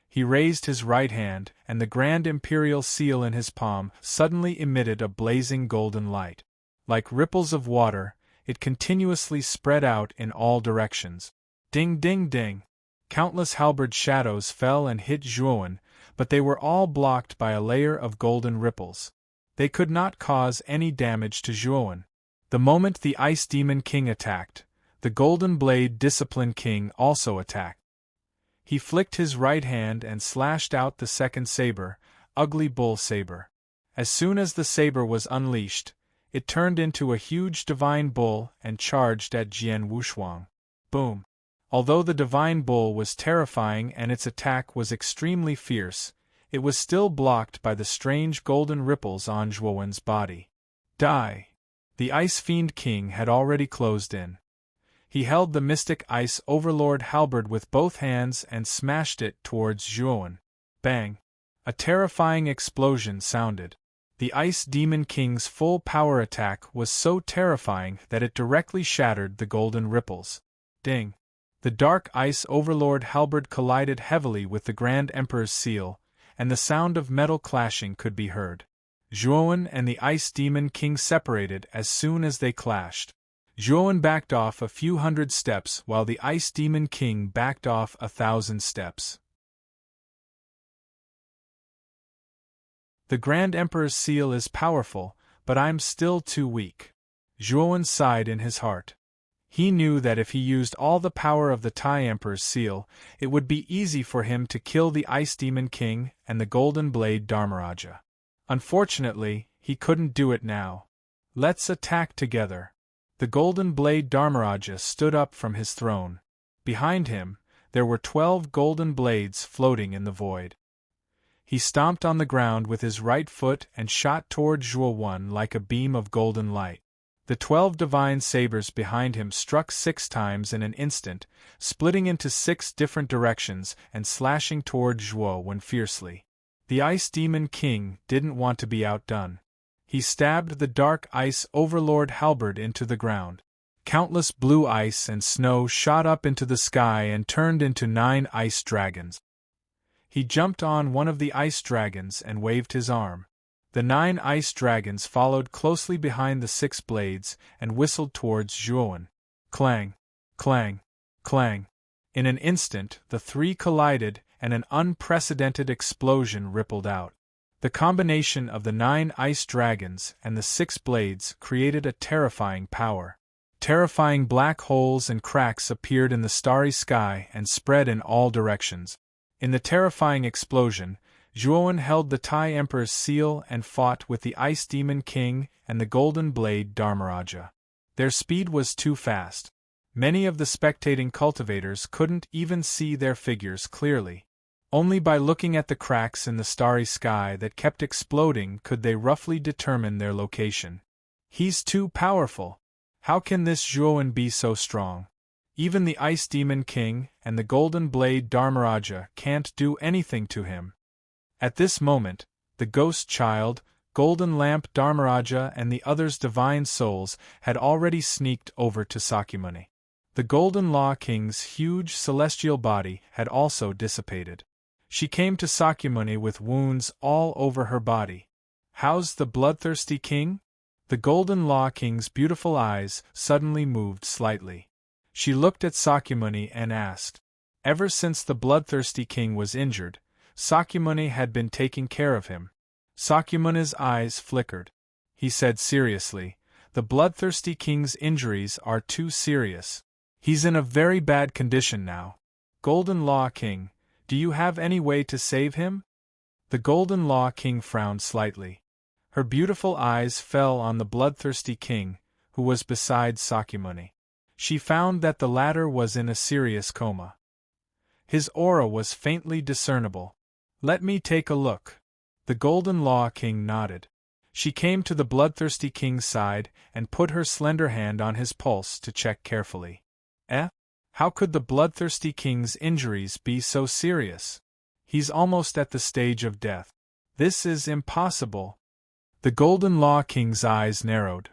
He raised his right hand, and the Grand Imperial Seal in his palm suddenly emitted a blazing golden light. Like ripples of water, it continuously spread out in all directions. Ding ding ding! Countless halberd shadows fell and hit Zhuo Wen, but they were all blocked by a layer of golden ripples. They could not cause any damage to Zhuo Wen. The moment the Ice Demon King attacked, the Golden Blade Discipline King also attacked. He flicked his right hand and slashed out the second saber, Ugly Bull Saber. As soon as the saber was unleashed, it turned into a huge divine bull and charged at Jian Wushuang. Boom! Although the divine bull was terrifying and its attack was extremely fierce, it was still blocked by the strange golden ripples on Zhuo Wen's body. Die! The Ice Fiend King had already closed in. He held the Mystic Ice Overlord Halberd with both hands and smashed it towards Zhuo Wen. Bang! A terrifying explosion sounded. The Ice Demon King's full power attack was so terrifying that it directly shattered the golden ripples. Ding! The Dark Ice Overlord Halberd collided heavily with the Grand Emperor's seal, and the sound of metal clashing could be heard. Zhuo Wen and the Ice Demon King separated as soon as they clashed. Zhuo Wen backed off a few hundred steps while the Ice Demon King backed off 1,000 steps. The Grand Emperor's seal is powerful, but I'm still too weak. Zhuo Wen sighed in his heart. He knew that if he used all the power of the Tai Emperor's seal, it would be easy for him to kill the Ice Demon King and the Golden Blade Dharmaraja. Unfortunately, he couldn't do it now. Let's attack together. The Golden Blade Dharmaraja stood up from his throne. Behind him, there were 12 golden blades floating in the void. He stomped on the ground with his right foot and shot toward Zhuo Wen like a beam of golden light. The 12 divine sabers behind him struck 6 times in an instant, splitting into 6 different directions and slashing toward Zhuo Wen fiercely. The Ice Demon King didn't want to be outdone. He stabbed the Dark Ice Overlord Halberd into the ground. Countless blue ice and snow shot up into the sky and turned into 9 ice dragons. He jumped on one of the ice dragons and waved his arm. The 9 ice dragons followed closely behind the 6 blades and whistled towards Zhuo Wen. Clang! Clang! Clang! In an instant, the 3 collided and an unprecedented explosion rippled out. The combination of the 9 ice dragons and the 6 blades created a terrifying power. Terrifying black holes and cracks appeared in the starry sky and spread in all directions. In the terrifying explosion, Zhuo Wen held the Tai Emperor's seal and fought with the Ice Demon King and the Golden Blade Dharmaraja. Their speed was too fast. Many of the spectating cultivators couldn't even see their figures clearly. Only by looking at the cracks in the starry sky that kept exploding could they roughly determine their location. He's too powerful. How can this Zhuo Wen be so strong? Even the Ice Demon King and the Golden Blade Dharmaraja can't do anything to him. At this moment, the Ghost Child, Golden Lamp Dharmaraja and the others' divine souls had already sneaked over to Sakyamuni. The Golden Law King's huge celestial body had also dissipated. She came to Sakyamuni with wounds all over her body. How's the bloodthirsty king? The Golden Law King's beautiful eyes suddenly moved slightly. She looked at Sakyamuni and asked. Ever since the bloodthirsty king was injured, Sakyamuni had been taking care of him. Sakyamuni's eyes flickered. He said seriously, The bloodthirsty king's injuries are too serious. He's in a very bad condition now. Golden Law King, do you have any way to save him? The Golden Law King frowned slightly. Her beautiful eyes fell on the bloodthirsty king, who was beside Sakyamuni. She found that the latter was in a serious coma. His aura was faintly discernible. Let me take a look. The Golden Law King nodded. She came to the bloodthirsty king's side and put her slender hand on his pulse to check carefully. How could the bloodthirsty king's injuries be so serious? He's almost at the stage of death. This is impossible. The Golden Law King's eyes narrowed.